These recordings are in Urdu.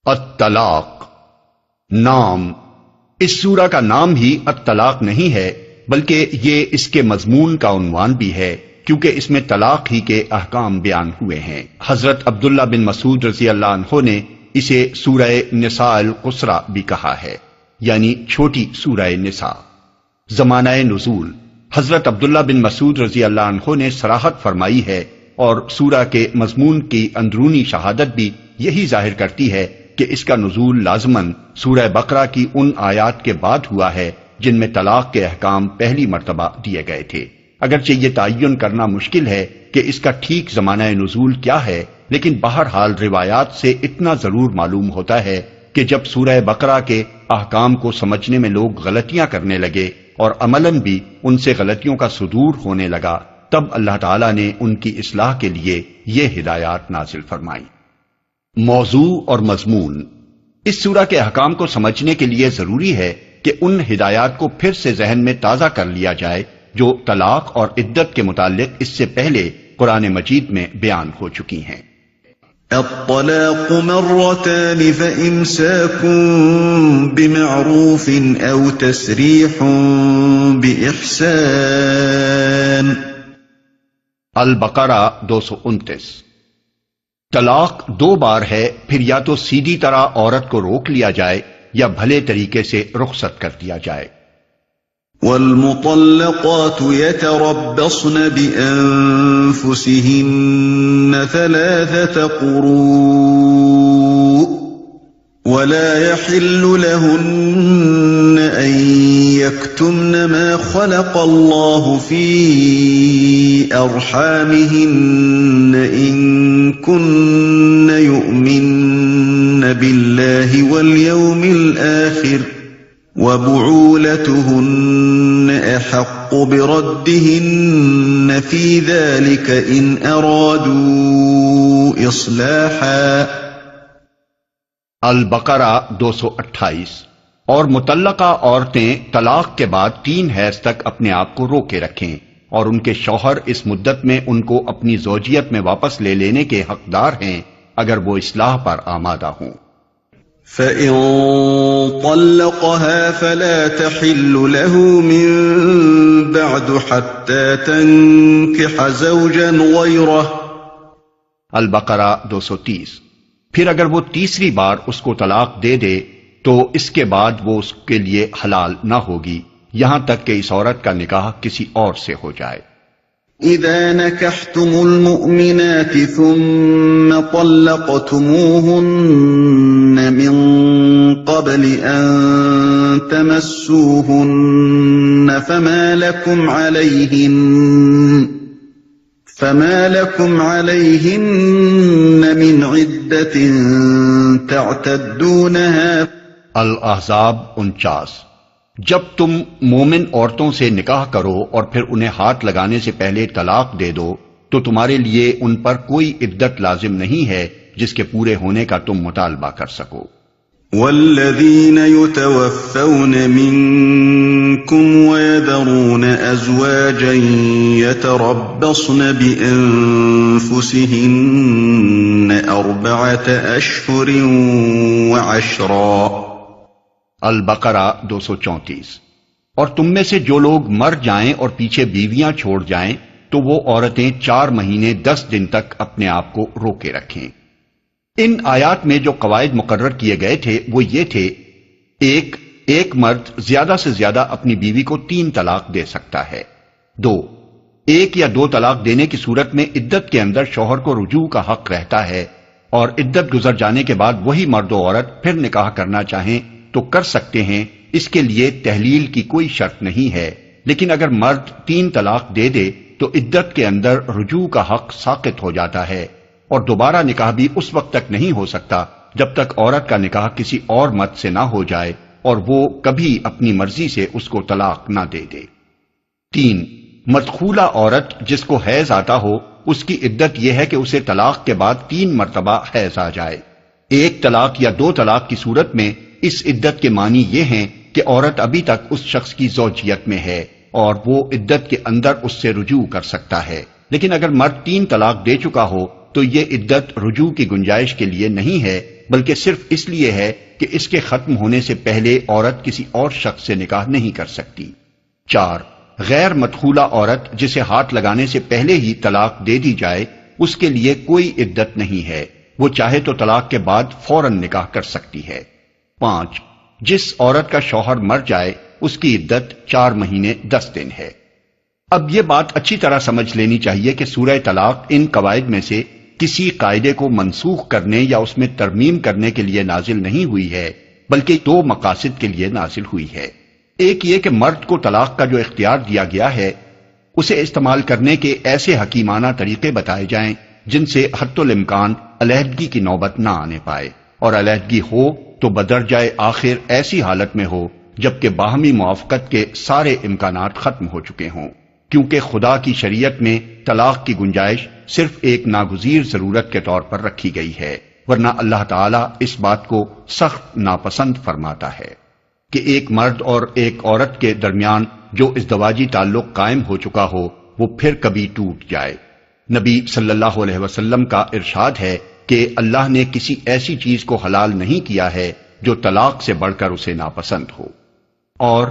الطلاق نام اس سورہ کا نام ہی الطلاق نہیں ہے، بلکہ یہ اس کے مضمون کا عنوان بھی ہے، کیونکہ اس میں طلاق ہی کے احکام بیان ہوئے ہیں۔ حضرت عبداللہ بن مسعود رضی اللہ عنہ نے اسے سورہ نساء القصری بھی کہا ہے، یعنی چھوٹی سورہ نساء۔ زمانہ نزول حضرت عبداللہ بن مسعود رضی اللہ عنہ نے صراحت فرمائی ہے، اور سورہ کے مضمون کی اندرونی شہادت بھی یہی ظاہر کرتی ہے کہ اس کا نزول لازماً سورہ بقرہ کی ان آیات کے بعد ہوا ہے جن میں طلاق کے احکام پہلی مرتبہ دیے گئے تھے۔ اگرچہ یہ تعین کرنا مشکل ہے کہ اس کا ٹھیک زمانہ نزول کیا ہے، لیکن بہرحال روایات سے اتنا ضرور معلوم ہوتا ہے کہ جب سورہ بقرہ کے احکام کو سمجھنے میں لوگ غلطیاں کرنے لگے اور عملاً بھی ان سے غلطیوں کا صدور ہونے لگا، تب اللہ تعالیٰ نے ان کی اصلاح کے لیے یہ ہدایات نازل فرمائیں۔ موضوع اور مضمون اس سورہ کے احکام کو سمجھنے کے لیے ضروری ہے کہ ان ہدایات کو پھر سے ذہن میں تازہ کر لیا جائے جو طلاق اور عدت کے متعلق اس سے پہلے قرآن مجید میں بیان ہو چکی ہیں۔ الطلاق مرتان فإمساك بمعروف أو تسريح بإحسان۔ البقرہ 229۔ طلاق دو بار ہے، پھر یا تو سیدھی طرح عورت کو روک لیا جائے یا بھلے طریقے سے رخصت کر دیا جائے۔ والمطلقات يتربصن بأنفسهن ثلاثة قروء ولا يحل لهن أن يكتمن ما خلق الله في أرحامهن إن كن يؤمن بالله واليوم الآخر وَبُعُولَتُهُنَّ أَحَقُّ بِرَدِّهِنَّ فِي ذَلِكَ إِنْ أَرَادُوا إِصْلَاحًا۔ البقرہ 228۔ اور مطلقہ عورتیں طلاق کے بعد 3 حیض تک اپنے آپ کو روکے رکھیں، اور ان کے شوہر اس مدت میں ان کو اپنی زوجیت میں واپس لے لینے کے حقدار ہیں اگر وہ اصلاح پر آمادہ ہوں۔ فَإِن طَلَّقَهَا فَلَا تَحِلُّ لَهُ مِن بَعْدُ حَتَّى تَنكِحَ زَوْجًا غَيْرَهُ۔ البقرہ 230۔ پھر اگر وہ تیسری بار اس کو طلاق دے دے تو اس کے بعد وہ اس کے لیے حلال نہ ہوگی یہاں تک کہ اس عورت کا نکاح کسی اور سے ہو جائے۔ اذا نكحتم المؤمنات ثم طلقتموهن من قبل ان تمسوهن فما لكم عليهن من عدة تعتدونها۔ الاحزاب 49۔ جب تم مومن عورتوں سے نکاح کرو اور پھر انہیں ہاتھ لگانے سے پہلے طلاق دے دو تو تمہارے لیے ان پر کوئی عدت لازم نہیں ہے جس کے پورے ہونے کا تم مطالبہ کر سکو۔ والذین یتوفون منکم ویذرون ازواجا یتربصن بانفسہن 4 اشہر وعشرا۔ البقرہ 234۔ اور تم میں سے جو لوگ مر جائیں اور پیچھے بیویاں چھوڑ جائیں تو وہ عورتیں 4 مہینے 10 دن تک اپنے آپ کو روکے رکھیں۔ ان آیات میں جو قواعد مقرر کیے گئے تھے وہ یہ تھے: ایک مرد زیادہ سے زیادہ اپنی بیوی کو 3 طلاق دے سکتا ہے۔ 2 1 یا 2 طلاق دینے کی صورت میں عدت کے اندر شوہر کو رجوع کا حق رہتا ہے، اور عدت گزر جانے کے بعد وہی مرد و عورت پھر نکاح کرنا چاہیں تو کر سکتے ہیں، اس کے لیے تحلیل کی کوئی شرط نہیں ہے۔ لیکن اگر مرد 3 طلاق دے دے تو عدت کے اندر رجوع کا حق ساقط ہو جاتا ہے، اور دوبارہ نکاح بھی اس وقت تک نہیں ہو سکتا جب تک عورت کا نکاح کسی اور مرد سے نہ ہو جائے اور وہ کبھی اپنی مرضی سے اس کو طلاق نہ دے دے۔ 3 مدخولہ عورت جس کو حیض آتا ہو، اس کی عدت یہ ہے کہ اسے طلاق کے بعد 3 مرتبہ حیض آ جائے۔ 1 طلاق یا 2 طلاق کی صورت میں اس عدت کے معنی یہ ہیں کہ عورت ابھی تک اس شخص کی زوجیت میں ہے اور وہ عدت کے اندر اس سے رجوع کر سکتا ہے، لیکن اگر مرد 3 طلاق دے چکا ہو تو یہ عدت رجوع کی گنجائش کے لیے نہیں ہے، بلکہ صرف اس لیے ہے کہ اس کے ختم ہونے سے پہلے عورت کسی اور شخص سے نکاح نہیں کر سکتی۔ 4، غیر مدخولہ عورت جسے ہاتھ لگانے سے پہلے ہی طلاق دے دی جائے اس کے لیے کوئی عدت نہیں ہے، وہ چاہے تو طلاق کے بعد فوراً نکاح کر سکتی ہے۔ 5، جس عورت کا شوہر مر جائے اس کی عدت 4 مہینے 10 دن ہے۔ اب یہ بات اچھی طرح سمجھ لینی چاہیے کہ سورہ طلاق ان قواعد میں سے کسی قاعدے کو منسوخ کرنے یا اس میں ترمیم کرنے کے لیے نازل نہیں ہوئی ہے، بلکہ 2 مقاصد کے لیے نازل ہوئی ہے۔ ایک یہ کہ مرد کو طلاق کا جو اختیار دیا گیا ہے اسے استعمال کرنے کے ایسے حکیمانہ طریقے بتائے جائیں جن سے حتی الامکان علیحدگی کی نوبت نہ آنے پائے، اور علیحدگی ہو تو بدرجۂ آخر ایسی حالت میں ہو جبکہ باہمی موافقت کے سارے امکانات ختم ہو چکے ہوں، کیونکہ خدا کی شریعت میں طلاق کی گنجائش صرف ایک ناگزیر ضرورت کے طور پر رکھی گئی ہے، ورنہ اللہ تعالیٰ اس بات کو سخت ناپسند فرماتا ہے کہ ایک مرد اور ایک عورت کے درمیان جو ازدواجی تعلق قائم ہو چکا ہو وہ پھر کبھی ٹوٹ جائے۔ نبی صلی اللہ علیہ وسلم کا ارشاد ہے کہ اللہ نے کسی ایسی چیز کو حلال نہیں کیا ہے جو طلاق سے بڑھ کر اسے ناپسند ہو، اور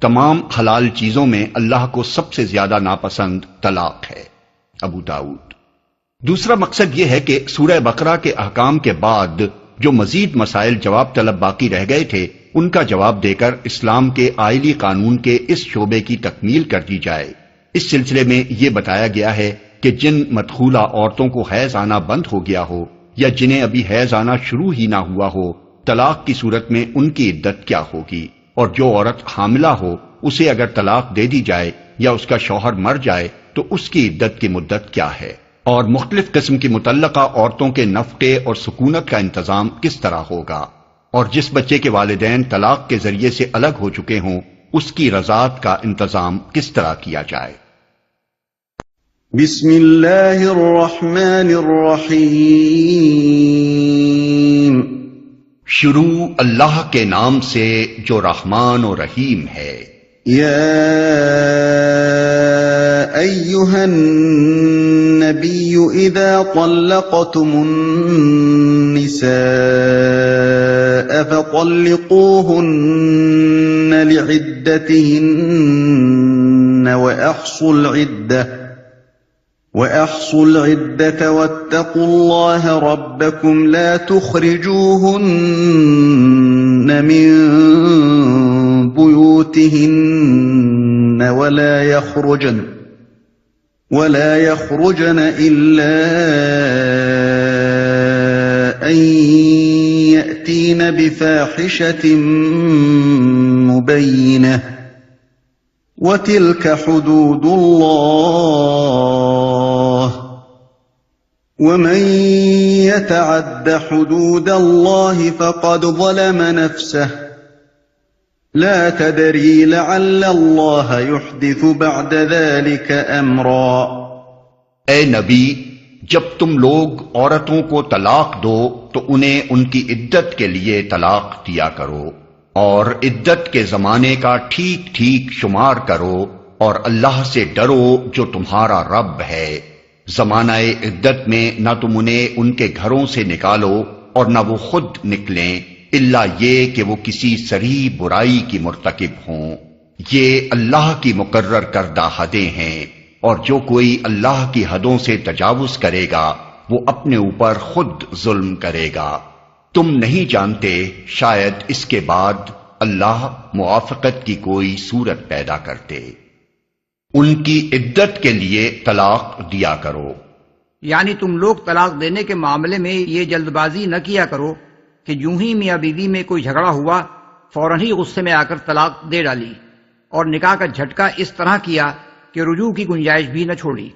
تمام حلال چیزوں میں اللہ کو سب سے زیادہ ناپسند طلاق ہے۔ ابو داؤد۔ دوسرا مقصد یہ ہے کہ سورہ بقرہ کے احکام کے بعد جو مزید مسائل جواب طلب باقی رہ گئے تھے ان کا جواب دے کر اسلام کے آئلی قانون کے اس شعبے کی تکمیل کر دی جائے۔ اس سلسلے میں یہ بتایا گیا ہے کہ جن مدخولہ عورتوں کو حیض آنا بند ہو گیا ہو یا جنہیں ابھی حیض آنا شروع ہی نہ ہوا ہو، طلاق کی صورت میں ان کی عدت کیا ہوگی، اور جو عورت حاملہ ہو اسے اگر طلاق دے دی جائے یا اس کا شوہر مر جائے تو اس کی عدت کی مدت کیا ہے، اور مختلف قسم کی متعلقہ عورتوں کے نفقے اور سکونت کا انتظام کس طرح ہوگا، اور جس بچے کے والدین طلاق کے ذریعے سے الگ ہو چکے ہوں اس کی رضاعت کا انتظام کس طرح کیا جائے۔ بسم اللہ الرحمن الرحیم۔ شروع اللہ کے نام سے جو رحمان و رحیم ہے۔ یا ایہا النبی اذا طلقتم النساء فطلقوهن لعدتهن وأحصوا العدة واتقوا الله ربكم لا تخرجوهن من بيوتهن ولا يخرجن إلا أن يأتين بفاحشة مبينة وتلك حدود الله ومن يتعد حدود الله فقد ظلم نفسه لا تدري لعل الله يحدث بعد ذلك امرا۔ اے نبی، جب تم لوگ عورتوں کو طلاق دو تو انہیں ان کی عدت کے لیے طلاق دیا کرو، اور عدت کے زمانے کا ٹھیک ٹھیک شمار کرو، اور اللہ سے ڈرو جو تمہارا رب ہے۔ زمانہ عدت میں نہ تم انہیں ان کے گھروں سے نکالو اور نہ وہ خود نکلیں، الا یہ کہ وہ کسی صریح برائی کی مرتکب ہوں۔ یہ اللہ کی مقرر کردہ حدیں ہیں، اور جو کوئی اللہ کی حدوں سے تجاوز کرے گا وہ اپنے اوپر خود ظلم کرے گا۔ تم نہیں جانتے شاید اس کے بعد اللہ موافقت کی کوئی صورت پیدا کرتے۔ ان کی عدت کے لیے طلاق دیا کرو، یعنی تم لوگ طلاق دینے کے معاملے میں یہ جلد بازی نہ کیا کرو کہ یوں ہی میاں بیوی میں کوئی جھگڑا ہوا فوراً ہی غصے میں آ کر طلاق دے ڈالی، اور نکاح کا جھٹکا اس طرح کیا کہ رجوع کی گنجائش بھی نہ چھوڑی،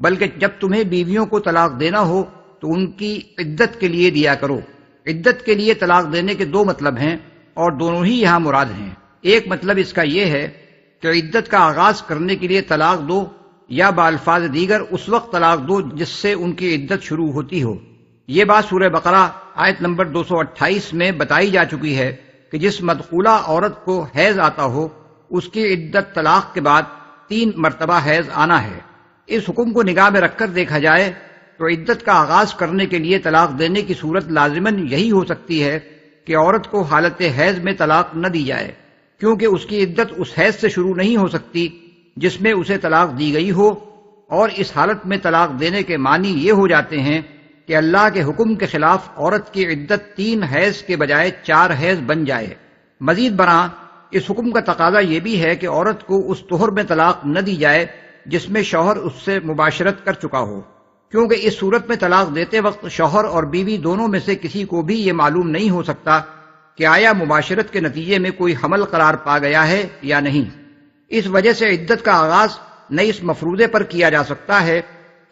بلکہ جب تمہیں بیویوں کو طلاق دینا ہو تو ان کی عدت کے لیے دیا کرو۔ عدت کے لیے طلاق دینے کے 2 مطلب ہیں، اور دونوں ہی یہاں مراد ہیں۔ ایک مطلب اس کا یہ ہے کہ عدت کا آغاز کرنے کے لیے طلاق دو، یا بالفاظ دیگر اس وقت طلاق دو جس سے ان کی عدت شروع ہوتی ہو۔ یہ بات سورہ بقرہ آیت نمبر 228 میں بتائی جا چکی ہے کہ جس مدخولہ عورت کو حیض آتا ہو اس کی عدت طلاق کے بعد 3 مرتبہ حیض آنا ہے۔ اس حکم کو نگاہ میں رکھ کر دیکھا جائے تو تو عدت کا آغاز کرنے کے لیے طلاق دینے کی صورت لازماً یہی ہو سکتی ہے کہ عورت کو حالت حیض میں طلاق نہ دی جائے، کیونکہ اس کی عدت اس حیض سے شروع نہیں ہو سکتی جس میں اسے طلاق دی گئی ہو، اور اس حالت میں طلاق دینے کے معنی یہ ہو جاتے ہیں کہ اللہ کے حکم کے خلاف عورت کی عدت 3 حیض کے بجائے 4 حیض بن جائے۔ مزید برآں اس حکم کا تقاضا یہ بھی ہے کہ عورت کو اس طہر میں طلاق نہ دی جائے جس میں شوہر اس سے مباشرت کر چکا ہو، کیونکہ اس صورت میں طلاق دیتے وقت شوہر اور بیوی دونوں میں سے کسی کو بھی یہ معلوم نہیں ہو سکتا کہ آیا مباشرت کے نتیجے میں کوئی حمل قرار پا گیا ہے یا نہیں۔ اس وجہ سے عدت کا آغاز نہ اس مفروضے پر کیا جا سکتا ہے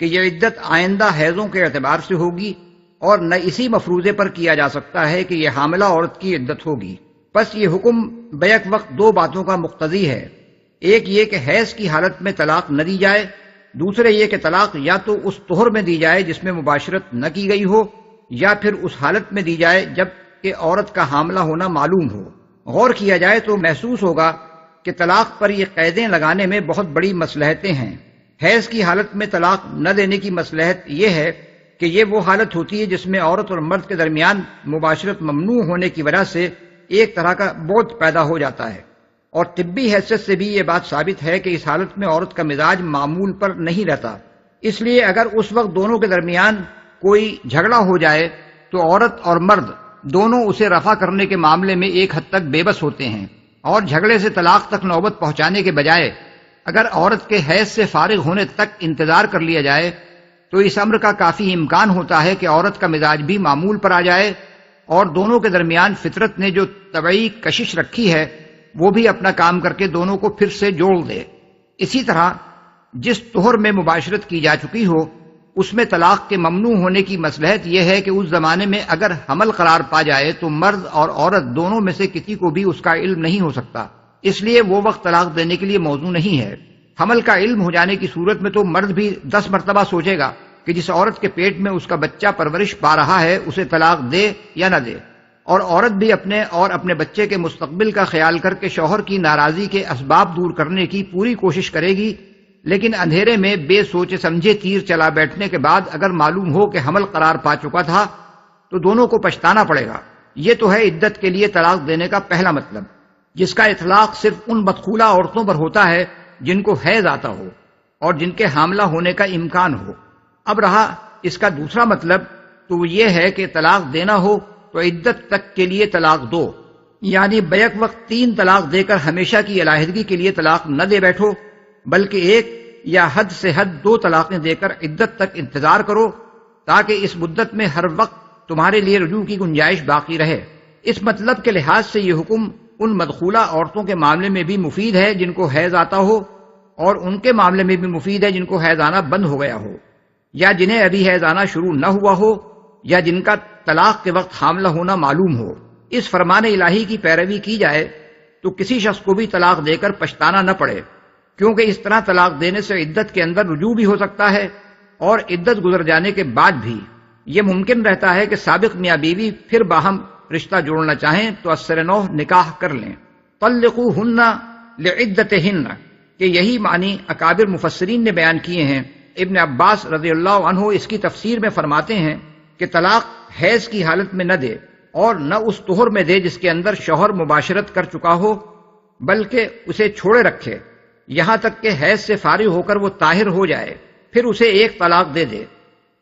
کہ یہ عدت آئندہ حیضوں کے اعتبار سے ہوگی، اور نہ اسی مفروضے پر کیا جا سکتا ہے کہ یہ حاملہ عورت کی عدت ہوگی۔ پس یہ حکم بیک وقت 2 باتوں کا مقتضی ہے، ایک یہ کہ حیض کی حالت میں طلاق نہ دی جائے، دوسرے یہ کہ طلاق یا تو اس طہر میں دی جائے جس میں مباشرت نہ کی گئی ہو، یا پھر اس حالت میں دی جائے جب کہ عورت کا حاملہ ہونا معلوم ہو۔ غور کیا جائے تو محسوس ہوگا کہ طلاق پر یہ قیدیں لگانے میں بہت بڑی مصلحتیں ہیں۔ حیض کی حالت میں طلاق نہ دینے کی مصلحت یہ ہے کہ یہ وہ حالت ہوتی ہے جس میں عورت اور مرد کے درمیان مباشرت ممنوع ہونے کی وجہ سے ایک طرح کا بعد پیدا ہو جاتا ہے، اور طبی حیثیت سے بھی یہ بات ثابت ہے کہ اس حالت میں عورت کا مزاج معمول پر نہیں رہتا۔ اس لیے اگر اس وقت دونوں کے درمیان کوئی جھگڑا ہو جائے تو عورت اور مرد دونوں اسے رفع کرنے کے معاملے میں ایک حد تک بے بس ہوتے ہیں، اور جھگڑے سے طلاق تک نوبت پہنچانے کے بجائے اگر عورت کے حیض سے فارغ ہونے تک انتظار کر لیا جائے تو اس امر کا کافی امکان ہوتا ہے کہ عورت کا مزاج بھی معمول پر آ جائے، اور دونوں کے درمیان فطرت نے جو طبعی کشش رکھی ہے وہ بھی اپنا کام کر کے دونوں کو پھر سے جوڑ دے۔ اسی طرح جس طہر میں مباشرت کی جا چکی ہو اس میں طلاق کے ممنوع ہونے کی مصلحت یہ ہے کہ اس زمانے میں اگر حمل قرار پا جائے تو مرد اور عورت دونوں میں سے کسی کو بھی اس کا علم نہیں ہو سکتا، اس لیے وہ وقت طلاق دینے کے لیے موزوں نہیں ہے۔ حمل کا علم ہو جانے کی صورت میں تو مرد بھی 10 مرتبہ سوچے گا کہ جس عورت کے پیٹ میں اس کا بچہ پرورش پا رہا ہے اسے طلاق دے یا نہ دے، اور عورت بھی اپنے اور اپنے بچے کے مستقبل کا خیال کر کے شوہر کی ناراضی کے اسباب دور کرنے کی پوری کوشش کرے گی، لیکن اندھیرے میں بے سوچے سمجھے تیر چلا بیٹھنے کے بعد اگر معلوم ہو کہ حمل قرار پا چکا تھا تو دونوں کو پچھتانا پڑے گا۔ یہ تو ہے عدت کے لیے طلاق دینے کا پہلا مطلب، جس کا اطلاق صرف ان بدخولہ عورتوں پر ہوتا ہے جن کو حیض آتا ہو اور جن کے حاملہ ہونے کا امکان ہو۔ اب رہا اس کا دوسرا مطلب تو وہ یہ ہے کہ طلاق دینا ہو تو عدت تک کے لیے طلاق دو، یعنی بیک وقت 3 طلاق دے کر ہمیشہ کی علیحدگی کے لیے طلاق نہ دے بیٹھو، بلکہ 1 یا حد سے حد 2 طلاقیں دے کر عدت تک انتظار کرو، تاکہ اس مدت میں ہر وقت تمہارے لیے رجوع کی گنجائش باقی رہے۔ اس مطلب کے لحاظ سے یہ حکم ان مدخولہ عورتوں کے معاملے میں بھی مفید ہے جن کو حیض آتا ہو، اور ان کے معاملے میں بھی مفید ہے جن کو حیض آنا بند ہو گیا ہو، یا جنہیں ابھی حیض آنا شروع نہ ہوا ہو، یا جن کا طلاق کے وقت حاملہ ہونا معلوم ہو۔ اس فرمان الہی کی پیروی کی جائے تو کسی شخص کو بھی طلاق دے کر پچھتانا نہ پڑے، کیونکہ اس طرح طلاق دینے سے عدت کے اندر رجوع بھی ہو سکتا ہے، اور عدت گزر جانے کے بعد بھی یہ ممکن رہتا ہے کہ سابق میاں بیوی پھر باہم رشتہ جوڑنا چاہیں تو اثر نو نکاح کر لیں۔ طلقوہن لعدتہن کہ یہی معنی اکابر مفسرین نے بیان کیے ہیں۔ ابن عباس رضی اللہ عنہ اس کی تفسیر میں فرماتے ہیں کہ طلاق حیض کی حالت میں نہ دے، اور نہ اس طہر میں دے جس کے اندر شوہر مباشرت کر چکا ہو، بلکہ اسے چھوڑے رکھے یہاں تک کہ حیض سے فارغ ہو کر وہ طاہر ہو جائے، پھر اسے 1 طلاق دے دے۔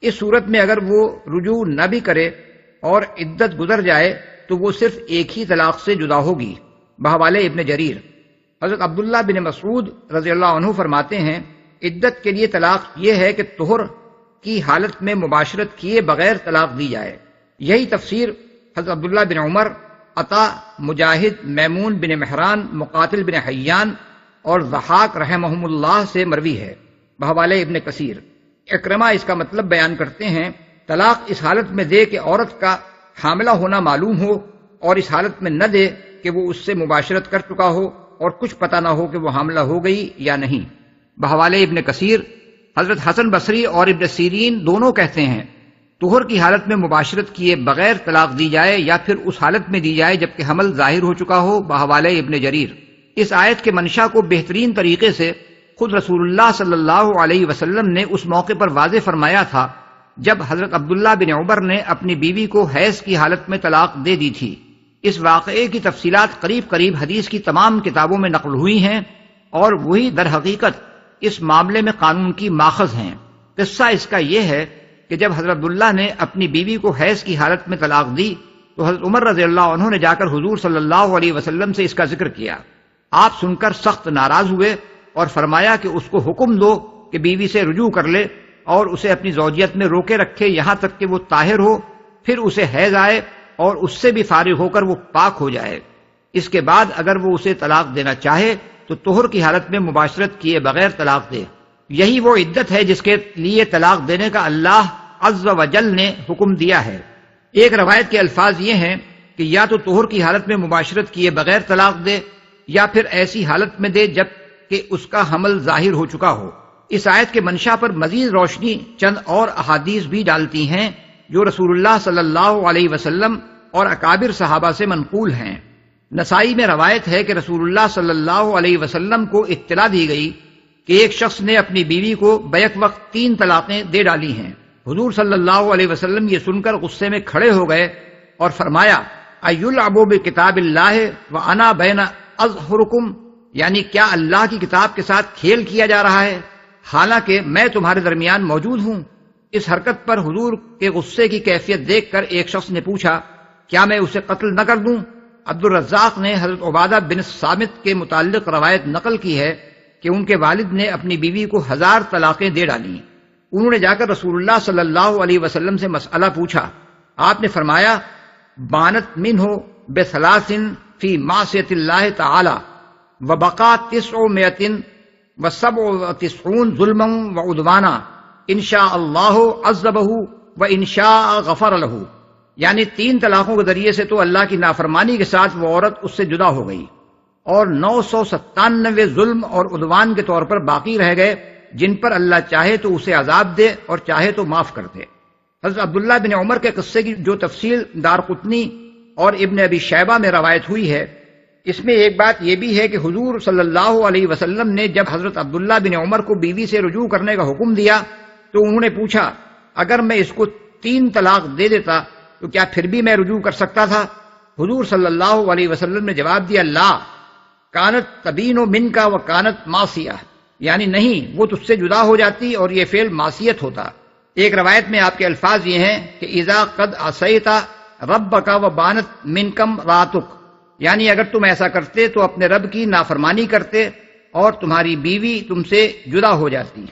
اس صورت میں اگر وہ رجوع نہ بھی کرے اور عدت گزر جائے تو وہ صرف 1 ہی طلاق سے جدا ہوگی، بحوالے ابن جریر۔ حضرت عبداللہ بن مسعود رضی اللہ عنہ فرماتے ہیں عدت کے لیے طلاق یہ ہے کہ طہر کی حالت میں مباشرت کیے بغیر طلاق دی جائے۔ یہی تفسیر حضرت عبداللہ بن عمر، عطا، مجاہد، میمون بن مہران، مقاتل بن حیان اور ضحاک رحمہم اللہ سے مروی ہے، بحوالے ابن کثیر۔ اکرمہ اس کا مطلب بیان کرتے ہیں طلاق اس حالت میں دے کہ عورت کا حاملہ ہونا معلوم ہو، اور اس حالت میں نہ دے کہ وہ اس سے مباشرت کر چکا ہو اور کچھ پتہ نہ ہو کہ وہ حاملہ ہو گئی یا نہیں، بحوالے ابن کثیر۔ حضرت حسن بصری اور ابن سیرین دونوں کہتے ہیں طہر کی حالت میں مباشرت کیے بغیر طلاق دی جائے یا پھر اس حالت میں دی جائے جبکہ حمل ظاہر ہو چکا ہو، بحوالے ابن جریر۔ اس آیت کے منشا کو بہترین طریقے سے خود رسول اللہ صلی اللہ علیہ وسلم نے اس موقع پر واضح فرمایا تھا جب حضرت عبداللہ بن عمر نے اپنی بیوی کو حیض کی حالت میں طلاق دے دی تھی۔ اس واقعے کی تفصیلات قریب قریب حدیث کی تمام کتابوں میں نقل ہوئی ہیں اور وہی در حقیقت اس معاملے میں قانون کی ماخذ ہیں۔ قصہ اس کا یہ ہے کہ جب حضرت عبداللہ نے اپنی بیوی کو حیض کی حالت میں طلاق دی تو حضرت عمر رضی اللہ عنہ نے جا کر حضور صلی اللہ علیہ وسلم سے اس کا ذکر کیا۔ آپ سن کر سخت ناراض ہوئے اور فرمایا کہ اس کو حکم دو کہ بیوی سے رجوع کر لے اور اسے اپنی زوجیت میں روکے رکھے یہاں تک کہ وہ طاہر ہو، پھر اسے حیض آئے اور اس سے بھی فارغ ہو کر وہ پاک ہو جائے۔ اس کے بعد اگر وہ اسے طلاق دینا چاہے تو طہر کی حالت میں مباشرت کیے بغیر طلاق دے۔ یہی وہ عدت ہے جس کے لیے طلاق دینے کا اللہ عز و جل نے حکم دیا ہے۔ ایک روایت کے الفاظ یہ ہیں کہ یا تو طہر کی حالت میں مباشرت کیے بغیر طلاق دے یا پھر ایسی حالت میں دے جب کہ اس کا حمل ظاہر ہو چکا ہو۔ اس آیت کے منشا پر مزید روشنی چند اور احادیث بھی ڈالتی ہیں جو رسول اللہ صلی اللہ علیہ وسلم اور اکابر صحابہ سے منقول ہیں۔ نسائی میں روایت ہے کہ رسول اللہ صلی اللہ علیہ وسلم کو اطلاع دی گئی کہ ایک شخص نے اپنی بیوی کو بیک وقت 3 طلاقیں دے ڈالی ہیں۔ حضور صلی اللہ علیہ وسلم یہ سن کر غصے میں کھڑے ہو گئے اور فرمایا ایلعبوا بکتاب اللہ وانا بین اظہرکم، یعنی کیا اللہ کی کتاب کے ساتھ کھیل کیا جا رہا ہے حالانکہ میں تمہارے درمیان موجود ہوں۔ اس حرکت پر حضور کے غصے کی کیفیت دیکھ کر ایک شخص نے پوچھا کیا میں اسے قتل نہ کر دوں؟ عبد الرزاق نے حضرت عبادہ بن صامت کے متعلق روایت نقل کی ہے کہ ان کے والد نے اپنی بیوی کو 1000 طلاقیں دے ڈالیں۔ انہوں نے جا کر رسول اللہ صلی اللہ علیہ وسلم سے مسئلہ پوچھا۔ آپ نے فرمایا بانت منہ بثلاث فی معصیت اللہ تعالی وبقا 900 و97 ظلما وعدوانا انشاء اللہ عذبہ وانشاء غفر لہ، یعنی 3 طلاقوں کے ذریعے سے تو اللہ کی نافرمانی کے ساتھ وہ عورت اس سے جدا ہو گئی اور 997 ظلم اور عدوان کے طور پر باقی رہ گئے جن پر اللہ چاہے تو اسے عذاب دے اور چاہے تو معاف کر دے۔ حضرت عبداللہ بن عمر کے قصے کی جو تفصیل دارقطنی اور ابن ابی شیبہ میں روایت ہوئی ہے، اس میں ایک بات یہ بھی ہے کہ حضور صلی اللہ علیہ وسلم نے جب حضرت عبداللہ بن عمر کو بیوی سے رجوع کرنے کا حکم دیا تو انہوں نے پوچھا اگر میں اس کو 3 طلاق دے دیتا تو کیا پھر بھی میں رجوع کر سکتا تھا؟ حضور صلی اللہ علیہ وسلم نے جواب دیا لا کانت تبین منکا و کانت معصیہ، یعنی نہیں، وہ تجھ سے جدا ہو جاتی اور یہ فعل معصیت ہوتا۔ ایک روایت میں آپ کے الفاظ یہ ہیں کہ اذا قد عصیت ربک و بانت منکم راتک، یعنی اگر تم ایسا کرتے تو اپنے رب کی نافرمانی کرتے اور تمہاری بیوی تم سے جدا ہو جاتی۔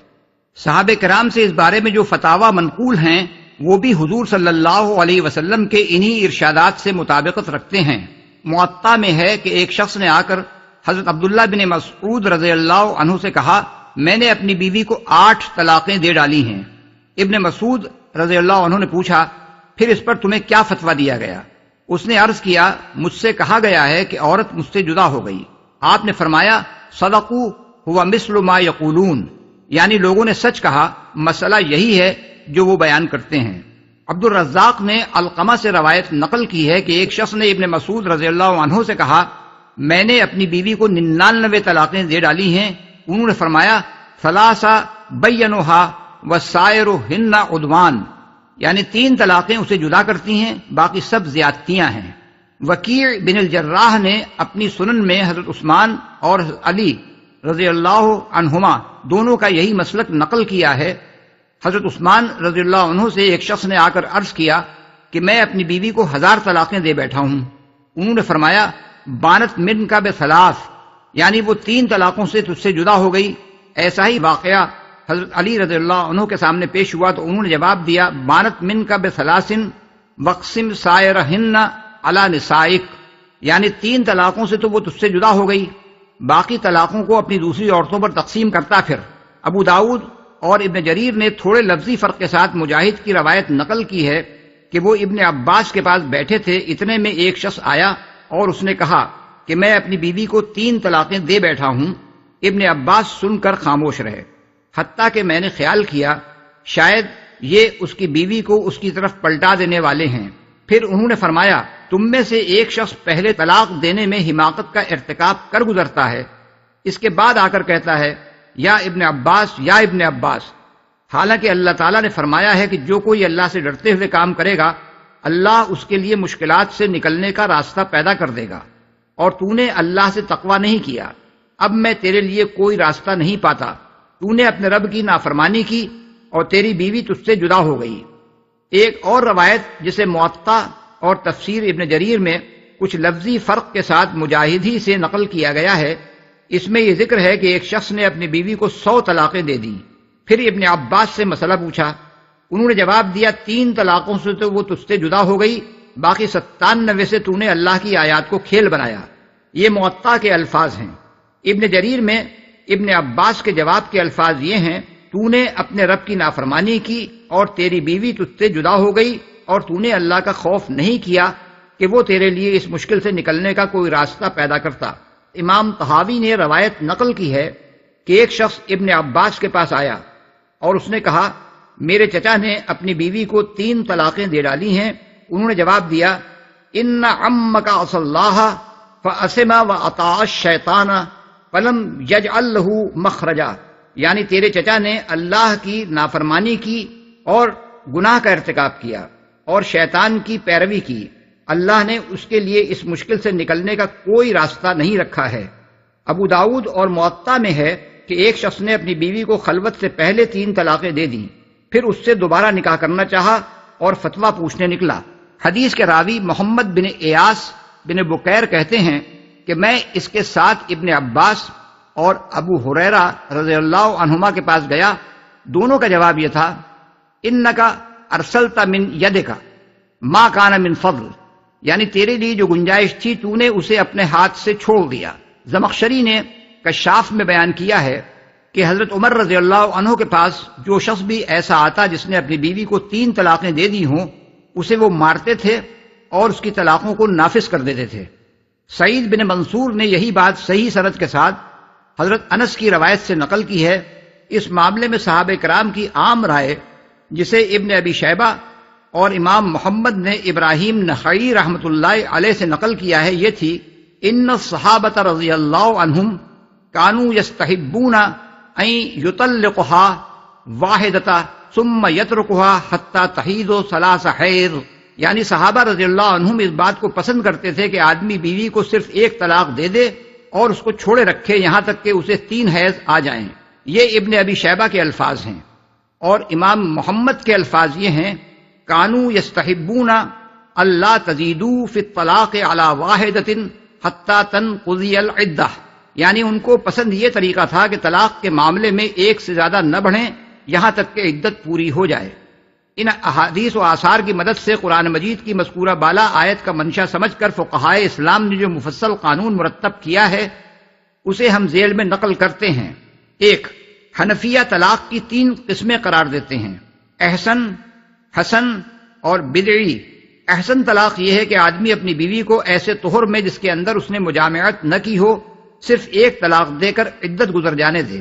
صحابہ کرام سے اس بارے میں جو فتاوی منقول ہیں وہ بھی حضور صلی اللہ علیہ وسلم کے انہی ارشادات سے مطابقت رکھتے ہیں۔ معطا میں ہے کہ ایک شخص نے آ کر حضرت عبداللہ بن مسعود رضی اللہ عنہ سے کہا میں نے اپنی بیوی کو 8 طلاقیں دے ڈالی ہیں۔ ابن مسعود رضی اللہ عنہ نے پوچھا پھر اس پر تمہیں کیا فتویٰ دیا گیا؟ اس نے عرض کیا مجھ سے کہا گیا ہے کہ عورت مجھ سے جدا ہو گئی۔ آپ نے فرمایا صدقوا هو مثل ما یقولون، یعنی لوگوں نے سچ کہا، مسئلہ یہی ہے جو وہ بیان کرتے ہیں۔ عبد الرزاق نے علقمہ سے روایت نقل کی ہے کہ ایک شخص نے ابن مسعود رضی اللہ عنہ سے کہا میں نے اپنی بیوی کو 99 طلاقیں دے ڈالی ہیں۔ انہوں نے فرمایا ثلاثہ بینھا وسائرہن عدوان، یعنی 3 طلاقیں اسے جدا کرتی ہیں، باقی سب زیادتیاں ہیں۔ وکیع بن الجراح نے اپنی سنن میں حضرت عثمان اور علی رضی اللہ عنہما دونوں کا یہی مسلک نقل کیا ہے۔ حضرت عثمان رضی اللہ عنہ سے ایک شخص نے آ کر عرض کیا کہ میں اپنی بیوی کو 1000 طلاقیں دے بیٹھا ہوں۔ انہوں نے فرمایا بانت من کا بثلاث، یعنی وہ 3 طلاقوں سے تجھ سے جدا ہو گئی۔ ایسا ہی واقعہ حضرت علی رضی اللہ عنہ کے سامنے پیش ہوا تو انہوں نے جواب دیا بانت من کا بثلاث وقسم سائرہن علی نسائک، یعنی 3 طلاقوں سے تو وہ تجھ سے جدا ہو گئی، باقی طلاقوں کو اپنی دوسری عورتوں پر تقسیم کرتا پھر۔ ابو داؤد اور ابن جریر نے تھوڑے لفظی فرق کے ساتھ مجاہد کی روایت نقل کی ہے کہ وہ ابن عباس کے پاس بیٹھے تھے، اتنے میں ایک شخص آیا اور اس نے کہا کہ میں اپنی بیوی کو 3 طلاقیں دے بیٹھا ہوں۔ ابن عباس سن کر خاموش رہے، حتیٰ کہ میں نے خیال کیا شاید یہ اس کی بیوی کو اس کی طرف پلٹا دینے والے ہیں۔ پھر انہوں نے فرمایا تم میں سے ایک شخص پہلے طلاق دینے میں حماقت کا ارتکاب کر گزرتا ہے، اس کے بعد آ کر کہتا ہے یا ابن عباس یا ابن عباس، حالانکہ اللہ تعالیٰ نے فرمایا ہے کہ جو کوئی اللہ سے ڈرتے ہوئے کام کرے گا اللہ اس کے لیے مشکلات سے نکلنے کا راستہ پیدا کر دے گا، اور تو نے اللہ سے تقوی نہیں کیا، اب میں تیرے لیے کوئی راستہ نہیں پاتا، تو نے اپنے رب کی نافرمانی کی اور تیری بیوی تجھ سے جدا ہو گئی۔ ایک اور روایت جسے موطا اور تفسیر ابن جریر میں کچھ لفظی فرق کے ساتھ مجاہدی سے نقل کیا گیا ہے، اس میں یہ ذکر ہے کہ ایک شخص نے اپنی بیوی کو 100 طلاقیں دے دیں۔ پھر ابن عباس سے مسئلہ پوچھا، انہوں نے جواب دیا 3 طلاقوں سے تو وہ تجھ سے جدا ہو گئی، باقی 97 سے تو نے اللہ کی آیات کو کھیل بنایا۔ یہ موطا کے الفاظ ہیں۔ ابن جریر میں ابن عباس کے جواب کے الفاظ یہ ہیں، تو نے اپنے رب کی نافرمانی کی اور تیری بیوی تجھ سے جدا ہو گئی، اور تو نے اللہ کا خوف نہیں کیا کہ وہ تیرے لیے اس مشکل سے نکلنے کا کوئی راستہ پیدا کرتا۔ امام طحاوی نے روایت نقل کی ہے کہ ایک شخص ابن عباس کے پاس آیا اور اس نے کہا، میرے چچا نے اپنی بیوی کو 3 طلاقیں دے ڈالی ہیں۔ انہوں نے جواب دیا، ان عمک عصى الله فاسم واطاع الشیطان فلم یجعل له مخرجا، یعنی تیرے چچا نے اللہ کی نافرمانی کی اور گناہ کا ارتکاب کیا اور شیطان کی پیروی کی، اللہ نے اس کے لیے اس مشکل سے نکلنے کا کوئی راستہ نہیں رکھا ہے۔ ابو داؤد اور موطا میں ہے کہ ایک شخص نے اپنی بیوی کو خلوت سے پہلے 3 طلاقیں دے دیں، پھر اس سے دوبارہ نکاح کرنا چاہا اور فتویٰ پوچھنے نکلا۔ حدیث کے راوی محمد بن ایاس بن بکیر کہتے ہیں کہ میں اس کے ساتھ ابن عباس اور ابو ہریرہ رضی اللہ عنہما کے پاس گیا، دونوں کا جواب یہ تھا، انکا ارسلت من یدک ما کان من فضل، یعنی تیرے لیے جو گنجائش تھی تو نے اسے اپنے ہاتھ سے چھوڑ دیا۔ زمخشری نے کشاف میں بیان کیا ہے کہ حضرت عمر رضی اللہ عنہ کے پاس جو شخص بھی ایسا آتا جس نے اپنی بیوی کو 3 طلاقیں دے دی ہوں، اسے وہ مارتے تھے اور اس کی طلاقوں کو نافذ کر دیتے تھے۔ سعید بن منصور نے یہی بات صحیح سند کے ساتھ حضرت انس کی روایت سے نقل کی ہے۔ اس معاملے میں صحابہ کرام کی عام رائے، جسے ابن ابی شیبہ اور امام محمد نے ابراہیم نخعی رحمۃ اللہ علیہ سے نقل کیا ہے، یہ تھی، ان الصحابۃ رضی اللہ عنہم کانوا یستحبون ان یطلقها واحدۃ ثم یترکها حتی تحیض 3 حیض، یعنی صحابہ رضی اللہ عنہم اس بات کو پسند کرتے تھے کہ آدمی بیوی کو صرف 1 طلاق دے دے اور اس کو چھوڑے رکھے یہاں تک کہ اسے 3 حیض آ جائیں۔ یہ ابن ابی شیبہ کے الفاظ ہیں، اور امام محمد کے الفاظ یہ ہیں، کانوا یستحبون الا تزیدوا فی الطلاق علی واحدۃ حتی تنقضی العدہ، یعنی ان کو پسند یہ طریقہ تھا کہ طلاق کے معاملے میں 1 سے زیادہ نہ بڑھیں یہاں تک کہ عدت پوری ہو جائے۔ ان احادیث و آثار کی مدد سے قرآن مجید کی مذکورہ بالا آیت کا منشا سمجھ کر فقہائے اسلام نے جو مفصل قانون مرتب کیا ہے اسے ہم ذیل میں نقل کرتے ہیں۔ 1، حنفیہ طلاق کی 3 قسمیں قرار دیتے ہیں، احسن، حسن اور بدعی۔ احسن طلاق یہ ہے کہ آدمی اپنی بیوی کو ایسے طہر میں جس کے اندر اس نے مجامعت نہ کی ہو صرف 1 طلاق دے کر عدت گزر جانے دے۔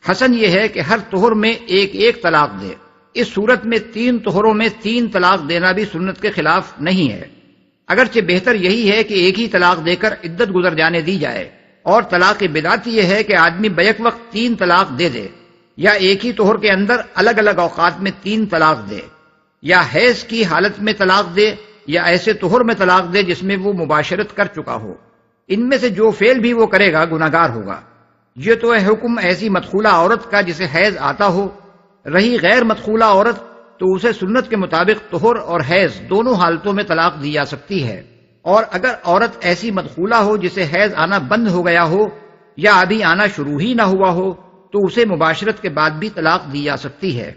حسن یہ ہے کہ ہر طہر میں 1 طلاق دے۔ اس صورت میں 3 طہروں میں 3 طلاق دینا بھی سنت کے خلاف نہیں ہے، اگرچہ بہتر یہی ہے کہ 1 ہی طلاق دے کر عدت گزر جانے دی جائے۔ اور طلاق بدعتی یہ ہے کہ آدمی بیک وقت 3 طلاق دے دے، یا 1 ہی طہر کے اندر الگ الگ اوقات میں 3 طلاق دے، یا حیض کی حالت میں طلاق دے، یا ایسے طہر میں طلاق دے جس میں وہ مباشرت کر چکا ہو۔ ان میں سے جو فعل بھی وہ کرے گا گناہگار ہوگا۔ یہ تو ہے حکم ایسی مدخولہ عورت کا جسے حیض آتا ہو۔ رہی غیر مدخولہ عورت تو اسے سنت کے مطابق طہر اور حیض دونوں حالتوں میں طلاق دی جا سکتی ہے، اور اگر عورت ایسی مدخولہ ہو جسے حیض آنا بند ہو گیا ہو یا ابھی آنا شروع ہی نہ ہوا ہو تو اسے مباشرت کے بعد بھی طلاق دی جا سکتی ہے،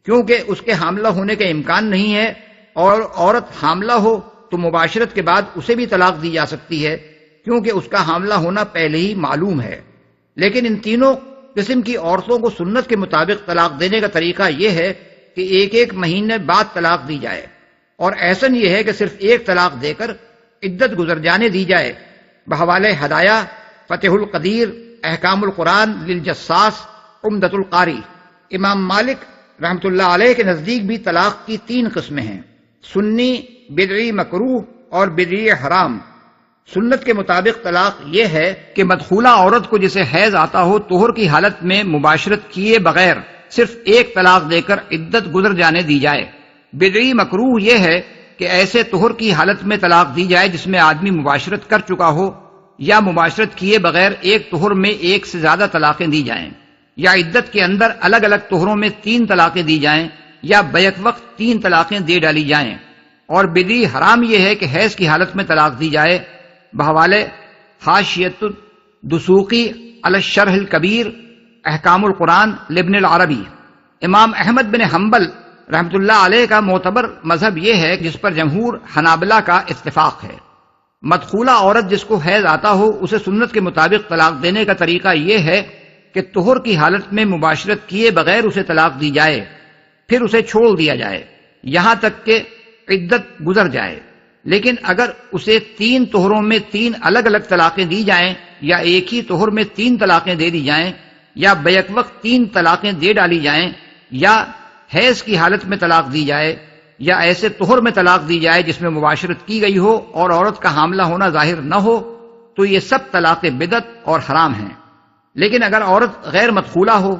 کیونکہ اس کے حاملہ ہونے کا امکان نہیں ہے، اور عورت حاملہ ہو تو مباشرت کے بعد اسے بھی طلاق دی جا سکتی ہے کیونکہ اس کا حاملہ ہونا پہلے ہی معلوم ہے۔ لیکن ان تینوں قسم کی عورتوں کو سنت کے مطابق طلاق دینے کا طریقہ یہ ہے کہ 1 مہینے بعد طلاق دی جائے، اور احسن یہ ہے کہ صرف 1 طلاق دے کر عدت گزر جانے دی جائے۔ بحوالے ہدایہ، فتح القدیر، احکام القرآن للجساس، عمدۃ القاری۔ امام مالک رحمۃ اللہ علیہ کے نزدیک بھی طلاق کی 3 قسمیں ہیں، سنی، بدعی مکروہ اور بدعی حرام۔ سنت کے مطابق طلاق یہ ہے کہ مدخولہ عورت کو جسے حیض آتا ہو طہر کی حالت میں مباشرت کیے بغیر صرف ایک طلاق دے کر عدت گزر جانے دی جائے۔ بدعی مکروہ یہ ہے کہ ایسے طہر کی حالت میں طلاق دی جائے جس میں آدمی مباشرت کر چکا ہو، یا مباشرت کیے بغیر ایک طہر میں ایک سے زیادہ طلاقیں دی جائیں، یا عدت کے اندر الگ الگ طہروں میں 3 طلاقیں دی جائیں، یا بیک وقت 3 طلاقیں دے ڈالی جائیں۔ اور بدعی حرام یہ ہے کہ حیض کی حالت میں طلاق دی جائے۔ بحوالے حاشیۃ الدسوقی علی الشرح الکبیر احکام القرآن لابن العربی، امام احمد بن حنبل رحمۃ اللہ علیہ کا معتبر مذہب یہ ہے جس پر جمہور حنابلہ کا اتفاق ہے۔ مدخولہ عورت جس کو حیض آتا ہو اسے سنت کے مطابق طلاق دینے کا طریقہ یہ ہے کہ طہر کی حالت میں مباشرت کیے بغیر اسے طلاق دی جائے، پھر اسے چھوڑ دیا جائے یہاں تک کہ عدت گزر جائے۔ لیکن اگر اسے 3 طہروں میں 3 الگ الگ طلاقیں دی جائیں، یا ایک ہی طہر میں 3 طلاقیں دے دی جائیں، یا بیک وقت 3 طلاقیں دے ڈالی جائیں، یا حیض کی حالت میں طلاق دی جائے، یا ایسے طہر میں طلاق دی جائے جس میں مباشرت کی گئی ہو اور عورت کا حاملہ ہونا ظاہر نہ ہو، تو یہ سب طلاقیں بدعت اور حرام ہیں۔ لیکن اگر عورت غیر مدخولہ ہو،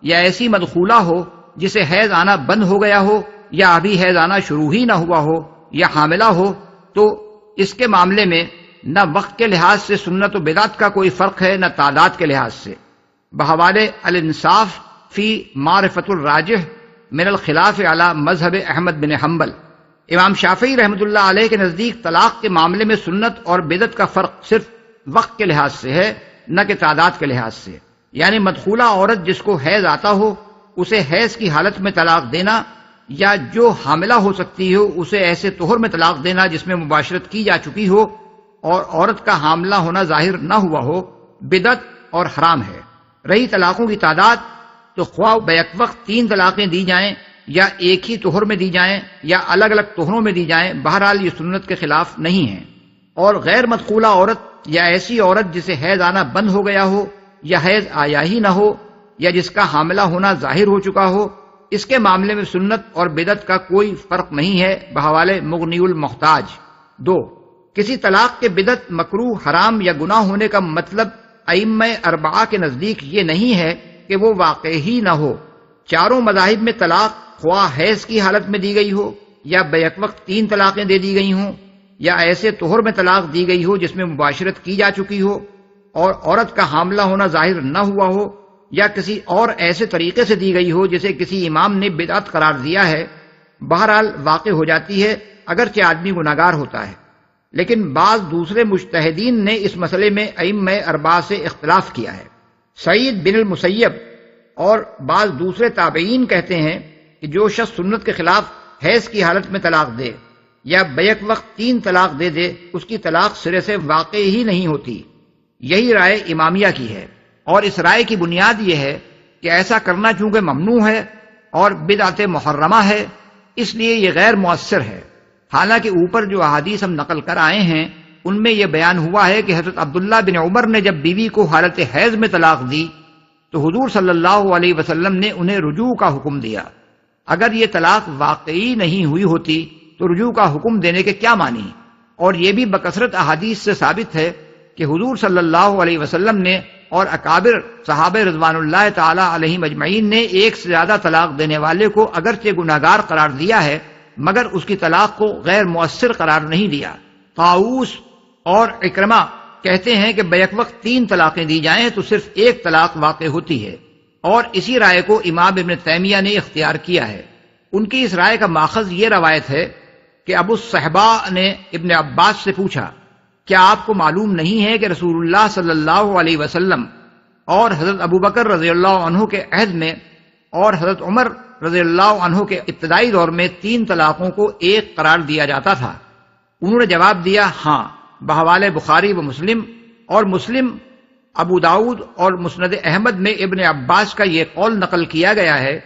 یا ایسی مدخولہ ہو جسے حیض آنا بند ہو گیا ہو، یا ابھی حیض آنا شروع ہی نہ ہوا ہو، یا حاملہ ہو، تو اس کے معاملے میں نہ وقت کے لحاظ سے سنت و بدعت کا کوئی فرق ہے، نہ تعداد کے لحاظ سے۔ بحوالے الانصاف فی معرفت الراجح من الخلاف علی مذہب احمد بن حنبل، امام شافعی رحمۃ اللہ علیہ کے نزدیک طلاق کے معاملے میں سنت اور بدعت کا فرق صرف وقت کے لحاظ سے ہے، نہ کہ تعداد کے لحاظ سے۔ یعنی مدخولہ عورت جس کو حیض آتا ہو اسے حیض کی حالت میں طلاق دینا، یا جو حاملہ ہو سکتی ہو اسے ایسے طہر میں طلاق دینا جس میں مباشرت کی جا چکی ہو اور عورت کا حاملہ ہونا ظاہر نہ ہوا ہو، بدعت اور حرام ہے۔ رہی طلاقوں کی تعداد، تو خواہ بیک وقت 3 طلاقیں دی جائیں، یا ایک ہی طہر میں دی جائیں، یا الگ الگ طہروں میں دی جائیں، بہرحال یہ سنت کے خلاف نہیں ہیں۔ اور غیر مدخولہ عورت یا ایسی عورت جسے حیض آنا بند ہو گیا ہو، یا حیض آیا ہی نہ ہو، یا جس کا حاملہ ہونا ظاہر ہو چکا ہو، اس کے معاملے میں سنت اور بدعت کا کوئی فرق نہیں ہے۔ بحوالے مغنی المحتاج۔ 2، کسی طلاق کے بدعت، مکروہ، حرام یا گناہ ہونے کا مطلب ائمہ 4 کے نزدیک یہ نہیں ہے کہ وہ واقع ہی نہ ہو۔ چاروں مذاہب میں طلاق خواہ حیض کی حالت میں دی گئی ہو، یا بیک وقت 3 طلاقیں دے دی گئی ہوں، یا ایسے طہر میں طلاق دی گئی ہو جس میں مباشرت کی جا چکی ہو اور عورت کا حاملہ ہونا ظاہر نہ ہوا ہو، یا کسی اور ایسے طریقے سے دی گئی ہو جسے کسی امام نے بدعت قرار دیا ہے، بہرحال واقع ہو جاتی ہے اگرچہ آدمی گناہگار ہوتا ہے۔ لیکن بعض دوسرے مجتہدین نے اس مسئلے میں ائمہ 4 سے اختلاف کیا ہے۔ سعید بن المسیب اور بعض دوسرے تابعین کہتے ہیں کہ جو شخص سنت کے خلاف حیض کی حالت میں طلاق دے یا بیک وقت 3 طلاق دے دے، اس کی طلاق سرے سے واقع ہی نہیں ہوتی۔ یہی رائے امامیہ کی ہے، اور اس رائے کی بنیاد یہ ہے کہ ایسا کرنا چونکہ ممنوع ہے اور بدعت محرمہ ہے، اس لیے یہ غیر مؤثر ہے۔ حالانکہ اوپر جو احادیث ہم نقل کر آئے ہیں ان میں یہ بیان ہوا ہے کہ حضرت عبداللہ بن عمر نے جب بیوی کو حالت حیض میں طلاق دی تو حضور صلی اللہ علیہ وسلم نے انہیں رجوع کا حکم دیا۔ اگر یہ طلاق واقعی نہیں ہوئی ہوتی تو رجوع کا حکم دینے کے کیا معنی؟ اور یہ بھی بکثرت احادیث سے ثابت ہے کہ حضور صلی اللہ علیہ وسلم نے اور اکابر صحابہ رضوان اللہ تعالی علیہم اجمعین نے ایک سے زیادہ طلاق دینے والے کو اگرچہ گناہگار قرار دیا ہے مگر اس کی طلاق کو غیر مؤثر قرار نہیں دیا۔ طاؤوس اور اکرمہ کہتے ہیں کہ بیک وقت 3 طلاقیں دی جائیں تو صرف 1 طلاق واقع ہوتی ہے، اور اسی رائے کو امام ابن تیمیہ نے اختیار کیا ہے۔ ان کی اس رائے کا ماخذ یہ روایت ہے کہ ابو الصحباء نے ابن عباس سے پوچھا، کیا آپ کو معلوم نہیں ہے کہ رسول اللہ صلی اللہ علیہ وسلم اور حضرت ابو بکر رضی اللہ عنہ کے عہد میں اور حضرت عمر رضی اللہ عنہ کے ابتدائی دور میں 3 طلاقوں کو 1 قرار دیا جاتا تھا؟ انہوں نے جواب دیا، ہاں۔ بحوالے بخاری و مسلم اور مسلم، ابو داؤد اور مسند احمد میں ابن عباس کا یہ قول نقل کیا گیا ہے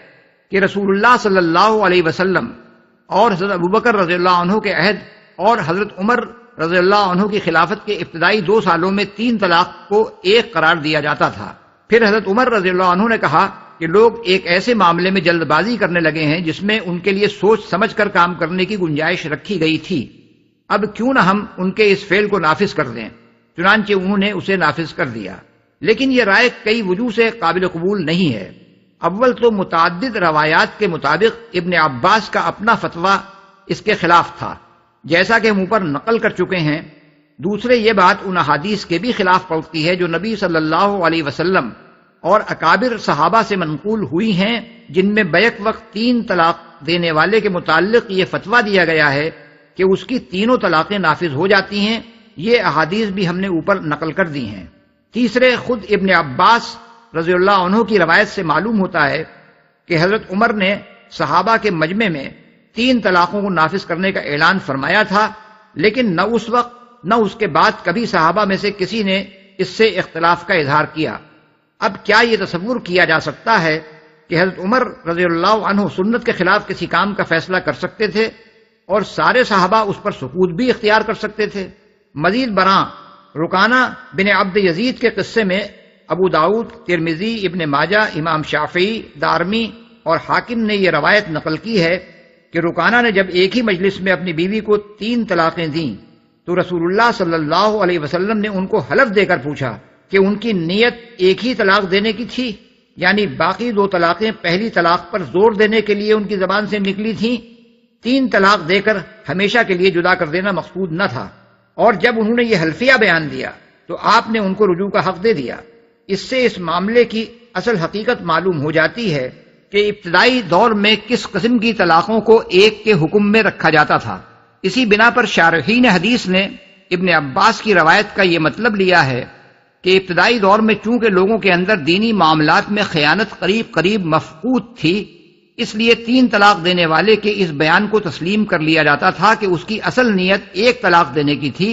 کہ رسول اللہ صلی اللہ علیہ وسلم اور حضرت ابو بکر رضی اللہ عنہ کے عہد اور حضرت عمر رضی اللہ عنہ کی خلافت کے ابتدائی 2 سالوں میں 3 طلاق کو 1 قرار دیا جاتا تھا۔ پھر حضرت عمر رضی اللہ عنہ نے کہا کہ لوگ ایک ایسے معاملے میں جلد بازی کرنے لگے ہیں جس میں ان کے لیے سوچ سمجھ کر کام کرنے کی گنجائش رکھی گئی تھی، اب کیوں نہ ہم ان کے اس فعل کو نافذ کر دیں؟ چنانچہ انہوں نے اسے نافذ کر دیا۔ لیکن یہ رائے کئی وجوہ سے قابل قبول نہیں ہے۔ اول تو متعدد روایات کے مطابق ابن عباس کا اپنا فتویٰ اس کے خلاف تھا، جیسا کہ ہم اوپر نقل کر چکے ہیں۔ دوسرے یہ بات ان احادیث کے بھی خلاف پڑتی ہے جو نبی صلی اللہ علیہ وسلم اور اکابر صحابہ سے منقول ہوئی ہیں، جن میں بیک وقت 3 طلاق دینے والے کے متعلق یہ فتویٰ دیا گیا ہے کہ اس کی تینوں طلاقیں نافذ ہو جاتی ہیں۔ یہ احادیث بھی ہم نے اوپر نقل کر دی ہیں۔ تیسرے، خود ابن عباس رضی اللہ عنہ کی روایت سے معلوم ہوتا ہے کہ حضرت عمر نے صحابہ کے مجمع میں 3 طلاقوں کو نافذ کرنے کا اعلان فرمایا تھا، لیکن نہ اس وقت نہ اس کے بعد کبھی صحابہ میں سے کسی نے اس سے اختلاف کا اظہار کیا۔ اب کیا یہ تصور کیا جا سکتا ہے کہ حضرت عمر رضی اللہ عنہ سنت کے خلاف کسی کام کا فیصلہ کر سکتے تھے اور سارے صحابہ اس پر سکوت بھی اختیار کر سکتے تھے؟ مزید برآں رکانہ بن عبد یزید کے قصے میں ابو داؤد، ترمذی، ابن ماجہ، امام شافعی، دارمی اور حاکم نے یہ روایت نقل کی ہے کہ رکانہ نے جب ایک ہی مجلس میں اپنی بیوی کو 3 طلاقیں دیں تو رسول اللہ صلی اللہ علیہ وسلم نے ان کو حلف دے کر پوچھا کہ ان کی نیت ایک ہی طلاق دینے کی تھی، یعنی باقی 2 طلاقیں پہلی طلاق پر زور دینے کے لیے ان کی زبان سے نکلی تھیں۔ 3 طلاق دے کر ہمیشہ کے لیے جدا کر دینا مقصود نہ تھا، اور جب انہوں نے یہ حلفیہ بیان دیا تو آپ نے ان کو رجوع کا حق دے دیا۔ اس سے اس معاملے کی اصل حقیقت معلوم ہو جاتی ہے کہ ابتدائی دور میں کس قسم کی طلاقوں کو ایک کے حکم میں رکھا جاتا تھا۔ اسی بنا پر شارحین حدیث نے ابن عباس کی روایت کا یہ مطلب لیا ہے کہ ابتدائی دور میں چونکہ لوگوں کے اندر دینی معاملات میں خیانت قریب قریب مفقود تھی، اس لیے 3 طلاق دینے والے کے اس بیان کو تسلیم کر لیا جاتا تھا کہ اس کی اصل نیت 1 طلاق دینے کی تھی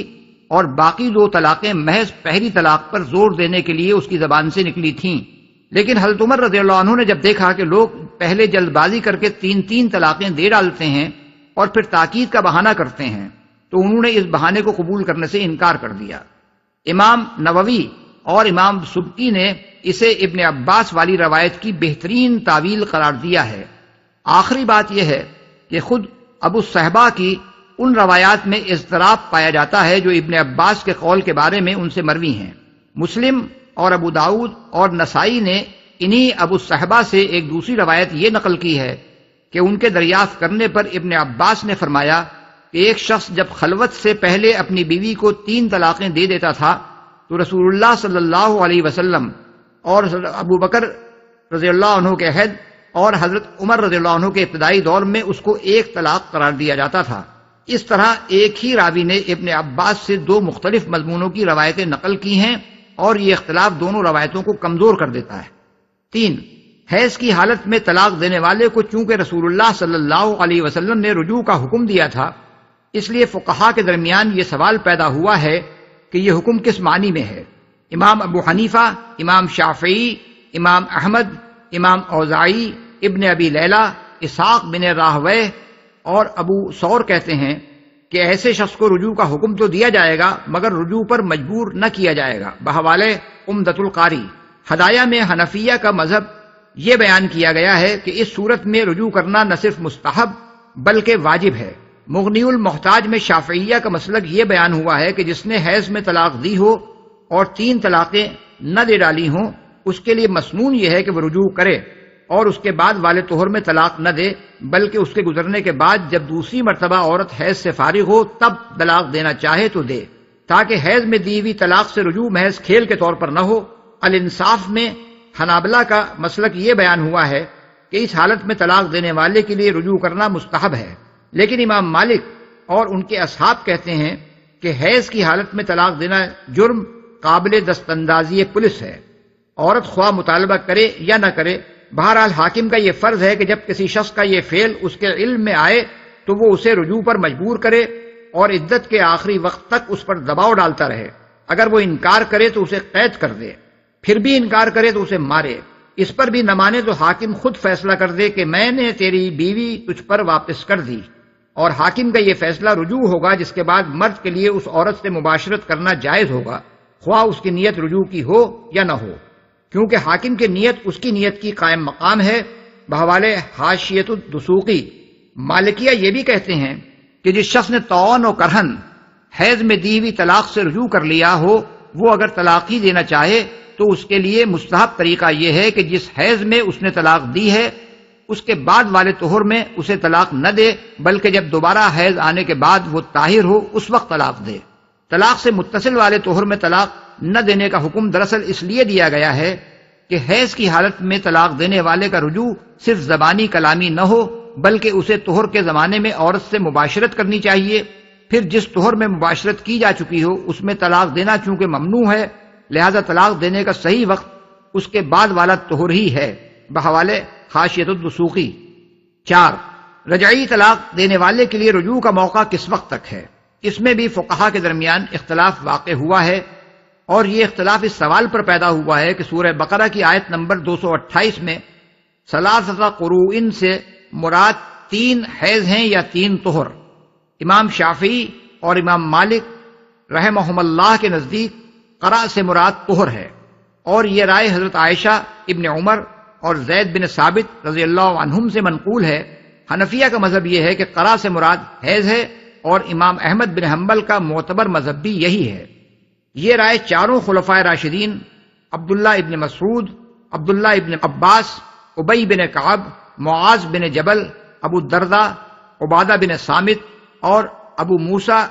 اور باقی 2 طلاقیں محض پہلی طلاق پر زور دینے کے لیے اس کی زبان سے نکلی تھیں۔ لیکن حضرت عمر رضی اللہ عنہ نے جب دیکھا کہ لوگ پہلے جلد بازی کر کے 3 طلاقیں دے ڈالتے ہیں اور پھر تاکید کا بہانہ کرتے ہیں، تو انہوں نے اس بہانے کو قبول کرنے سے انکار کر دیا۔ امام نووی اور امام سبکی نے اسے ابن عباس والی روایت کی بہترین تعویل قرار دیا ہے۔ آخری بات یہ ہے کہ خود ابو صحبہ کی ان روایات میں اضطراب پایا جاتا ہے جو ابن عباس کے قول کے بارے میں ان سے مروی ہیں۔ مسلم اور ابو داؤد اور نسائی نے انہی ابو صحبہ سے ایک دوسری روایت یہ نقل کی ہے کہ ان کے دریافت کرنے پر ابن عباس نے فرمایا کہ ایک شخص جب خلوت سے پہلے اپنی بیوی کو 3 طلاقیں دے دیتا تھا تو رسول اللہ صلی اللہ علیہ وسلم اور ابو بکر رضی اللہ عنہ کے عہد اور حضرت عمر رضی اللہ عنہ کے ابتدائی دور میں اس کو 1 طلاق قرار دیا جاتا تھا۔ اس طرح ایک ہی راوی نے ابن عباس سے 2 مختلف مضمونوں کی روایتیں نقل کی ہیں اور یہ اختلاف دونوں روایتوں کو کمزور کر دیتا ہے۔ 3، حیض کی حالت میں طلاق دینے والے کو چونکہ رسول اللہ صلی اللہ علیہ وسلم نے رجوع کا حکم دیا تھا، اس لیے فقہا کے درمیان یہ سوال پیدا ہوا ہے کہ یہ حکم کس معنی میں ہے۔ امام ابو حنیفہ، امام شافعی، امام احمد، امام اوزاعی، ابن ابی لیلہ، اسحاق بن راہویہ اور ابو ثور کہتے ہیں کہ ایسے شخص کو رجوع کا حکم تو دیا جائے گا مگر رجوع پر مجبور نہ کیا جائے گا۔ بحوالہ عمدۃ القاری ہدایہ میں حنفیہ کا مذہب یہ بیان کیا گیا ہے کہ اس صورت میں رجوع کرنا نہ صرف مستحب بلکہ واجب ہے۔ مغنی المحتاج میں شافعیہ کا مسلک یہ بیان ہوا ہے کہ جس نے حیض میں طلاق دی ہو اور 3 طلاقیں نہ دے ڈالی ہوں، اس کے لیے مسنون یہ ہے کہ وہ رجوع کرے اور اس کے بعد والد طہر میں طلاق نہ دے، بلکہ اس کے گزرنے کے بعد جب دوسری مرتبہ عورت حیض سے فارغ ہو تب طلاق دینا چاہے تو دے، تاکہ حیض میں دی ہوئی طلاق سے رجوع محض کھیل کے طور پر نہ ہو۔ الانصاف میں حنابلہ کا مسلک یہ بیان ہوا ہے کہ اس حالت میں طلاق دینے والے کے لیے رجوع کرنا مستحب ہے، لیکن امام مالک اور ان کے اصحاب کہتے ہیں کہ حیض کی حالت میں طلاق دینا جرم قابل دست اندازی پولیس ہے، عورت خواہ مطالبہ کرے یا نہ کرے۔ بہرحال حاکم کا یہ فرض ہے کہ جب کسی شخص کا یہ فعل اس کے علم میں آئے تو وہ اسے رجوع پر مجبور کرے اور عدت کے آخری وقت تک اس پر دباؤ ڈالتا رہے۔ اگر وہ انکار کرے تو اسے قید کر دے، پھر بھی انکار کرے تو اسے مارے۔ اس پر بھی نہ مانے تو حاکم خود فیصلہ کر دے کہ میں نے تیری بیوی تجھ پر واپس کر دی، اور حاکم کا یہ فیصلہ رجوع ہوگا، جس کے بعد مرد کے لیے اس عورت سے مباشرت کرنا جائز ہوگا، خواہ اس کی نیت رجوع کی ہو یا نہ ہو، کیونکہ حاکم کی نیت اس کی نیت کی قائم مقام ہے۔ بحوالہ حاشیۃ الدسوقی مالکیہ یہ بھی کہتے ہیں کہ جس شخص نے طعن و کرہن حیض میں دی ہوئی طلاق سے رجوع کر لیا ہو، وہ اگر طلاق ہی دینا چاہے تو اس کے لیے مستحب طریقہ یہ ہے کہ جس حیض میں اس نے طلاق دی ہے اس کے بعد والے طہر میں اسے طلاق نہ دے، بلکہ جب دوبارہ حیض آنے کے بعد وہ طاہر ہو اس وقت طلاق دے۔ طلاق سے متصل والے طہر میں طلاق نہ دینے کا حکم دراصل اس لیے دیا گیا ہے کہ حیض کی حالت میں طلاق دینے والے کا رجوع صرف زبانی کلامی نہ ہو، بلکہ اسے طہر کے زمانے میں عورت سے مباشرت کرنی چاہیے۔ پھر جس طہر میں مباشرت کی جا چکی ہو اس میں طلاق دینا چونکہ ممنوع ہے، لہذا طلاق دینے کا صحیح وقت اس کے بعد والا طہر ہی ہے، بحوالے حاشیۃ الدسوقی۔ 4. رجعی طلاق دینے والے کے لیے رجوع کا موقع کس وقت تک ہے؟ اس میں بھی فقہا کے درمیان اختلاف واقع ہوا ہے، اور یہ اختلاف اس سوال پر پیدا ہوا ہے کہ سورہ بقرہ کی آیت نمبر 228 میں ثلاثۃ قروء سے مراد 3 حیض ہیں یا 3 طہر؟ امام شافعی اور امام مالک رحمہم اللہ کے نزدیک قرأ سے مراد طہر ہے، اور یہ رائے حضرت عائشہ، ابن عمر اور زید بن ثابت رضی اللہ عنہم سے منقول ہے۔ حنفیہ کا مذہب یہ ہے کہ قرأ سے مراد حیض ہے، اور امام احمد بن حنبل کا معتبر مذہب بھی یہی ہے۔ یہ رائے چاروں خلفائے راشدین عبداللہ ابن مسعود، عبداللہ ابن عباس، ابی بن کعب، معاذ بن جبل، ابو الدرداء، عبادہ بن صامت اور ابو موسیٰ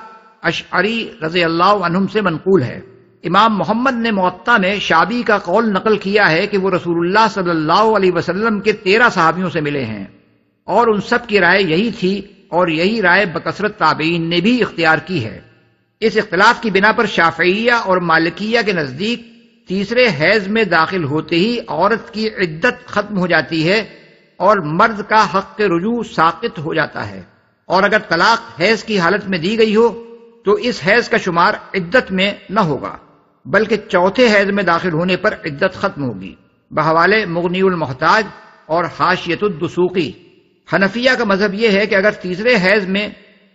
اشعری رضی اللہ عنہم سے منقول ہے۔ امام محمد نے موطا میں شعبی کا قول نقل کیا ہے کہ وہ رسول اللہ صلی اللہ علیہ وسلم کے 13 صحابیوں سے ملے ہیں، اور ان سب کی رائے یہی تھی، اور یہی رائے بکثرت تابعین نے بھی اختیار کی ہے۔ اس اختلاف کی بنا پر شافعیہ اور مالکیہ کے نزدیک تیسرے حیض میں داخل ہوتے ہی عورت کی عدت ختم ہو جاتی ہے اور مرد کا حق رجوع ساقط ہو جاتا ہے، اور اگر طلاق حیض کی حالت میں دی گئی ہو تو اس حیض کا شمار عدت میں نہ ہوگا، بلکہ چوتھے حیض میں داخل ہونے پر عدت ختم ہوگی، بحوالے مغنی المحتاج اور حاشیۃ الدسوقی۔ حنفیہ کا مذہب یہ ہے کہ اگر تیسرے حیض میں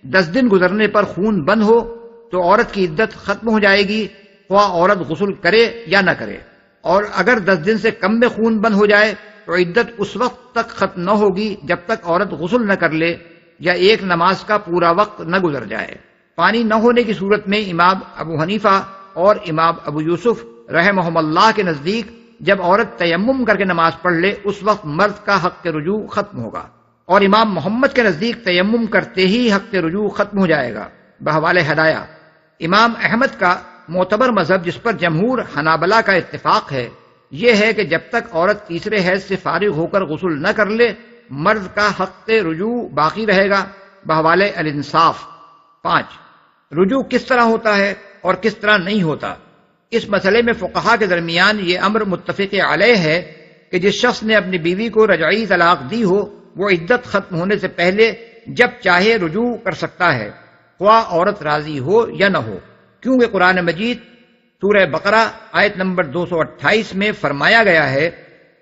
10 دن گزرنے پر خون بند ہو تو عورت کی عدت ختم ہو جائے گی، خواہ عورت غسل کرے یا نہ کرے، اور اگر 10 دن سے کم میں خون بند ہو جائے تو عدت اس وقت تک ختم نہ ہوگی جب تک عورت غسل نہ کر لے یا ایک نماز کا پورا وقت نہ گزر جائے۔ پانی نہ ہونے کی صورت میں امام ابو حنیفہ اور امام ابو یوسف رحمہم اللہ کے نزدیک جب عورت تیمم کر کے نماز پڑھ لے اس وقت مرد کا حق رجوع ختم ہوگا، اور امام محمد کے نزدیک تیمم کرتے ہی حق رجوع ختم ہو جائے گا، بحوالے ہدایہ۔ امام احمد کا معتبر مذہب جس پر جمہور حنابلہ کا اتفاق ہے یہ ہے کہ جب تک عورت تیسرے حیض سے فارغ ہو کر غسل نہ کر لے مرد کا حق رجوع باقی رہے گا، بحوالے الانصاف۔ 5. رجوع کس طرح ہوتا ہے اور کس طرح نہیں ہوتا؟ اس مسئلے میں فقہا کے درمیان یہ امر متفق علیہ ہے کہ جس شخص نے اپنی بیوی کو رجعی طلاق دی ہو وہ عدت ختم ہونے سے پہلے جب چاہے رجوع کر سکتا ہے، خواہ عورت راضی ہو یا نہ ہو، کیونکہ قرآن مجید سورہ بقرہ آیت نمبر 228 میں فرمایا گیا ہے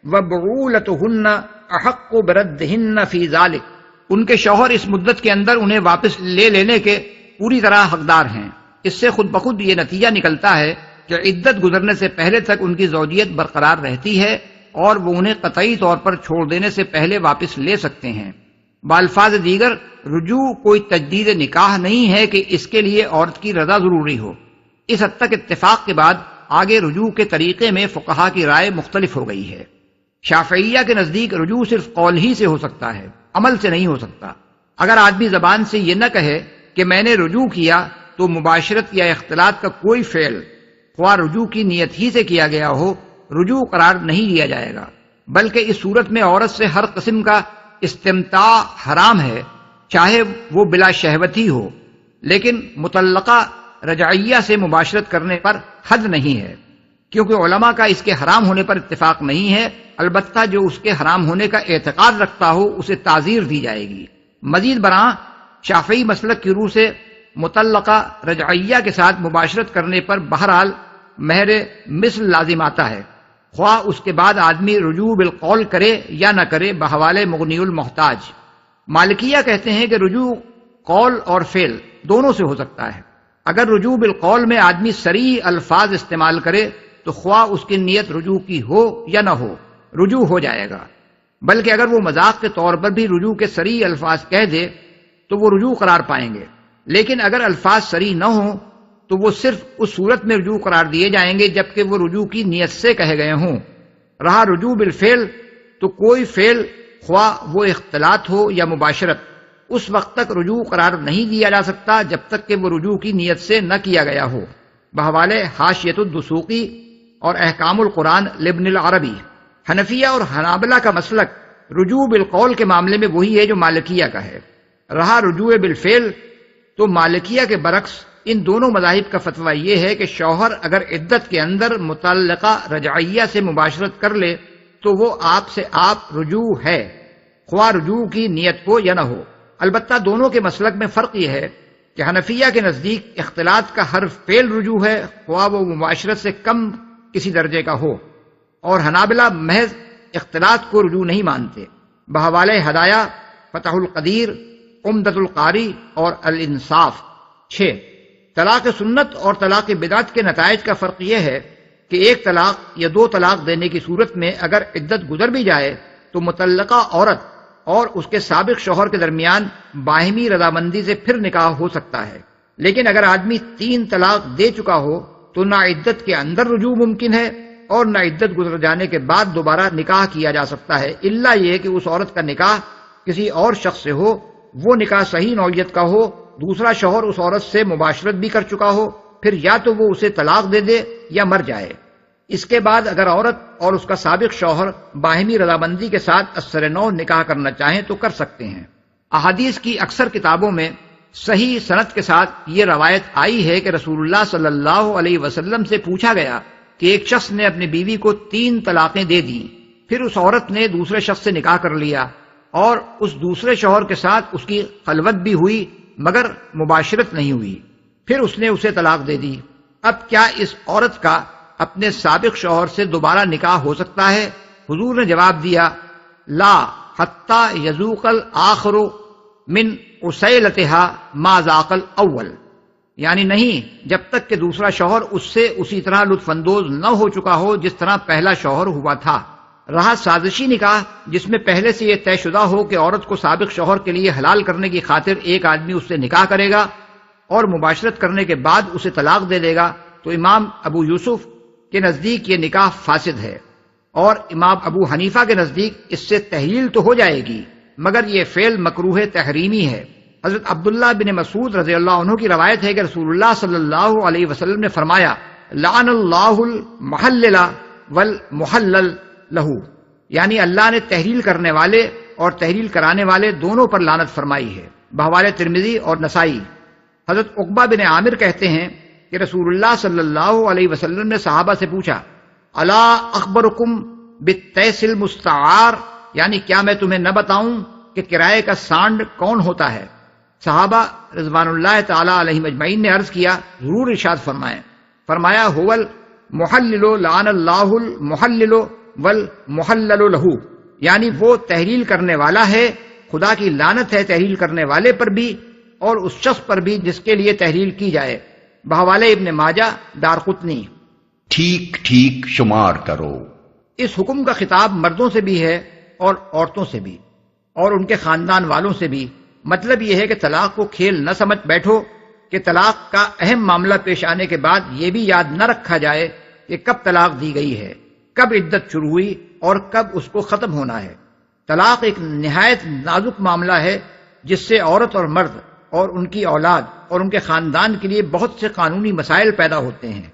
وَبُعُولَتُهُنَّ أَحَقُّ بِرَدِّهِنَّ فِي ذَلِكَ، ان کے شوہر اس مدت کے اندر انہیں واپس لے لینے کے پوری طرح حقدار ہیں۔ اس سے خود بخود یہ نتیجہ نکلتا ہے کہ عدت گزرنے سے پہلے تک ان کی زوجیت برقرار رہتی ہے اور وہ انہیں قطعی طور پر چھوڑ دینے سے پہلے واپس لے سکتے ہیں۔ بالفاظ دیگر رجوع کوئی تجدید نکاح نہیں ہے کہ اس کے لیے عورت کی رضا ضروری ہو۔ اس حد تک اتفاق کے بعد آگے رجوع کے طریقے میں فقہا کی رائے مختلف ہو گئی ہے۔ شافعیہ کے نزدیک رجوع صرف قول ہی سے ہو سکتا ہے، عمل سے نہیں ہو سکتا۔ اگر آدمی زبان سے یہ نہ کہے کہ میں نے رجوع کیا تو مباشرت یا اختلاط کا کوئی فعل خواہ رجوع کی نیت ہی سے کیا گیا ہو رجوع قرار نہیں لیا جائے گا، بلکہ اس صورت میں عورت سے ہر قسم کا استمتاع حرام ہے، چاہے وہ بلا شہوت ہی ہو، لیکن مطلقہ رجعیہ سے مباشرت کرنے پر حد نہیں ہے، کیونکہ علماء کا اس کے حرام ہونے پر اتفاق نہیں ہے، البتہ جو اس کے حرام ہونے کا اعتقاد رکھتا ہو اسے تعزیر دی جائے گی۔ مزید برآں شافعی مسلک کی روح سے مطلقہ رجعیہ کے ساتھ مباشرت کرنے پر بہرحال مہر مثل لازم آتا ہے، خواہ اس کے بعد آدمی رجوع بالقول کرے یا نہ کرے، بحوالے مغنی المحتاج۔ مالکیہ کہتے ہیں کہ رجوع قول اور فعل دونوں سے ہو سکتا ہے۔ اگر رجوع بالقول میں آدمی صریح الفاظ استعمال کرے تو خواہ اس کی نیت رجوع کی ہو یا نہ ہو رجوع ہو جائے گا، بلکہ اگر وہ مذاق کے طور پر بھی رجوع کے صریح الفاظ کہہ دے تو وہ رجوع قرار پائیں گے، لیکن اگر الفاظ صریح نہ ہوں تو وہ صرف اس صورت میں رجوع قرار دیے جائیں گے جبکہ وہ رجوع کی نیت سے کہے گئے ہوں۔ رہا رجوع بالفعل، تو کوئی فعل خواہ وہ اختلاط ہو یا مباشرت اس وقت تک رجوع قرار نہیں دیا جا سکتا جب تک کہ وہ رجوع کی نیت سے نہ کیا گیا ہو۔ بحوالے حاشیۃ الدسوقی اور احکام القرآن لابن العربی، حنفیہ اور حنابلہ کا مسلک رجوع بالقول کے معاملے میں وہی ہے جو مالکیہ کا ہے۔ رہا رجوع بالفعل، تو مالکیہ کے برعکس ان دونوں مذاہب کا فتویٰ یہ ہے کہ شوہر اگر عدت کے اندر متعلقہ رجعیہ سے مباشرت کر لے تو وہ آپ سے آپ رجوع ہے، خواہ رجوع کی نیت ہو یا نہ ہو۔ البتہ دونوں کے مسلک میں فرق یہ ہے کہ حنفیہ کے نزدیک اختلاط کا ہر فعل رجوع ہے، خواہ وہ مباشرت سے کم کسی درجے کا ہو، اور حنابلہ محض اختلاط کو رجوع نہیں مانتے۔ بحوالہ ہدایہ، فتح القدیر، عمدۃ القاری اور الانصاف۔ 6، طلاق سنت اور طلاق بدعت کے نتائج کا فرق یہ ہے کہ ایک طلاق یا دو طلاق دینے کی صورت میں اگر عدت گزر بھی جائے تو متعلقہ عورت اور اس کے سابق شوہر کے درمیان باہمی رضامندی سے پھر نکاح ہو سکتا ہے، لیکن اگر آدمی 3 طلاق دے چکا ہو تو نہ عدت کے اندر رجوع ممکن ہے اور نہ عدت گزر جانے کے بعد دوبارہ نکاح کیا جا سکتا ہے، الا یہ کہ اس عورت کا نکاح کسی اور شخص سے ہو، وہ نکاح صحیح نوعیت کا ہو، دوسرا شوہر اس عورت سے مباشرت بھی کر چکا ہو، پھر یا تو وہ اسے طلاق دے دے یا مر جائے۔ اس کے بعد اگر عورت اور اس کا سابق شوہر باہمی رضامندی کے ساتھ اثر نو نکاح کرنا چاہیں تو کر سکتے ہیں۔ احادیث کی اکثر کتابوں میں صحیح سند کے ساتھ یہ روایت آئی ہے کہ رسول اللہ صلی اللہ علیہ وسلم سے پوچھا گیا کہ ایک شخص نے اپنی بیوی کو 3 طلاقیں دے دیں، پھر اس عورت نے دوسرے شخص سے نکاح کر لیا اور اس دوسرے شوہر کے ساتھ اس کی خلوت بھی ہوئی مگر مباشرت نہیں ہوئی، پھر اس نے اسے طلاق دے دی۔ اب کیا اس عورت کا اپنے سابق شوہر سے دوبارہ نکاح ہو سکتا ہے؟ حضور نے جواب دیا، لا حتی یذوق الآخر من عسیلتها ما ذاق الاول، یعنی نہیں جب تک کہ دوسرا شوہر اس سے اسی طرح لطف اندوز نہ ہو چکا ہو جس طرح پہلا شوہر ہوا تھا۔ رہا سازشی نکاح، جس میں پہلے سے یہ طے شدہ ہو کہ عورت کو سابق شوہر کے لیے حلال کرنے کی خاطر ایک آدمی اس سے نکاح کرے گا اور مباشرت کرنے کے بعد اسے طلاق دے دے گا، تو امام ابو یوسف کے نزدیک یہ نکاح فاسد ہے، اور امام ابو حنیفہ کے نزدیک اس سے تحلیل تو ہو جائے گی مگر یہ فعل مکروہ تحریمی ہے۔ حضرت عبداللہ بن مسعود رضی اللہ عنہ کی روایت ہے کہ رسول اللہ صلی اللہ علیہ وسلم نے فرمایا، لعن اللہ المحلل والمحلل لہو، یعنی اللہ نے تحلیل کرنے والے اور تحلیل کرانے والے دونوں پر لعنت فرمائی ہے۔ بحوالہ ترمذی اور نسائی۔ حضرت عقبہ بن عامر کہتے ہیں کہ رسول اللہ صلی اللہ علیہ وسلم نے صحابہ سے پوچھا، الا اخبرکم بالتیس المستعار، یعنی کیا میں تمہیں نہ بتاؤں کہ کرائے کا سانڈ کون ہوتا ہے؟ صحابہ رضوان اللہ تعالی علیہم اجمعین نے عرض کیا، ضرور ارشاد فرمائیں۔ فرمایا، هو المحلل لعن اللہ المحلل والمحلل لہ، یعنی وہ تحلیل کرنے والا ہے، خدا کی لعنت ہے تحلیل کرنے والے پر بھی اور اس شخص پر بھی جس کے لیے تحلیل کی جائے۔ بحوالہ ابن ماجہ، دارقطنی۔ ٹھیک ٹھیک شمار کرو۔ اس حکم کا خطاب مردوں سے بھی ہے اور عورتوں سے بھی اور ان کے خاندان والوں سے بھی۔ مطلب یہ ہے کہ طلاق کو کھیل نہ سمجھ بیٹھو کہ طلاق کا اہم معاملہ پیش آنے کے بعد یہ بھی یاد نہ رکھا جائے کہ کب طلاق دی گئی ہے، کب عدت شروع ہوئی اور کب اس کو ختم ہونا ہے۔ طلاق ایک نہایت نازک معاملہ ہے جس سے عورت اور مرد اور ان کی اولاد اور ان کے خاندان کے لیے بہت سے قانونی مسائل پیدا ہوتے ہیں۔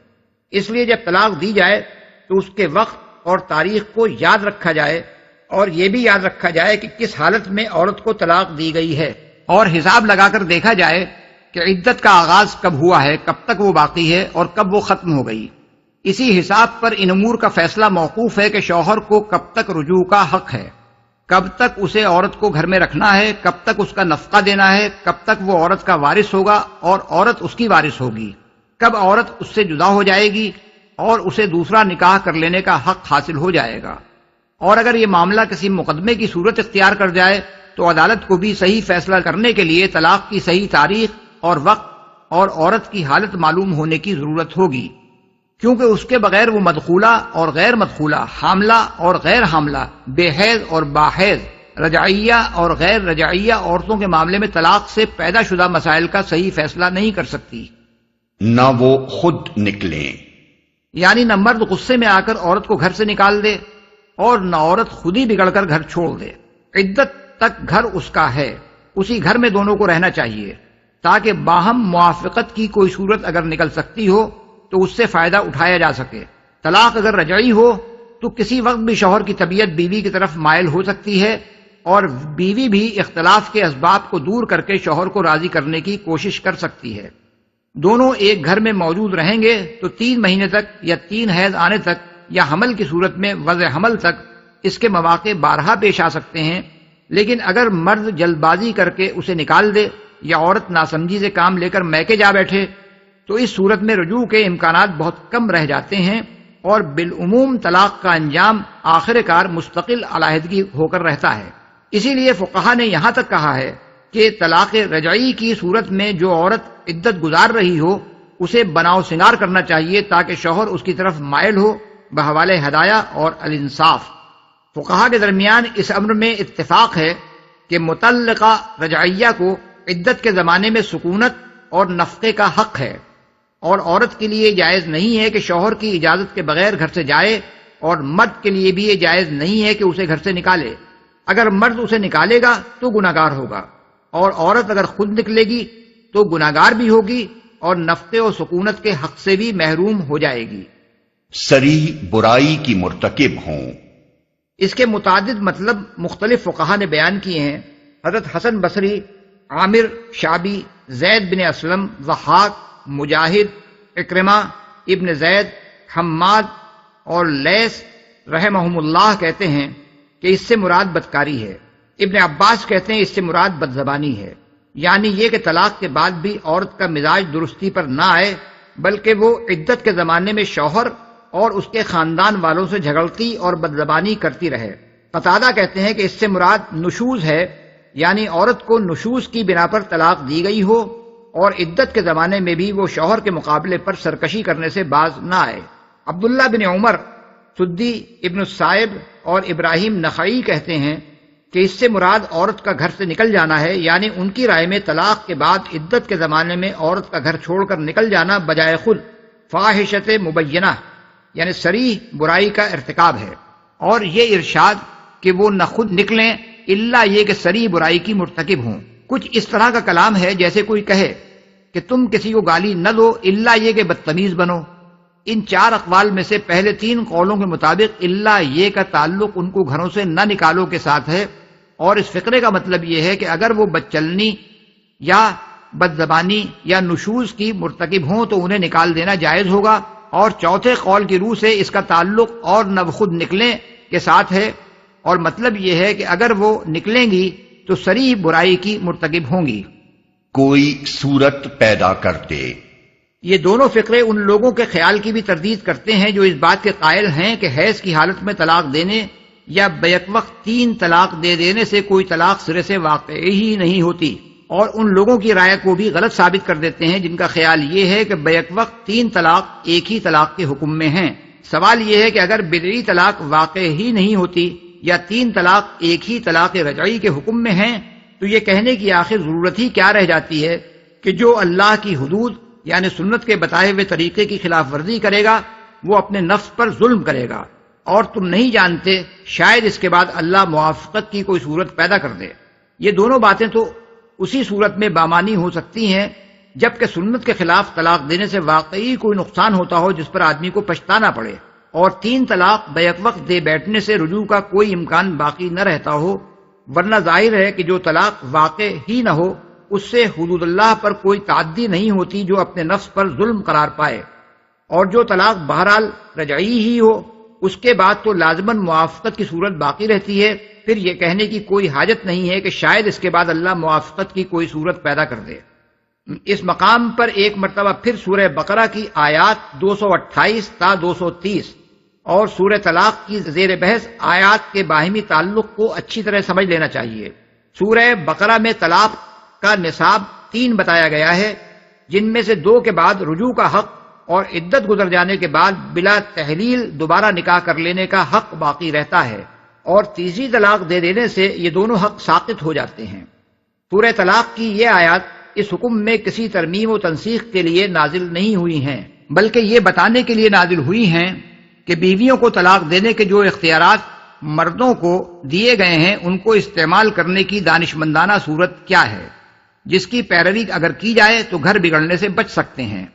اس لیے جب طلاق دی جائے تو اس کے وقت اور تاریخ کو یاد رکھا جائے اور یہ بھی یاد رکھا جائے کہ کس حالت میں عورت کو طلاق دی گئی ہے، اور حساب لگا کر دیکھا جائے کہ عدت کا آغاز کب ہوا ہے، کب تک وہ باقی ہے اور کب وہ ختم ہو گئی۔ اسی حساب پر ان امور کا فیصلہ موقوف ہے کہ شوہر کو کب تک رجوع کا حق ہے، کب تک اسے عورت کو گھر میں رکھنا ہے، کب تک اس کا نفقہ دینا ہے، کب تک وہ عورت کا وارث ہوگا اور عورت اس کی وارث ہوگی، کب عورت اس سے جدا ہو جائے گی اور اسے دوسرا نکاح کر لینے کا حق حاصل ہو جائے گا۔ اور اگر یہ معاملہ کسی مقدمے کی صورت اختیار کر جائے تو عدالت کو بھی صحیح فیصلہ کرنے کے لیے طلاق کی صحیح تاریخ اور وقت اور عورت کی حالت معلوم ہونے کی ضرورت ہوگی، کیونکہ اس کے بغیر وہ مدخولہ اور غیر مدخولہ، حاملہ اور غیر حاملہ، بے حیض اور باحیض، رجعیہ اور غیر رجعیہ عورتوں کے معاملے میں طلاق سے پیدا شدہ مسائل کا صحیح فیصلہ نہیں کر سکتی۔ نہ وہ خود نکلیں، یعنی نہ مرد غصے میں آ کر عورت کو گھر سے نکال دے اور نہ عورت خود ہی بگڑ کر گھر چھوڑ دے۔ عدت تک گھر اس کا ہے، اسی گھر میں دونوں کو رہنا چاہیے تاکہ باہم موافقت کی کوئی صورت اگر نکل سکتی ہو تو اس سے فائدہ اٹھایا جا سکے۔ طلاق اگر رجعی ہو تو کسی وقت بھی شوہر کی طبیعت بیوی کی طرف مائل ہو سکتی ہے اور بیوی بھی اختلاف کے اسباب کو دور کر کے شوہر کو راضی کرنے کی کوشش کر سکتی ہے۔ دونوں ایک گھر میں موجود رہیں گے تو 3 مہینے تک یا 3 حیض آنے تک یا حمل کی صورت میں وضع حمل تک اس کے مواقع بارہا پیش آ سکتے ہیں، لیکن اگر مرد جلد بازی کر کے اسے نکال دے یا عورت ناسمجھی سے کام لے کر میکے جا بیٹھے تو اس صورت میں رجوع کے امکانات بہت کم رہ جاتے ہیں اور بالعموم طلاق کا انجام آخر کار مستقل علیحدگی ہو کر رہتا ہے۔ اسی لیے فقہا نے یہاں تک کہا ہے کہ طلاق رجعی کی صورت میں جو عورت عدت گزار رہی ہو اسے بناؤ سنگار کرنا چاہیے تاکہ شوہر اس کی طرف مائل ہو بحوالے ہدایہ اور الانصاف۔ فقہا کے درمیان اس امر میں اتفاق ہے کہ مطلقہ رجعیہ کو عدت کے زمانے میں سکونت اور نفقے کا حق ہے، اور عورت کے لیے جائز نہیں ہے کہ شوہر کی اجازت کے بغیر گھر سے جائے، اور مرد کے لیے بھی یہ جائز نہیں ہے کہ اسے گھر سے نکالے۔ اگر مرد اسے نکالے گا تو گناہگار ہوگا، اور عورت اگر خود نکلے گی تو گناہگار بھی ہوگی اور نفقے و سکونت کے حق سے بھی محروم ہو جائے گی۔ صریح برائی کی مرتکب ہوں۔ اس کے متعدد مطلب مختلف فقہا نے بیان کیے ہیں۔ حضرت حسن بصری، عامر شعبی، زید بن اسلم، ضحاک، مجاہد، اکرمہ، ابن زید، حماد اور لیث رحمہم اللہ کہتے ہیں کہ اس سے مراد بدکاری ہے۔ ابن عباس کہتے ہیں اس سے مراد بدزبانی ہے، یعنی یہ کہ طلاق کے بعد بھی عورت کا مزاج درستی پر نہ آئے بلکہ وہ عدت کے زمانے میں شوہر اور اس کے خاندان والوں سے جھگڑتی اور بدزبانی کرتی رہے۔ قتادہ کہتے ہیں کہ اس سے مراد نشوز ہے، یعنی عورت کو نشوز کی بنا پر طلاق دی گئی ہو اور عدت کے زمانے میں بھی وہ شوہر کے مقابلے پر سرکشی کرنے سے باز نہ آئے۔ عبداللہ بن عمر، سدی، ابن الصائب اور ابراہیم نخعی کہتے ہیں کہ اس سے مراد عورت کا گھر سے نکل جانا ہے، یعنی ان کی رائے میں طلاق کے بعد عدت کے زمانے میں عورت کا گھر چھوڑ کر نکل جانا بجائے خود فاحشت مبینہ یعنی صریح برائی کا ارتکاب ہے، اور یہ ارشاد کہ وہ نہ خود نکلیں الا یہ کہ صریح برائی کی مرتکب ہوں، کچھ اس طرح کا کلام ہے جیسے کوئی کہے کہ تم کسی کو گالی نہ دو الا یہ کہ بدتمیز بنو۔ ان 4 اقوال میں سے پہلے 3 قولوں کے مطابق الا یہ کا تعلق ان کو گھروں سے نہ نکالو کے ساتھ ہے، اور اس فقرے کا مطلب یہ ہے کہ اگر وہ بدچلنی یا بدزبانی یا نشوز کی مرتکب ہوں تو انہیں نکال دینا جائز ہوگا، اور چوتھے قول کی روح سے اس کا تعلق اور نہ خود نکلیں کے ساتھ ہے، اور مطلب یہ ہے کہ اگر وہ نکلیں گی تو صریح برائی کی مرتکب ہوں گی۔ کوئی صورت پیدا کرتے۔ یہ دونوں فقرے ان لوگوں کے خیال کی بھی تردید کرتے ہیں جو اس بات کے قائل ہیں کہ حیض کی حالت میں طلاق دینے یا بیک وقت 3 طلاق دے دینے سے کوئی طلاق سرے سے واقع ہی نہیں ہوتی، اور ان لوگوں کی رائے کو بھی غلط ثابت کر دیتے ہیں جن کا خیال یہ ہے کہ بیک وقت 3 طلاق ایک ہی طلاق کے حکم میں ہیں۔ سوال یہ ہے کہ اگر بدعی طلاق واقع ہی نہیں ہوتی یا 3 طلاق ایک ہی طلاق رجعی کے حکم میں ہیں تو یہ کہنے کی آخر ضرورت ہی کیا رہ جاتی ہے کہ جو اللہ کی حدود یعنی سنت کے بتائے ہوئے طریقے کی خلاف ورزی کرے گا وہ اپنے نفس پر ظلم کرے گا، اور تم نہیں جانتے شاید اس کے بعد اللہ موافقت کی کوئی صورت پیدا کر دے۔ یہ دونوں باتیں تو اسی صورت میں بامانی ہو سکتی ہیں جبکہ سنت کے خلاف طلاق دینے سے واقعی کوئی نقصان ہوتا ہو جس پر آدمی کو پچھتانا پڑے، اور 3 طلاق بیک وقت دے بیٹھنے سے رجوع کا کوئی امکان باقی نہ رہتا ہو، ورنہ ظاہر ہے کہ جو طلاق واقع ہی نہ ہو اس سے حدود اللہ پر کوئی تعدی نہیں ہوتی جو اپنے نفس پر ظلم قرار پائے، اور جو طلاق بہرحال رجعی ہی ہو اس کے بعد تو لازماً موافقت کی صورت باقی رہتی ہے۔ پھر یہ کہنے کی کوئی حاجت نہیں ہے کہ شاید اس کے بعد اللہ موافقت کی کوئی صورت پیدا کر دے۔ اس مقام پر ایک مرتبہ پھر سورہ بقرہ کی آیات 228 تا 230 اور سورہ طلاق کی زیر بحث آیات کے باہمی تعلق کو اچھی طرح سمجھ لینا چاہیے۔ سورہ بقرہ میں طلاق کا نصاب 3 بتایا گیا ہے، جن میں سے 2 کے بعد رجوع کا حق اور عدت گزر جانے کے بعد بلا تحلیل دوبارہ نکاح کر لینے کا حق باقی رہتا ہے، اور تیسری طلاق دے دینے سے یہ دونوں حق ساقط ہو جاتے ہیں۔ سورہ طلاق کی یہ آیات اس حکم میں کسی ترمیم و تنسیخ کے لیے نازل نہیں ہوئی ہیں، بلکہ یہ بتانے کے لیے نازل ہوئی ہیں کہ بیویوں کو طلاق دینے کے جو اختیارات مردوں کو دیے گئے ہیں ان کو استعمال کرنے کی دانشمندانہ صورت کیا ہے، جس کی پیروی اگر کی جائے تو گھر بگڑنے سے بچ سکتے ہیں۔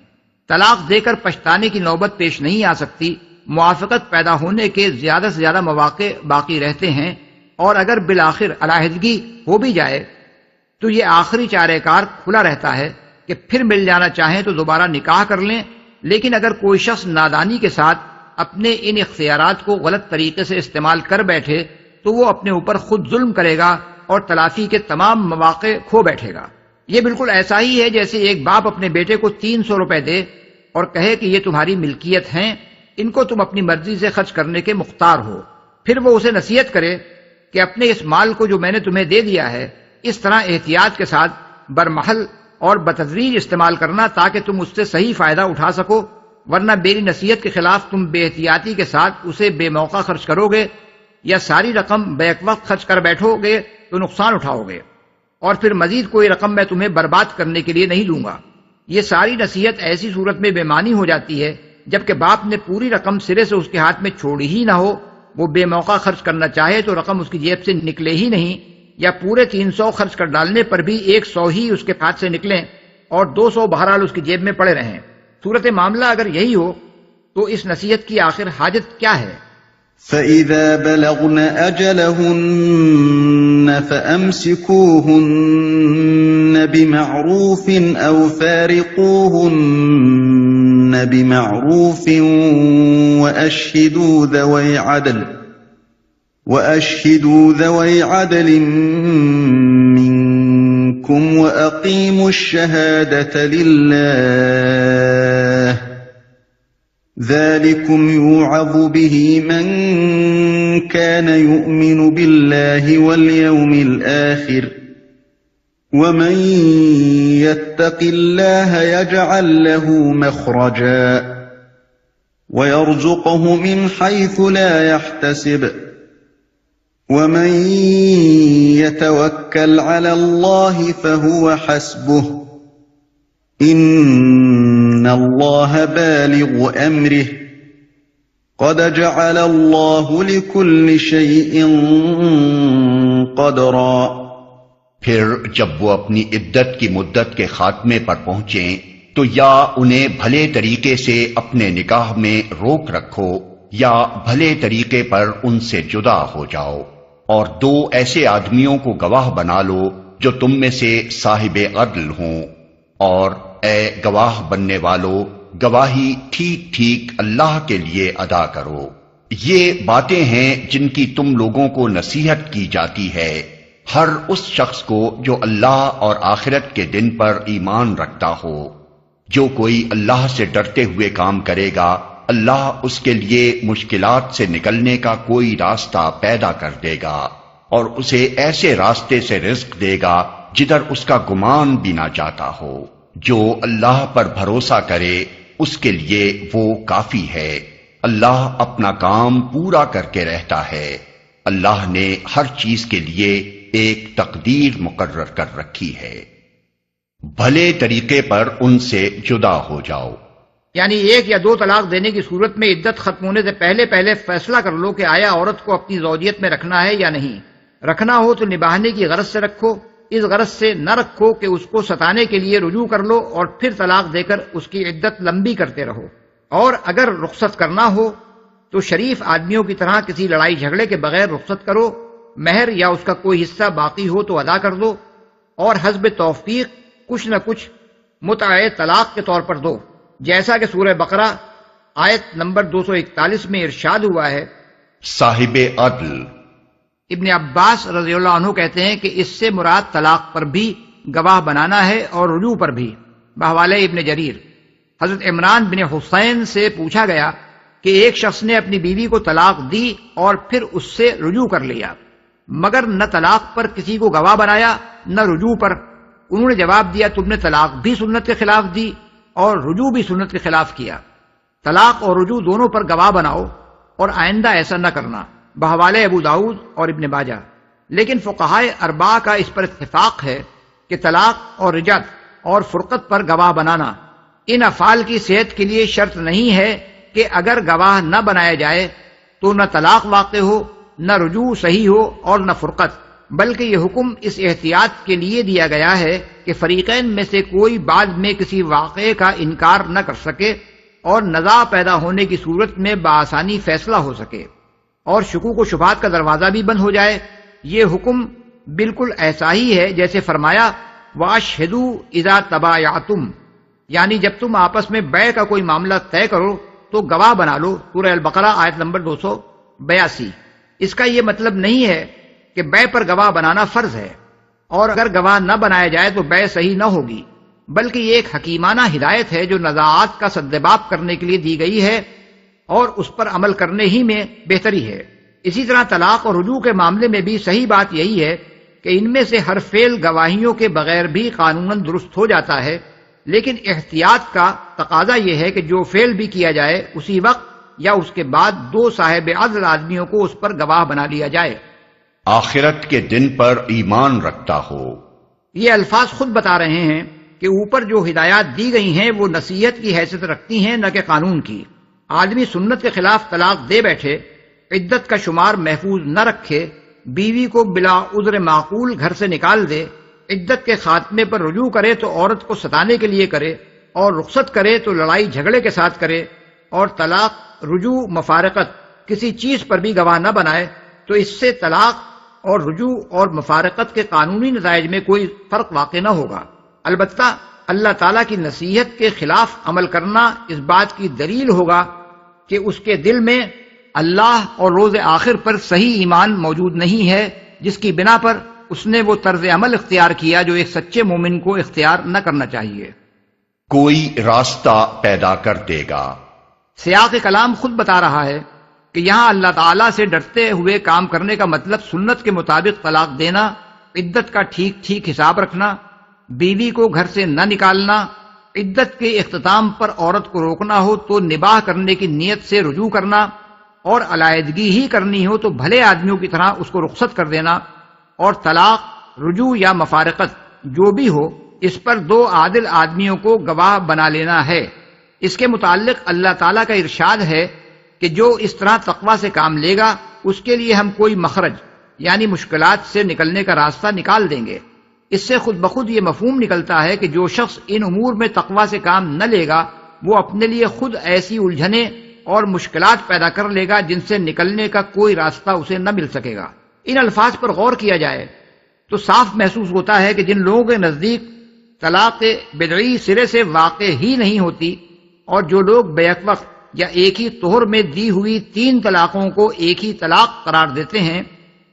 طلاق دے کر پچھتانے کی نوبت پیش نہیں آ سکتی، موافقت پیدا ہونے کے زیادہ سے زیادہ مواقع باقی رہتے ہیں، اور اگر بالآخر علیحدگی ہو بھی جائے تو یہ آخری چارہ کار کھلا رہتا ہے کہ پھر مل جانا چاہیں تو دوبارہ نکاح کر لیں۔ لیکن اگر کوئی شخص نادانی کے ساتھ اپنے ان اختیارات کو غلط طریقے سے استعمال کر بیٹھے تو وہ اپنے اوپر خود ظلم کرے گا اور تلافی کے تمام مواقع کھو بیٹھے گا۔ یہ بالکل ایسا ہی ہے جیسے ایک باپ اپنے بیٹے کو 300 روپے دے اور کہے کہ یہ تمہاری ملکیت ہیں، ان کو تم اپنی مرضی سے خرچ کرنے کے مختار ہو۔ پھر وہ اسے نصیحت کرے کہ اپنے اس مال کو جو میں نے تمہیں دے دیا ہے اس طرح احتیاط کے ساتھ برمحل اور بتدریج استعمال کرنا تاکہ تم اس سے صحیح فائدہ اٹھا سکو، ورنہ میری نصیحت کے خلاف تم بے احتیاطی کے ساتھ اسے بے موقع خرچ کرو گے یا ساری رقم بیک وقت خرچ کر بیٹھو گے تو نقصان اٹھاؤ گے، اور پھر مزید کوئی رقم میں تمہیں برباد کرنے کے لیے نہیں دوں گا۔ یہ ساری نصیحت ایسی صورت میں بے معنی ہو جاتی ہے جبکہ باپ نے پوری رقم سرے سے اس کے ہاتھ میں چھوڑی ہی نہ ہو، وہ بے موقع خرچ کرنا چاہے تو رقم اس کی جیب سے نکلے ہی نہیں، یا پورے 300 خرچ کر ڈالنے پر بھی 100 ہی اس کے ہاتھ سے نکلیں اور 200 بہرحال اس کی جیب میں پڑے رہیں۔ صورت معاملہ اگر یہی ہو تو اس نصیحت کی آخر حاجت کیا ہے؟ فَإِذَا بَلَغْنَ أَجَلَهُنَّ فَأَمْسِكُوهُنَّ بِمَعْرُوفٍ أَوْ فَارِقُوهُنَّ بِمَعْرُوفٍ وَأَشْهِدُوا ذَوَيْ عَدْلٍ مِّنكُمْ وَأَقِيمُوا الشَّهَادَةَ لِلَّهِ ذَلِكُمْ يُوعَظُ بِهِ مَن كَانَ يُؤْمِنُ بِاللَّهِ وَالْيَوْمِ الْآخِرِ وَمَن يَتَّقِ اللَّهَ يَجْعَل لَّهُ مَخْرَجًا وَيَرْزُقْهُ مِنْ حَيْثُ لَا يَحْتَسِبُ وَمَن يَتَوَكَّلْ عَلَى اللَّهِ فَهُوَ حَسْبُهُ إِنَّ اللَّهَ بَالِغُ أَمْرِهِ قَدْ جَعَلَ اللَّهُ لِكُلِّ شَيْءٍ قَدْرًا۔ پھر جب وہ اپنی عدت کی مدت کے خاتمے پر پہنچیں تو یا انہیں بھلے طریقے سے اپنے نکاح میں روک رکھو یا بھلے طریقے پر ان سے جدا ہو جاؤ، اور 2 ایسے آدمیوں کو گواہ بنا لو جو تم میں سے صاحب عدل ہوں، اور اے گواہ بننے والو گواہی ٹھیک ٹھیک اللہ کے لیے ادا کرو۔ یہ باتیں ہیں جن کی تم لوگوں کو نصیحت کی جاتی ہے، ہر اس شخص کو جو اللہ اور آخرت کے دن پر ایمان رکھتا ہو۔ جو کوئی اللہ سے ڈرتے ہوئے کام کرے گا اللہ اس کے لیے مشکلات سے نکلنے کا کوئی راستہ پیدا کر دے گا، اور اسے ایسے راستے سے رزق دے گا جدھر اس کا گمان بھی نہ جاتا ہو۔ جو اللہ پر بھروسہ کرے اس کے لیے وہ کافی ہے، اللہ اپنا کام پورا کر کے رہتا ہے۔ اللہ نے ہر چیز کے لیے ایک تقدیر مقرر کر رکھی ہے۔ بھلے طریقے پر ان سے جدا ہو جاؤ، یعنی 1 یا 2 طلاق دینے کی صورت میں عدت ختم ہونے سے پہلے فیصلہ کر لو کہ آیا عورت کو اپنی زوجیت میں رکھنا ہے یا نہیں۔ رکھنا ہو تو نباہنے کی غرض سے رکھو، اس غرض سے نہ رکھو کہ اس کو ستانے کے لیے رجوع کر لو اور پھر طلاق دے کر اس کی عدت لمبی کرتے رہو۔ اور اگر رخصت کرنا ہو تو شریف آدمیوں کی طرح کسی لڑائی جھگڑے کے بغیر رخصت کرو، مہر یا اس کا کوئی حصہ باقی ہو تو ادا کر دو، اور حسب توفیق کچھ نہ کچھ متع طلاق کے طور پر دو، جیسا کہ سورہ بقرہ آیت نمبر 241 میں ارشاد ہوا ہے۔ صاحب عدل۔ ابن عباس رضی اللہ عنہ کہتے ہیں کہ اس سے مراد طلاق پر بھی گواہ بنانا ہے اور رجوع پر بھی۔ بحوالہ ابن جریر، حضرت عمران بن حسین سے پوچھا گیا کہ ایک شخص نے اپنی بیوی کو طلاق دی اور پھر اس سے رجوع کر لیا، مگر نہ طلاق پر کسی کو گواہ بنایا نہ رجوع پر۔ انہوں نے جواب دیا، تم نے طلاق بھی سنت کے خلاف دی اور رجوع بھی سنت کے خلاف کیا۔ طلاق اور رجوع دونوں پر گواہ بناؤ اور آئندہ ایسا نہ کرنا۔ بحوالہ ابو داؤد اور ابن ماجہ۔ لیکن فقہائے 4 کا اس پر اتفاق ہے کہ طلاق اور رجعت اور فرقت پر گواہ بنانا۔ ان افعال کی صحت کے لیے شرط نہیں ہے کہ اگر گواہ نہ بنایا جائے تو نہ طلاق واقع ہو، نہ رجوع صحیح ہو اور نہ فرقت، بلکہ یہ حکم اس احتیاط کے لیے دیا گیا ہے کہ فریقین میں سے کوئی بعد میں کسی واقعے کا انکار نہ کر سکے اور نزاع پیدا ہونے کی صورت میں بآسانی فیصلہ ہو سکے اور شکوک و شبہات کا دروازہ بھی بند ہو جائے۔ یہ حکم بالکل ایسا ہی ہے جیسے فرمایا وَأَشْهِدُوا إِذَا تَبَايَعْتُمْ، یعنی جب تم آپس میں بیع کا کوئی معاملہ طے کرو تو گواہ بنا لو، سورہ البقرہ آیت نمبر 282۔ اس کا یہ مطلب نہیں ہے کہ بیع پر گواہ بنانا فرض ہے، اور اگر گواہ نہ بنایا جائے تو بیع صحیح نہ ہوگی، بلکہ یہ ایک حکیمانہ ہدایت ہے جو نزاعات کا سدباب کرنے کے لیے دی گئی ہے اور اس پر عمل کرنے ہی میں بہتری ہے۔ اسی طرح طلاق اور رجوع کے معاملے میں بھی صحیح بات یہی ہے کہ ان میں سے ہر فعل گواہیوں کے بغیر بھی قانوناً درست ہو جاتا ہے، لیکن احتیاط کا تقاضا یہ ہے کہ جو فعل بھی کیا جائے اسی وقت یا اس کے بعد دو صاحب عدل آدمیوں کو اس پر گواہ بنا لیا جائے۔ آخرت کے دن پر ایمان رکھتا ہو۔ یہ الفاظ خود بتا رہے ہیں کہ اوپر جو ہدایات دی گئی ہیں وہ نصیحت کی حیثیت رکھتی ہیں نہ کہ قانون کی۔ آدمی سنت کے خلاف طلاق دے بیٹھے، عدت کا شمار محفوظ نہ رکھے، بیوی کو بلا عذر معقول گھر سے نکال دے، عدت کے خاتمے پر رجوع کرے تو عورت کو ستانے کے لیے کرے، اور رخصت کرے تو لڑائی جھگڑے کے ساتھ کرے، اور طلاق، رجوع، مفارقت کسی چیز پر بھی گواہ نہ بنائے، تو اس سے طلاق اور رجوع اور مفارقت کے قانونی نتائج میں کوئی فرق واقع نہ ہوگا۔ البتہ اللہ تعالیٰ کی نصیحت کے خلاف عمل کرنا اس بات کی دلیل ہوگا کہ اس کے دل میں اللہ اور روز آخر پر صحیح ایمان موجود نہیں ہے، جس کی بنا پر اس نے وہ طرز عمل اختیار کیا جو ایک سچے مومن کو اختیار نہ کرنا چاہیے۔ کوئی راستہ پیدا کر دے گا۔ سیاق کلام خود بتا رہا ہے کہ یہاں اللہ تعالیٰ سے ڈرتے ہوئے کام کرنے کا مطلب سنت کے مطابق طلاق دینا، عدت کا ٹھیک ٹھیک حساب رکھنا، بیوی کو گھر سے نہ نکالنا، عدت کے اختتام پر عورت کو روکنا ہو تو نباہ کرنے کی نیت سے رجوع کرنا، اور علیحدگی ہی کرنی ہو تو بھلے آدمیوں کی طرح اس کو رخصت کر دینا، اور طلاق، رجوع یا مفارقت جو بھی ہو اس پر دو عادل آدمیوں کو گواہ بنا لینا ہے۔ اس کے متعلق اللہ تعالیٰ کا ارشاد ہے کہ جو اس طرح تقوی سے کام لے گا اس کے لیے ہم کوئی مخرج یعنی مشکلات سے نکلنے کا راستہ نکال دیں گے۔ اس سے خود بخود یہ مفہوم نکلتا ہے کہ جو شخص ان امور میں تقوی سے کام نہ لے گا وہ اپنے لیے خود ایسی الجھنیں اور مشکلات پیدا کر لے گا جن سے نکلنے کا کوئی راستہ اسے نہ مل سکے گا۔ ان الفاظ پر غور کیا جائے تو صاف محسوس ہوتا ہے کہ جن لوگوں کے نزدیک طلاق بدعی سرے سے واقع ہی نہیں ہوتی، اور جو لوگ بیک وقت یا ایک ہی طہر میں دی ہوئی 3 طلاقوں کو ایک ہی طلاق قرار دیتے ہیں،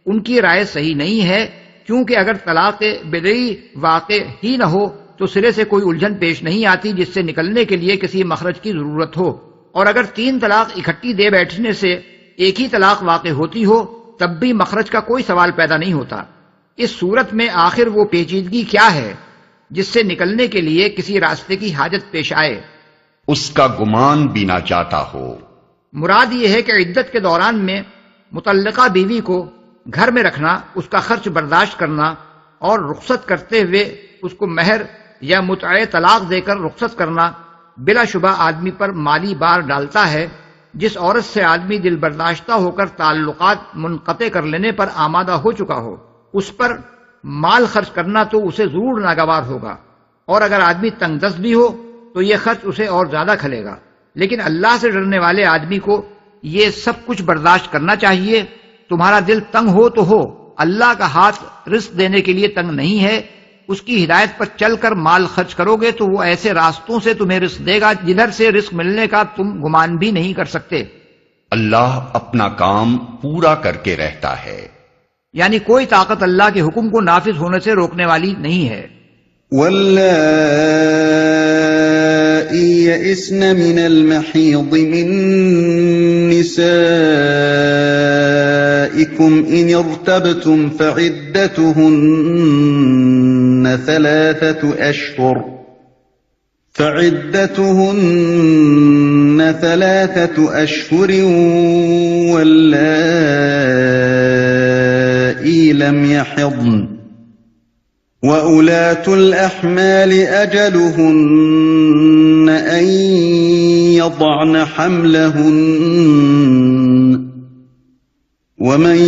ان کی رائے صحیح نہیں ہے، کیونکہ اگر طلاق بدعی واقع ہی نہ ہو تو سرے سے کوئی الجھن پیش نہیں آتی جس سے نکلنے کے لیے کسی مخرج کی ضرورت ہو، اور اگر 3 طلاق اکٹھی دے بیٹھنے سے ایک ہی طلاق واقع ہوتی ہو تب بھی مخرج کا کوئی سوال پیدا نہیں ہوتا۔ اس صورت میں آخر وہ پیچیدگی کیا ہے جس سے نکلنے کے لیے کسی راستے کی حاجت پیش آئے؟ اس کا گمان بھی نہ جاتا ہو۔ مراد یہ ہے کہ عدت کے دوران میں متعلقہ بیوی کو گھر میں رکھنا، اس کا خرچ برداشت کرنا اور رخصت کرتے ہوئے اس کو مہر یا متعہ طلاق دے کر رخصت کرنا بلا شبہ آدمی پر مالی بار ڈالتا ہے۔ جس عورت سے آدمی دل برداشتہ ہو کر تعلقات منقطع کر لینے پر آمادہ ہو چکا ہو، اس پر مال خرچ کرنا تو اسے ضرور ناگوار ہوگا، اور اگر آدمی تنگ دست بھی ہو تو یہ خرچ اسے اور زیادہ کھلے گا۔ لیکن اللہ سے ڈرنے والے آدمی کو یہ سب کچھ برداشت کرنا چاہیے۔ تمہارا دل تنگ ہو تو ہو، اللہ کا ہاتھ رزق دینے کے لیے تنگ نہیں ہے۔ اس کی ہدایت پر چل کر مال خرچ کرو گے تو وہ ایسے راستوں سے تمہیں رزق دے گا جدھر سے رزق ملنے کا تم گمان بھی نہیں کر سکتے۔ اللہ اپنا کام پورا کر کے رہتا ہے، یعنی کوئی طاقت اللہ کے حکم کو نافذ ہونے سے روکنے والی نہیں ہے۔ واللائي يئسن من المحيض من نسائكم إن ارتبتم فعدتهن 3 أشهر واللائي لم يحضن وَأُولَاتُ الْأَحْمَالِ أَجَلُهُنَّ أَن يَضَعْنَ حَمْلَهُنَّ وَمَن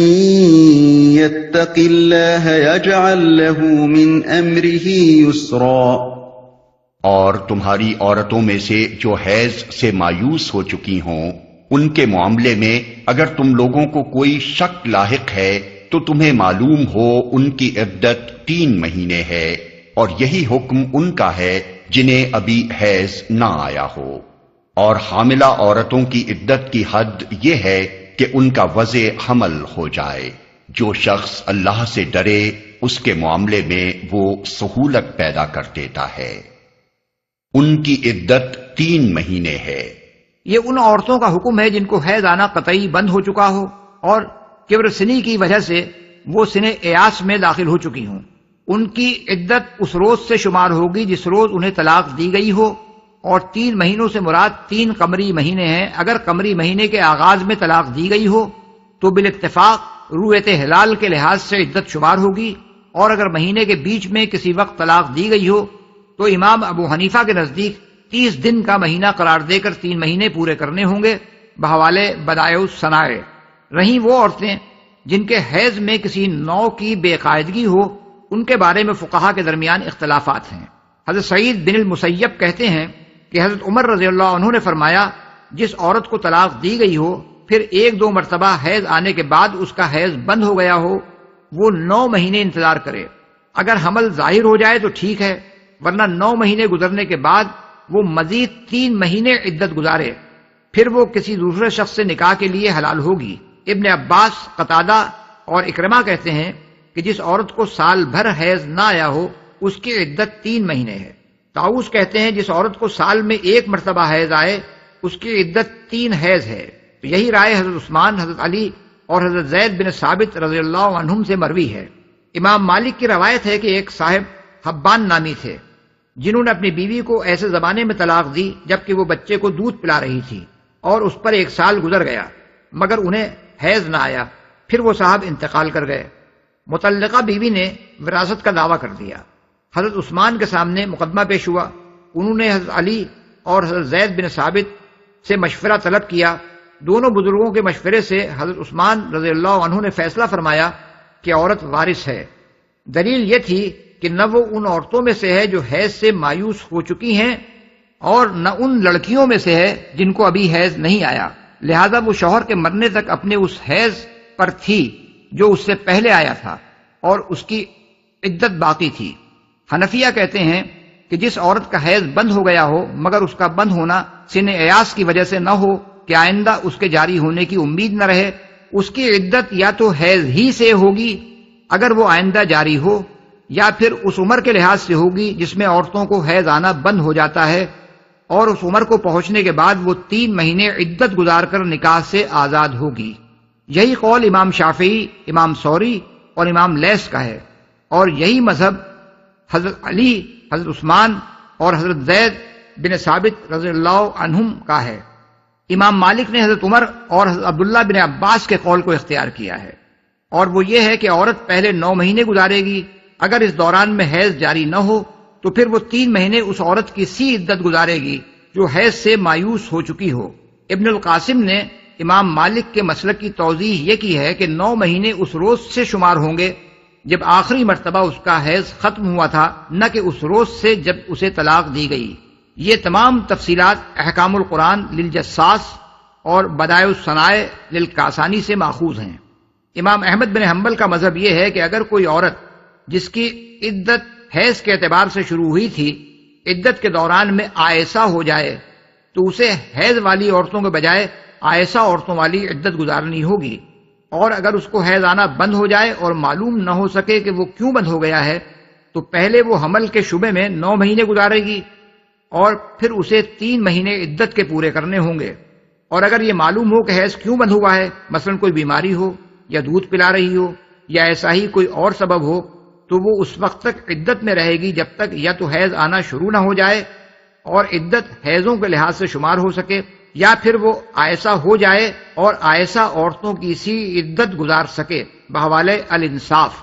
يَتَّقِ اللَّهَ يَجْعَل لَّهُ مِنْ أَمْرِهِ يُسْرًا۔ اور تمہاری عورتوں میں سے جو حیض سے مایوس ہو چکی ہوں، ان کے معاملے میں اگر تم لوگوں کو کوئی شک لاحق ہے تو تمہیں معلوم ہو ان کی عدت 3 مہینے ہے، اور یہی حکم ان کا ہے جنہیں ابھی حیض نہ آیا ہو۔ اور حاملہ عورتوں کی عدت کی حد یہ ہے کہ ان کا وضع حمل ہو جائے۔ جو شخص اللہ سے ڈرے اس کے معاملے میں وہ سہولت پیدا کر دیتا ہے۔ ان کی عدت 3 مہینے ہے۔ یہ ان عورتوں کا حکم ہے جن کو حیض آنا قطعی بند ہو چکا ہو اور کبر سنی کی وجہ سے وہ سن ایاس میں داخل ہو چکی ہوں۔ ان کی عدت اس روز سے شمار ہوگی جس روز انہیں طلاق دی گئی ہو، اور 3 مہینوں سے مراد 3 قمری مہینے ہیں۔ اگر قمری مہینے کے آغاز میں طلاق دی گئی ہو تو بالاتفاق رویت ہلال کے لحاظ سے عدت شمار ہوگی، اور اگر مہینے کے بیچ میں کسی وقت طلاق دی گئی ہو تو امام ابو حنیفہ کے نزدیک 30 دن کا مہینہ قرار دے کر 3 مہینے پورے کرنے ہوں گے بحوالے بدائع الصنائع۔ رہیں وہ عورتیں جن کے حیض میں کسی نوع کی بے قاعدگی ہو، ان کے بارے میں فقہا کے درمیان اختلافات ہیں۔ حضرت سعید بن المسیب کہتے ہیں کہ حضرت عمر رضی اللہ عنہ نے فرمایا، جس عورت کو طلاق دی گئی ہو پھر 1-2 مرتبہ حیض آنے کے بعد اس کا حیض بند ہو گیا ہو، وہ 9 مہینے انتظار کرے۔ اگر حمل ظاہر ہو جائے تو ٹھیک ہے، ورنہ 9 مہینے گزرنے کے بعد وہ مزید 3 مہینے عدت گزارے، پھر وہ کسی دوسرے شخص سے نکاح کے لیے حلال ہوگی۔ ابن عباس، قتادہ اور اکرمہ کہتے ہیں کہ جس عورت کو سال بھر حیض نہ آیا ہو اس کی عدت 3 مہینے ہے۔ طاؤس کہتے ہیں جس عورت کو سال میں 1 مرتبہ حیض آئے اس کی عدت 3 حیض ہے۔ تو یہی رائے حضرت عثمان، حضرت علی اور حضرت زید بن ثابت رضی اللہ عنہم سے مروی ہے۔ امام مالک کی روایت ہے کہ ایک صاحب حبان نامی تھے جنہوں نے اپنی بیوی کو ایسے زمانے میں طلاق دی جبکہ وہ بچے کو دودھ پلا رہی تھی، اور اس پر 1 سال گزر گیا مگر انہیں حیض نہ آیا۔ پھر وہ صاحب انتقال کر گئے۔ مطلقہ بیوی نے وراثت کا دعویٰ کر دیا۔ حضرت عثمان کے سامنے مقدمہ پیش ہوا۔ انہوں نے حضرت علی اور حضرت زید بن ثابت سے مشورہ طلب کیا۔ دونوں بزرگوں کے مشورے سے حضرت عثمان رضی اللہ عنہ نے فیصلہ فرمایا کہ عورت وارث ہے۔ دلیل یہ تھی کہ نہ وہ ان عورتوں میں سے ہے جو حیض سے مایوس ہو چکی ہیں، اور نہ ان لڑکیوں میں سے ہے جن کو ابھی حیض نہیں آیا، لہذا وہ شوہر کے مرنے تک اپنے اس حیض پر تھی جو اس سے پہلے آیا تھا، اور اس کی عدت باقی تھی۔ حنفیہ کہتے ہیں کہ جس عورت کا حیض بند ہو گیا ہو مگر اس کا بند ہونا سن ایاس کی وجہ سے نہ ہو کہ آئندہ اس کے جاری ہونے کی امید نہ رہے، اس کی عدت یا تو حیض ہی سے ہوگی اگر وہ آئندہ جاری ہو، یا پھر اس عمر کے لحاظ سے ہوگی جس میں عورتوں کو حیض آنا بند ہو جاتا ہے، اور اس عمر کو پہنچنے کے بعد وہ 3 مہینے عدت گزار کر نکاح سے آزاد ہوگی۔ یہی قول امام شافعی، امام ثوری اور امام لیث کا ہے، اور یہی مذہب حضرت علی، حضرت عثمان اور حضرت زید بن ثابت رضی اللہ عنہم کا ہے۔ امام مالک نے حضرت عمر اور حضرت عبداللہ بن عباس کے قول کو اختیار کیا ہے، اور وہ یہ ہے کہ عورت پہلے 9 مہینے گزارے گی، اگر اس دوران میں حیض جاری نہ ہو تو پھر وہ 3 مہینے اس عورت کی سی عدت گزارے گی جو حیض سے مایوس ہو چکی ہو۔ ابن القاسم نے امام مالک کے مسلک کی توضیح یہ کی ہے کہ 9 مہینے اس روز سے شمار ہوں گے جب آخری مرتبہ اس کا حیض ختم ہوا تھا، نہ کہ اس روز سے جب اسے طلاق دی گئی۔ یہ تمام تفصیلات احکام القرآن للجساس اور بدائع الصنائع للکاسانی سے ماخوذ ہیں۔ امام احمد بن حنبل کا مذہب یہ ہے کہ اگر کوئی عورت جس کی عدت حیض کے اعتبار سے شروع ہوئی تھی عدت کے دوران میں آئسہ ہو جائے تو اسے حیض والی عورتوں کے بجائے آئسہ عورتوں والی عدت گزارنی ہوگی، اور اگر اس کو حیض آنا بند ہو جائے اور معلوم نہ ہو سکے کہ وہ کیوں بند ہو گیا ہے تو پہلے وہ حمل کے شبے میں 9 مہینے گزارے گی، اور پھر اسے 3 مہینے عدت کے پورے کرنے ہوں گے۔ اور اگر یہ معلوم ہو کہ حیض کیوں بند ہوا ہے، مثلا کوئی بیماری ہو یا دودھ پلا رہی ہو یا ایسا ہی کوئی اور سبب ہو، تو وہ اس وقت تک عدت میں رہے گی جب تک یا تو حیض آنا شروع نہ ہو جائے اور عدت حیضوں کے لحاظ سے شمار ہو سکے، یا پھر وہ آئسہ ہو جائے اور آئسہ عورتوں کی سی عدت گزار سکے بحوالے الانصاف۔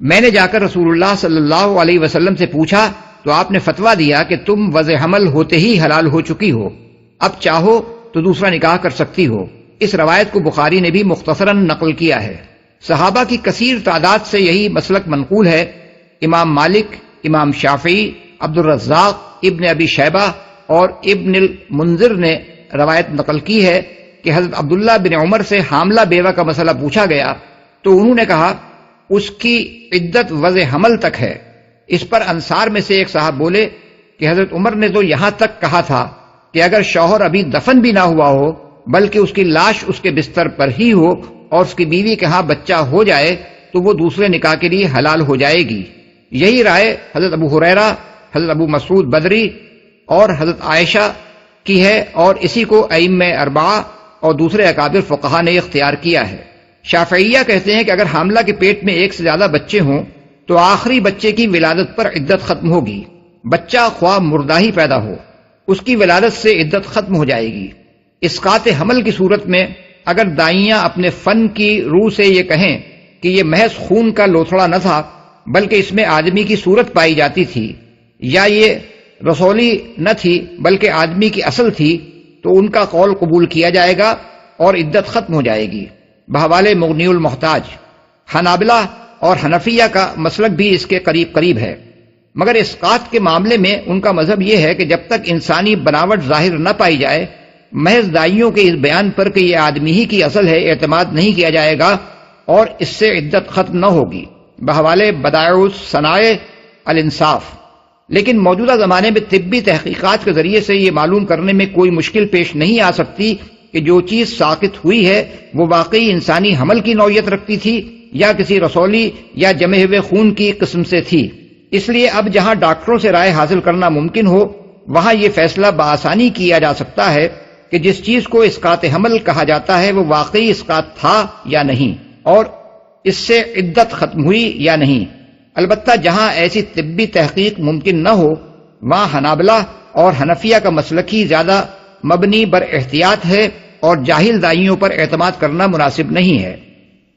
میں نے جا کر رسول اللہ صلی اللہ علیہ وسلم سے پوچھا تو آپ نے فتویٰ دیا کہ تم وضع حمل ہوتے ہی حلال ہو چکی ہو، اب چاہو تو دوسرا نکاح کر سکتی ہو۔ اس روایت کو بخاری نے بھی مختصراً نقل کیا ہے۔ صحابہ کی کثیر تعداد سے یہی مسلک منقول ہے۔ امام مالک، امام شافعی، عبد الرزاق، ابن ابی شیبہ اور ابن المنذر نے روایت نقل کی ہے کہ حضرت عبداللہ بن عمر سے حاملہ بیوہ کا مسئلہ پوچھا گیا تو انہوں نے کہا اس کی عدت وضع حمل تک ہے۔ اس پر انصار میں سے ایک صاحب بولے کہ حضرت عمر نے تو یہاں تک کہا تھا کہ اگر شوہر ابھی دفن بھی نہ ہوا ہو بلکہ اس کی لاش اس کے بستر پر ہی ہو اور اس کی بیوی کے ہاں بچہ ہو جائے تو وہ دوسرے نکاح کے لیے حلال ہو جائے گی۔ یہی رائے حضرت ابو ہریرہ، حضرت ابو مسعود بدری اور حضرت عائشہ کی ہے، اور اسی کو ائمہ اربعہ اور دوسرے اکابر فقہا نے اختیار کیا ہے۔ شافعیہ کہتے ہیں کہ اگر حاملہ کے پیٹ میں ایک سے زیادہ بچے ہوں تو آخری بچے کی ولادت پر عدت ختم ہوگی۔ بچہ خواہ مردہ ہی پیدا ہو، اس کی ولادت سے عدت ختم ہو جائے گی۔ اسقاط حمل کی صورت میں اگر دائیاں اپنے فن کی روح سے یہ کہیں کہ یہ محض خون کا لوتھڑا نہ تھا بلکہ اس میں آدمی کی صورت پائی جاتی تھی، یا یہ رسولی نہ تھی بلکہ آدمی کی اصل تھی، تو ان کا قول قبول کیا جائے گا اور عدت ختم ہو جائے گی۔ بحوالے مغنی المحتاج۔ حنابلہ اور حنفیہ کا مسلک بھی اس کے قریب قریب ہے، مگر اسقاط کے معاملے میں ان کا مذہب یہ ہے کہ جب تک انسانی بناوٹ ظاہر نہ پائی جائے محض دائیوں کے اس بیان پر کہ یہ آدمی ہی کی اصل ہے اعتماد نہیں کیا جائے گا اور اس سے عدت ختم نہ ہوگی۔ بحوالے بدائع الصنائع الانصاف۔ لیکن موجودہ زمانے میں طبی تحقیقات کے ذریعے سے یہ معلوم کرنے میں کوئی مشکل پیش نہیں آ سکتی کہ جو چیز ساقط ہوئی ہے وہ واقعی انسانی حمل کی نوعیت رکھتی تھی یا کسی رسولی یا جمے ہوئے خون کی قسم سے تھی۔ اس لیے اب جہاں ڈاکٹروں سے رائے حاصل کرنا ممکن ہو وہاں یہ فیصلہ بآسانی کیا جا سکتا ہے کہ جس چیز کو اسقاط حمل کہا جاتا ہے وہ واقعی اسقاط تھا یا نہیں اور اس سے عدت ختم ہوئی یا نہیں۔ البتہ جہاں ایسی طبی تحقیق ممکن نہ ہو وہاں حنابلہ اور حنفیہ کا مسلک ہی زیادہ مبنی بر احتیاط ہے اور جاہل دائیوں پر اعتماد کرنا مناسب نہیں ہے۔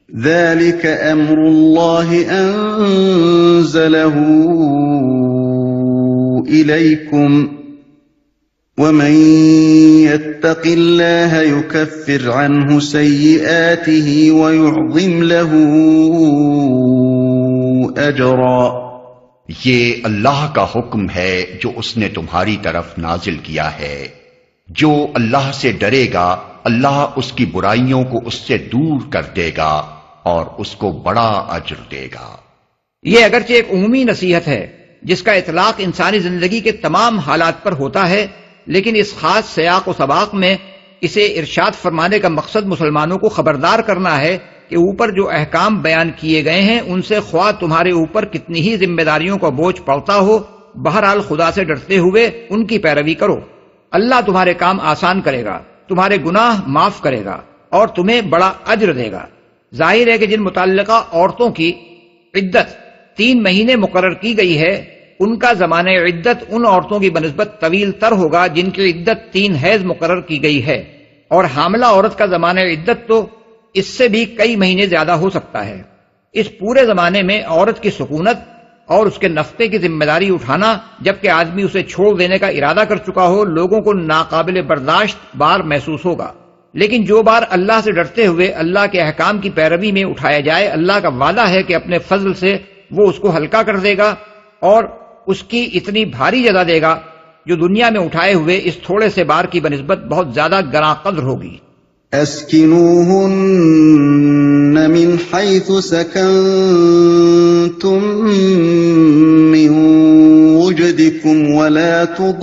ذلك امر الله انزله اليكم ومن يتق الله يكفر عنه سيئاته ويعظم له اجرا۔ یہ اللہ کا حکم ہے جو اس نے تمہاری طرف نازل کیا ہے۔ جو اللہ سے ڈرے گا اللہ اس کی برائیوں کو اس سے دور کر دے گا اور اس کو بڑا اجر دے گا۔ یہ اگرچہ ایک عمومی نصیحت ہے جس کا اطلاق انسانی زندگی کے تمام حالات پر ہوتا ہے، لیکن اس خاص سیاق و سباق میں اسے ارشاد فرمانے کا مقصد مسلمانوں کو خبردار کرنا ہے کہ اوپر جو احکام بیان کیے گئے ہیں ان سے خواہ تمہارے اوپر کتنی ہی ذمہ داریوں کا بوجھ پڑتا ہو، بہرحال خدا سے ڈرتے ہوئے ان کی پیروی کرو۔ اللہ تمہارے کام آسان کرے گا، تمہارے گناہ معاف کرے گا اور تمہیں بڑا اجر دے گا۔ ظاہر ہے کہ جن متعلقہ عورتوں کی عدت 3 مہینے مقرر کی گئی ہے ان کا زمانہ عدت ان عورتوں کی بنسبت طویل تر ہوگا جن کی عدت 3 حیض مقرر کی گئی ہے، اور حاملہ عورت کا زمانہ عدت تو اس سے بھی کئی مہینے زیادہ ہو سکتا ہے۔ اس پورے زمانے میں عورت کی سکونت اور اس کے نفقے کی ذمہ داری اٹھانا جبکہ آدمی اسے چھوڑ دینے کا ارادہ کر چکا ہو لوگوں کو ناقابل برداشت بار محسوس ہوگا، لیکن جو بار اللہ سے ڈرتے ہوئے اللہ کے احکام کی پیروی میں اٹھایا جائے اللہ کا وعدہ ہے کہ اپنے فضل سے وہ اس کو ہلکا کر دے گا اور اس کی اتنی بھاری جزا دے گا جو دنیا میں اٹھائے ہوئے اس تھوڑے سے بار کی بنسبت بہت زیادہ گراں قدر ہوگی۔ اسکنوہن من حیث سکنتم من وجدکم ولا تضاروہن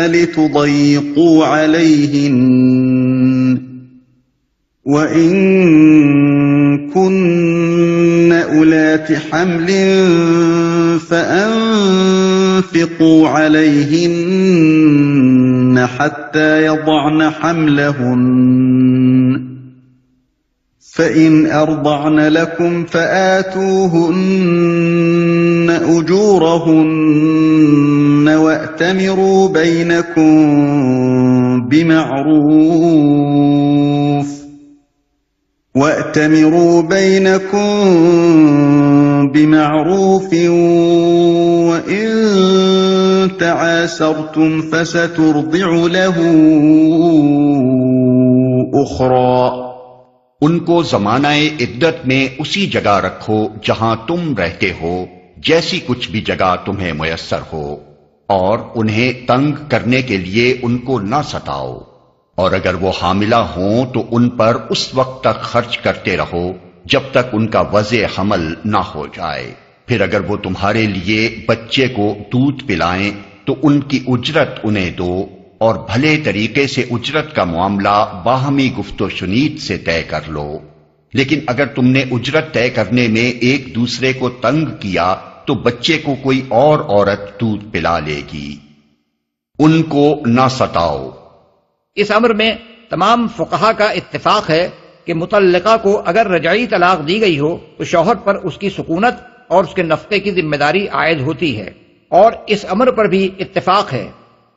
لتضیقوا علیہن وَإِن كُنَّ أُولَاتِ حَمْلٍ فَأَنفِقُوا عَلَيْهِنَّ حَتَّى يَضَعْنَ حَمْلَهُنَّ فَإِنْ أَرْضَعْنَ لَكُمْ فَآتُوهُنَّ أُجُورَهُنَّ وَأْتَمِرُوا بَيْنَكُمْ بِمَعْرُوفٍ وَأْتَمِرُوا بَيْنَكُمْ بِمَعْرُوفٍ وَإِن تَعَاسَرْتُمْ فَسَتُرْضِعُ لَهُ أُخْرَى۔ ان کو زمانہ عدت میں اسی جگہ رکھو جہاں تم رہتے ہو، جیسی کچھ بھی جگہ تمہیں میسر ہو، اور انہیں تنگ کرنے کے لیے ان کو نہ ستاؤ، اور اگر وہ حاملہ ہوں تو ان پر اس وقت تک خرچ کرتے رہو جب تک ان کا وضع حمل نہ ہو جائے۔ پھر اگر وہ تمہارے لیے بچے کو دودھ پلائیں تو ان کی اجرت انہیں دو، اور بھلے طریقے سے اجرت کا معاملہ باہمی گفت و شنید سے طے کر لو۔ لیکن اگر تم نے اجرت طے کرنے میں ایک دوسرے کو تنگ کیا تو بچے کو کوئی اور عورت دودھ پلا لے گی۔ ان کو نہ ستاؤ۔ اس امر میں تمام فقہا کا اتفاق ہے کہ مطلقہ کو اگر رجعی طلاق دی گئی ہو تو شوہر پر اس کی سکونت اور اس کے نفقے کی ذمہ داری عائد ہوتی ہے، اور اس امر پر بھی اتفاق ہے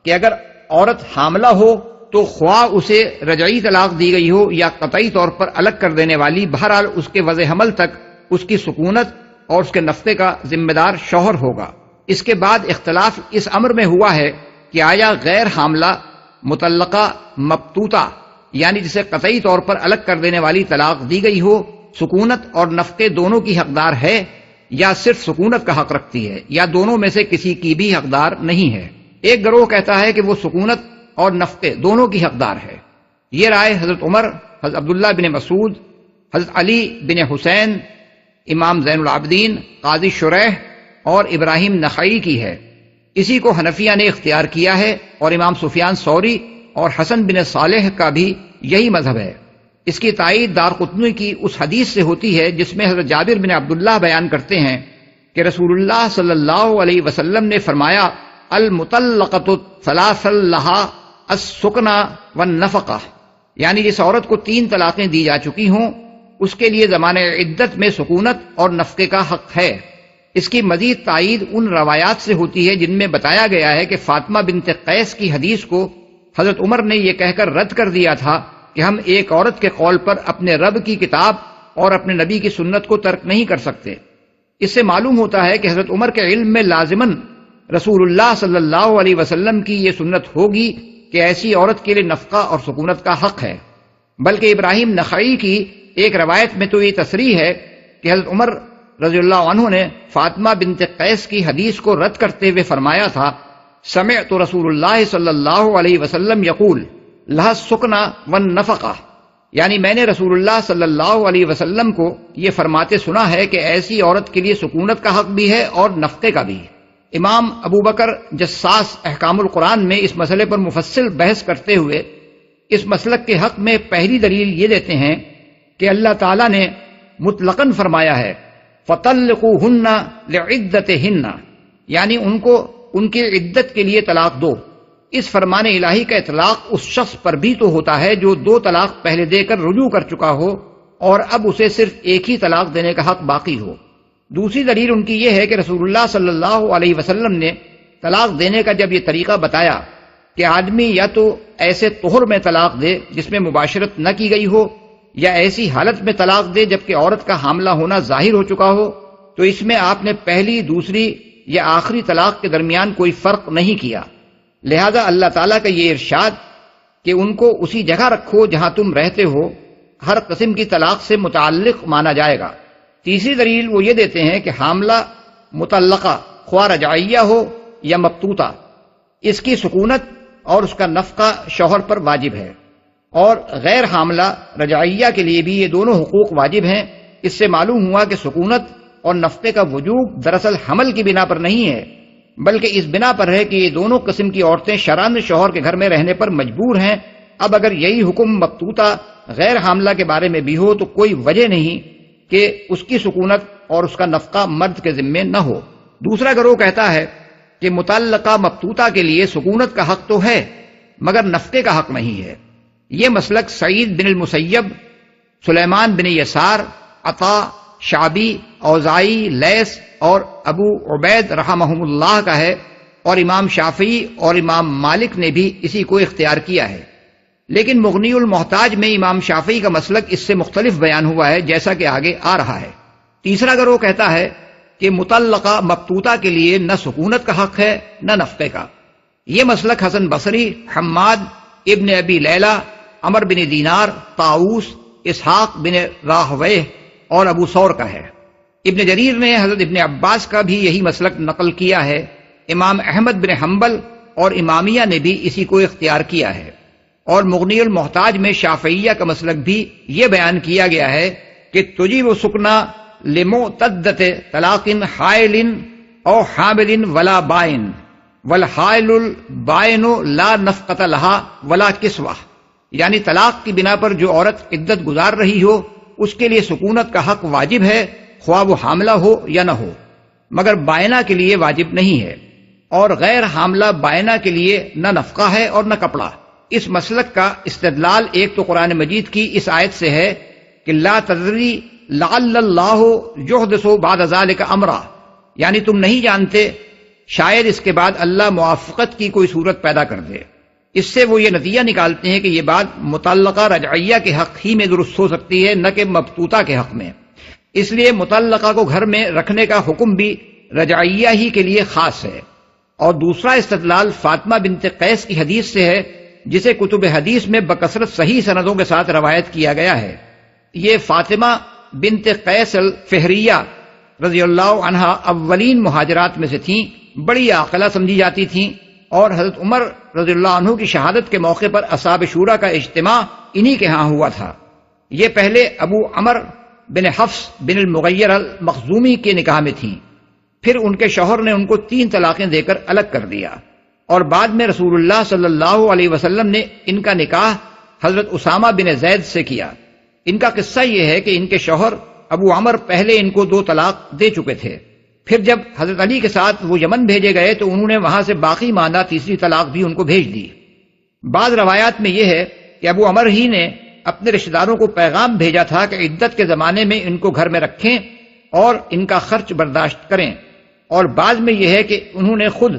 کہ اگر عورت حاملہ ہو تو خواہ اسے رجعی طلاق دی گئی ہو یا قطعی طور پر الگ کر دینے والی، بہرحال اس کے وضع حمل تک اس کی سکونت اور اس کے نفقے کا ذمہ دار شوہر ہوگا۔ اس کے بعد اختلاف اس امر میں ہوا ہے کہ آیا غیر حاملہ مطلقہ مبتوتہ، یعنی جسے قطعی طور پر الگ کر دینے والی طلاق دی گئی ہو، سکونت اور نفقے دونوں کی حقدار ہے یا صرف سکونت کا حق رکھتی ہے، یا دونوں میں سے کسی کی بھی حقدار نہیں ہے؟ ایک گروہ کہتا ہے کہ وہ سکونت اور نفقے دونوں کی حقدار ہے۔ یہ رائے حضرت عمر، حضرت عبداللہ بن مسعود، حضرت علی بن حسین، امام زین العابدین، قاضی شریح اور ابراہیم نخعی کی ہے۔ اسی کو حنفیہ نے اختیار کیا ہے، اور امام سفیان ثوری اور حسن بن صالح کا بھی یہی مذہب ہے۔ اس کی تائید دارقطنی کی اس حدیث سے ہوتی ہے جس میں حضرت جابر بن عبداللہ بیان کرتے ہیں کہ رسول اللہ صلی اللہ علیہ وسلم نے فرمایا، المطلقۃ ثلاث لہا السکنہ والنفقہ، یعنی جس عورت کو 3 طلاقیں دی جا چکی ہوں اس کے لیے زمانہ عدت میں سکونت اور نفقے کا حق ہے۔ اس کی مزید تائید ان روایات سے ہوتی ہے جن میں بتایا گیا ہے کہ فاطمہ بنت قیس کی حدیث کو حضرت عمر نے یہ کہہ کر رد کر دیا تھا کہ ہم ایک عورت کے قول پر اپنے رب کی کتاب اور اپنے نبی کی سنت کو ترک نہیں کر سکتے۔ اس سے معلوم ہوتا ہے کہ حضرت عمر کے علم میں لازماً رسول اللہ صلی اللہ علیہ وسلم کی یہ سنت ہوگی کہ ایسی عورت کے لیے نفقہ اور سکونت کا حق ہے۔ بلکہ ابراہیم نخعی کی ایک روایت میں تو یہ تصریح ہے کہ حضرت عمر رضی اللہ عنہ نے فاطمہ بنت قیس کی حدیث کو رد کرتے ہوئے فرمایا تھا، سمعت رسول اللہ صلی اللہ علیہ وسلم یقول لہا السکنہ والنفقہ، یعنی میں نے رسول اللہ صلی اللہ علیہ وسلم کو یہ فرماتے سنا ہے کہ ایسی عورت کے لیے سکونت کا حق بھی ہے اور نفقے کا بھی۔ امام ابو بکر جساس احکام القرآن میں اس مسئلے پر مفصل بحث کرتے ہوئے اس مسلک کے حق میں پہلی دلیل یہ دیتے ہیں کہ اللہ تعالیٰ نے مطلقاً فرمایا ہے فَطَلِّقُوهُنَّ لِعِدَّتِهِنَّ، یعنی ان کو ان کی عدت کے لیے طلاق دو۔ اس فرمان الہی کا اطلاق اس شخص پر بھی تو ہوتا ہے جو 2 طلاق پہلے دے کر رجوع کر چکا ہو اور اب اسے صرف ایک ہی طلاق دینے کا حق باقی ہو۔ دوسری دلیل ان کی یہ ہے کہ رسول اللہ صلی اللہ علیہ وسلم نے طلاق دینے کا جب یہ طریقہ بتایا کہ آدمی یا تو ایسے طہر میں طلاق دے جس میں مباشرت نہ کی گئی ہو، یا ایسی حالت میں طلاق دے جبکہ عورت کا حاملہ ہونا ظاہر ہو چکا ہو، تو اس میں آپ نے پہلی، دوسری یا آخری طلاق کے درمیان کوئی فرق نہیں کیا۔ لہذا اللہ تعالیٰ کا یہ ارشاد کہ ان کو اسی جگہ رکھو جہاں تم رہتے ہو ہر قسم کی طلاق سے متعلق مانا جائے گا۔ تیسری دلیل وہ یہ دیتے ہیں کہ حاملہ مطلقہ خواہ رجعیہ ہو یا مبتوتہ، اس کی سکونت اور اس کا نفقہ شوہر پر واجب ہے، اور غیر حاملہ رجعیہ کے لیے بھی یہ دونوں حقوق واجب ہیں۔ اس سے معلوم ہوا کہ سکونت اور نفقے کا وجوب دراصل حمل کی بنا پر نہیں ہے، بلکہ اس بنا پر ہے کہ یہ دونوں قسم کی عورتیں شرعاً شوہر کے گھر میں رہنے پر مجبور ہیں۔ اب اگر یہی حکم مبتوتہ غیر حاملہ کے بارے میں بھی ہو تو کوئی وجہ نہیں کہ اس کی سکونت اور اس کا نفقہ مرد کے ذمے نہ ہو۔ دوسرا گروہ کہتا ہے کہ متعلقہ مبتوتہ کے لیے سکونت کا حق تو ہے مگر نفقے کا حق نہیں ہے۔ یہ مسلک سعید بن المسیب، سلیمان بن یسار، عطا، شعبی، اوزائی، لیث اور ابو عبید رحمہم اللہ کا ہے، اور امام شافعی اور امام مالک نے بھی اسی کو اختیار کیا ہے۔ لیکن مغنی المحتاج میں امام شافعی کا مسلک اس سے مختلف بیان ہوا ہے، جیسا کہ آگے آ رہا ہے۔ تیسرا گروہ کہتا ہے کہ مطلقہ مبتوتہ کے لیے نہ سکونت کا حق ہے نہ نفقے کا۔ یہ مسلک حسن بصری، حماد ابن ابی لیلہ، عمر بن دینار، طاؤوس، اسحاق بن راہویہ اور ابو ثور کا ہے۔ ابن جریر نے حضرت ابن عباس کا بھی یہی مسلک نقل کیا ہے۔ امام احمد بن حنبل اور امامیہ نے بھی اسی کو اختیار کیا ہے، اور مغنی المحتاج میں شافعیہ کا مسلک بھی یہ بیان کیا گیا ہے کہ تجیب سکنا لمعتدت طلاق حائل او حامل ولا بائن والحائل البائن لا نفقۃ لها ولا کسوہ، یعنی طلاق کی بنا پر جو عورت عدت گزار رہی ہو اس کے لیے سکونت کا حق واجب ہے، خواہ وہ حاملہ ہو یا نہ ہو، مگر بائنہ کے لیے واجب نہیں ہے، اور غیر حاملہ بائنہ کے لیے نہ نفقہ ہے اور نہ کپڑا۔ اس مسلک کا استدلال ایک تو قرآن مجید کی اس آیت سے ہے کہ لا تدری لعل اللہ یحدث بعد ذلک امرا، یعنی تم نہیں جانتے، شاید اس کے بعد اللہ موافقت کی کوئی صورت پیدا کر دے۔ اس سے وہ یہ نتیجہ نکالتے ہیں کہ یہ بات مطلقہ رجعیہ کے حق ہی میں درست ہو سکتی ہے، نہ کہ مبتوتہ کے حق میں۔ اس لیے مطلقہ کو گھر میں رکھنے کا حکم بھی رجعیہ ہی کے لیے خاص ہے۔ اور دوسرا استدلال فاطمہ بنت قیس کی حدیث سے ہے، جسے کتب حدیث میں بکثرت صحیح سندوں کے ساتھ روایت کیا گیا ہے۔ یہ فاطمہ بنت قیس الفہریہ رضی اللہ عنہا اولین مہاجرات میں سے تھیں، بڑی عاقلہ سمجھی جاتی تھیں، اور حضرت عمر رضی اللہ عنہ کی شہادت کے موقع پر اصحاب شورا کا اجتماع انہی کے ہاں ہوا تھا۔ یہ پہلے ابو عمر بن حفص بن المغیر المخزومی کے نکاح میں تھیں، پھر ان کے شوہر نے ان کو 3 طلاقیں دے کر الگ کر دیا، اور بعد میں رسول اللہ صلی اللہ علیہ وسلم نے ان کا نکاح حضرت اسامہ بن زید سے کیا۔ ان کا قصہ یہ ہے کہ ان کے شوہر ابو عمر پہلے ان کو 2 طلاق دے چکے تھے، پھر جب حضرت علی کے ساتھ وہ یمن بھیجے گئے تو انہوں نے وہاں سے باقی ماندہ تیسری طلاق بھی ان کو بھیج دی۔ بعض روایات میں یہ ہے کہ ابو عمر ہی نے اپنے رشتہ داروں کو پیغام بھیجا تھا کہ عدت کے زمانے میں ان کو گھر میں رکھیں اور ان کا خرچ برداشت کریں، اور بعض میں یہ ہے کہ انہوں نے خود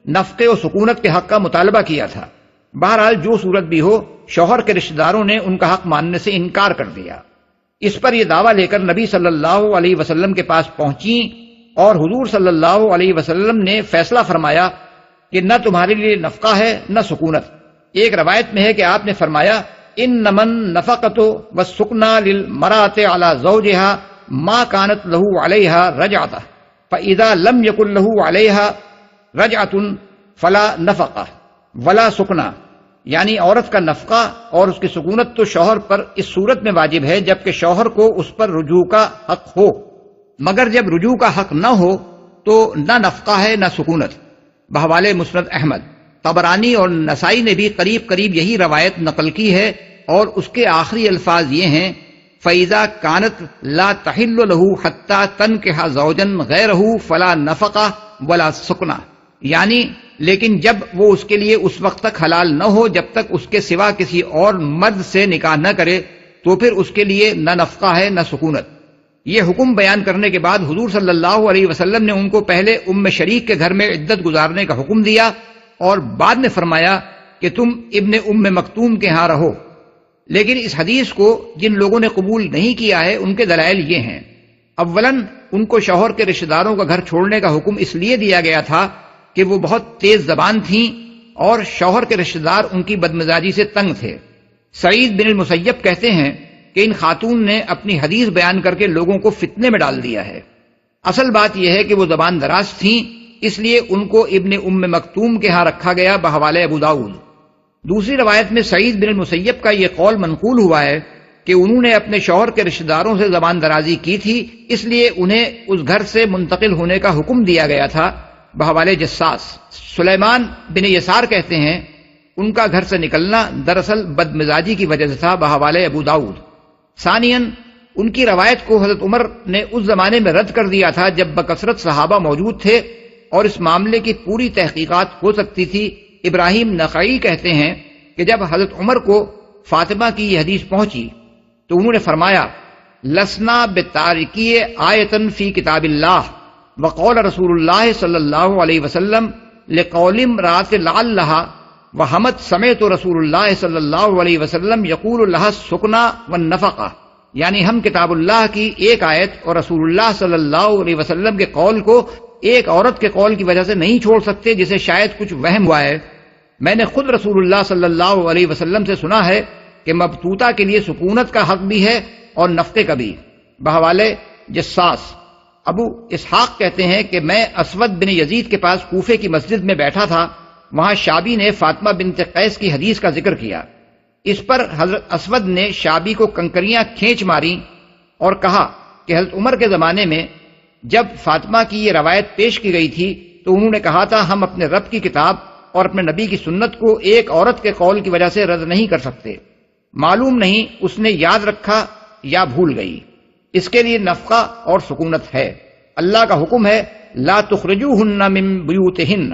نفقے و سکونت کے حق کا مطالبہ کیا تھا۔ بہرحال جو صورت بھی ہو، شوہر کے رشتہ داروں نے ان کا حق ماننے سے انکار کر دیا۔ اس پر یہ دعویٰ لے کر نبی صلی اللہ علیہ وسلم کے پاس پہنچیں، اور حضور صلی اللہ علیہ وسلم نے فیصلہ فرمایا کہ نہ تمہارے لیے نفقہ ہے نہ سکونت۔ ایک روایت میں ہے کہ آپ نے فرمایا انما النفقۃ والسکنى للمرأة على زوجها ما كانت له عليها رجعة فإذا لم يكن له عليها رجعة فلا نفقة ولا سکنى، یعنی عورت کا نفقہ اور اس کی سکونت تو شوہر پر اس صورت میں واجب ہے جبکہ شوہر کو اس پر رجوع کا حق ہو، مگر جب رجوع کا حق نہ ہو تو نہ نفقہ ہے نہ سکونت۔ بحوالے مسند احمد، طبرانی اور نسائی نے بھی قریب قریب یہی روایت نقل کی ہے، اور اس کے آخری الفاظ یہ ہیں فَإِذَا كَانَتْ لَا تَحِلُّ لَهُ حَتَّى تَنْكِحَ زَوْجًا غَيْرَهُ فَلَا نَفَقَةَ وَلَا سُكْنَةَ، یعنی لیکن جب وہ اس کے لیے اس وقت تک حلال نہ ہو جب تک اس کے سوا کسی اور مرد سے نکاح نہ کرے تو پھر اس کے لیے نہ نفقہ ہے نہ سکونت۔ یہ حکم بیان کرنے کے بعد حضور صلی اللہ علیہ وسلم نے ان کو پہلے ام شریک کے گھر میں عدت گزارنے کا حکم دیا، اور بعد میں فرمایا کہ تم ابن ام مکتوم کے ہاں رہو۔ لیکن اس حدیث کو جن لوگوں نے قبول نہیں کیا ہے ان کے دلائل یہ ہیں۔ اولاً ان کو شوہر کے رشتہ داروں کا گھر چھوڑنے کا حکم اس لیے دیا گیا تھا کہ وہ بہت تیز زبان تھیں اور شوہر کے رشتہ دار ان کی بدمزاجی سے تنگ تھے۔ سعید بن المسیب کہتے ہیں کہ ان خاتون نے اپنی حدیث بیان کر کے لوگوں کو فتنے میں ڈال دیا ہے۔ اصل بات یہ ہے کہ وہ زبان دراز تھیں، اس لیے ان کو ابن ام مکتوم کے ہاں رکھا گیا بحوالے ابو داؤد۔ دوسری روایت میں سعید بن المسیب کا یہ قول منقول ہوا ہے کہ انہوں نے اپنے شوہر کے رشتہ داروں سے زبان درازی کی تھی، اس لیے انہیں اس گھر سے منتقل ہونے کا حکم دیا گیا تھا بحوالے جساس۔ سلیمان بن یسار کہتے ہیں ان کا گھر سے نکلنا دراصل بدمزاجی کی وجہ سے تھا بحوالے ابو داؤد۔ ثانیاً ان کی روایت کو حضرت عمر نے اس زمانے میں رد کر دیا تھا جب بکثرت صحابہ موجود تھے اور اس معاملے کی پوری تحقیقات ہو سکتی تھی۔ ابراہیم نخعی کہتے ہیں کہ جب حضرت عمر کو فاطمہ کی یہ حدیث پہنچی تو انہوں نے فرمایا لسنا بتارکی آیتن فی کتاب اللہ وقول رسول اللہ صلی اللہ علیہ وسلم لقول امرأۃ لعلها وحمد سمعت رسول اللہ صلی اللہ علیہ وسلم یقول لها السکنا والنفقہ، یعنی ہم کتاب اللہ کی ایک آیت اور رسول اللہ صلی اللہ علیہ وسلم کے قول کو ایک عورت کے قول کی وجہ سے نہیں چھوڑ سکتے جسے شاید کچھ وہم ہوا ہے۔ میں نے خود رسول اللہ صلی اللہ علیہ وسلم سے سنا ہے کہ مبتوتہ کے لیے سکونت کا حق بھی ہے اور نفقے کا بھی۔ بحوالے جساس، ابو اسحاق کہتے ہیں کہ میں اسود بن یزید کے پاس کوفے کی مسجد میں بیٹھا تھا، وہاں شابی نے فاطمہ بنت قیس کی حدیث کا ذکر کیا۔ اس پر حضرت اسود نے شابی کو کنکریاں کھینچ ماری اور کہا کہ حضرت عمر کے زمانے میں جب فاطمہ کی یہ روایت پیش کی گئی تھی تو انہوں نے کہا تھا ہم اپنے رب کی کتاب اور اپنے نبی کی سنت کو ایک عورت کے قول کی وجہ سے رد نہیں کر سکتے۔ معلوم نہیں اس نے یاد رکھا یا بھول گئی۔ اس کے لیے نفقہ اور سکونت ہے۔ اللہ کا حکم ہے لا تخرجوہن من بیوتہن۔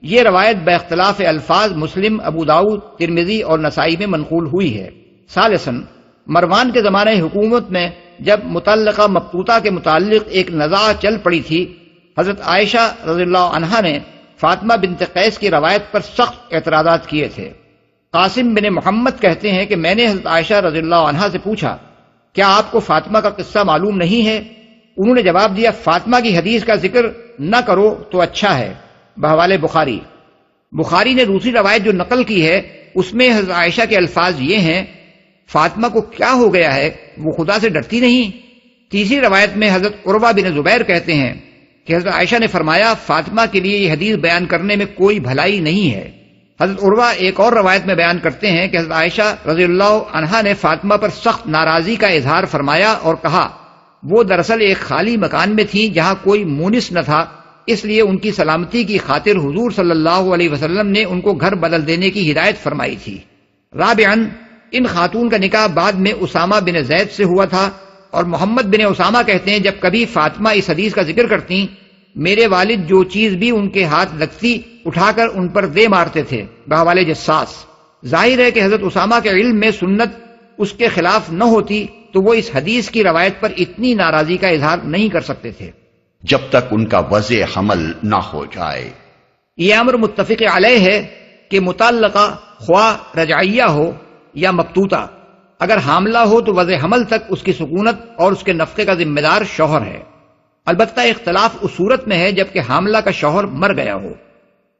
یہ روایت باختلاف الفاظ مسلم، ابو داؤد، ترمذی اور نسائی میں منقول ہوئی ہے۔ ثالثاً، مروان کے زمانے حکومت میں جب متعلقہ مبتوتہ کے متعلق ایک نزاع چل پڑی تھی، حضرت عائشہ رضی اللہ عنہا نے فاطمہ بنت قیس کی روایت پر سخت اعتراضات کیے تھے۔ قاسم بن محمد کہتے ہیں کہ میں نے حضرت عائشہ رضی اللہ عنہا سے پوچھا کیا آپ کو فاطمہ کا قصہ معلوم نہیں ہے؟ انہوں نے جواب دیا فاطمہ کی حدیث کا ذکر نہ کرو تو اچھا ہے۔ بحوالے بخاری نے دوسری روایت جو نقل کی ہے اس میں حضرت عائشہ کے الفاظ یہ ہیں فاطمہ کو کیا ہو گیا ہے، وہ خدا سے ڈرتی نہیں۔ تیسری روایت میں حضرت عروہ بن زبیر کہتے ہیں کہ حضرت عائشہ نے فرمایا فاطمہ کے لیے یہ حدیث بیان کرنے میں کوئی بھلائی نہیں ہے۔ حضرت عروہ ایک اور روایت میں بیان کرتے ہیں کہ حضرت عائشہ رضی اللہ عنہا نے فاطمہ پر سخت ناراضی کا اظہار فرمایا اور کہا وہ دراصل ایک خالی مکان میں تھی جہاں کوئی مونس نہ تھا، اس لیے ان کی سلامتی کی خاطر حضور صلی اللہ علیہ وسلم نے ان کو گھر بدل دینے کی ہدایت فرمائی تھی۔ رابعاً، ان خاتون کا نکاح بعد میں اسامہ بن زید سے ہوا تھا، اور محمد بن اسامہ کہتے ہیں جب کبھی فاطمہ اس حدیث کا ذکر کرتی میرے والد جو چیز بھی ان کے ہاتھ لگتی اٹھا کر ان پر دے مارتے تھے۔ بحوالے جساس، ظاہر ہے کہ حضرت اسامہ کے علم میں سنت اس کے خلاف نہ ہوتی تو وہ اس حدیث کی روایت پر اتنی ناراضی کا اظہار نہیں کر سکتے تھے جب تک ان کا وضع حمل نہ ہو جائے۔ یہ امر متفق علیہ ہے کہ متعلقہ خواہ رجعیہ ہو یا مبتوتہ اگر حاملہ ہو تو وضع حمل تک اس کی سکونت اور اس کے نفقے کا ذمہ دار شوہر ہے۔ البتہ اختلاف اس صورت میں ہے جبکہ حاملہ کا شوہر مر گیا ہو،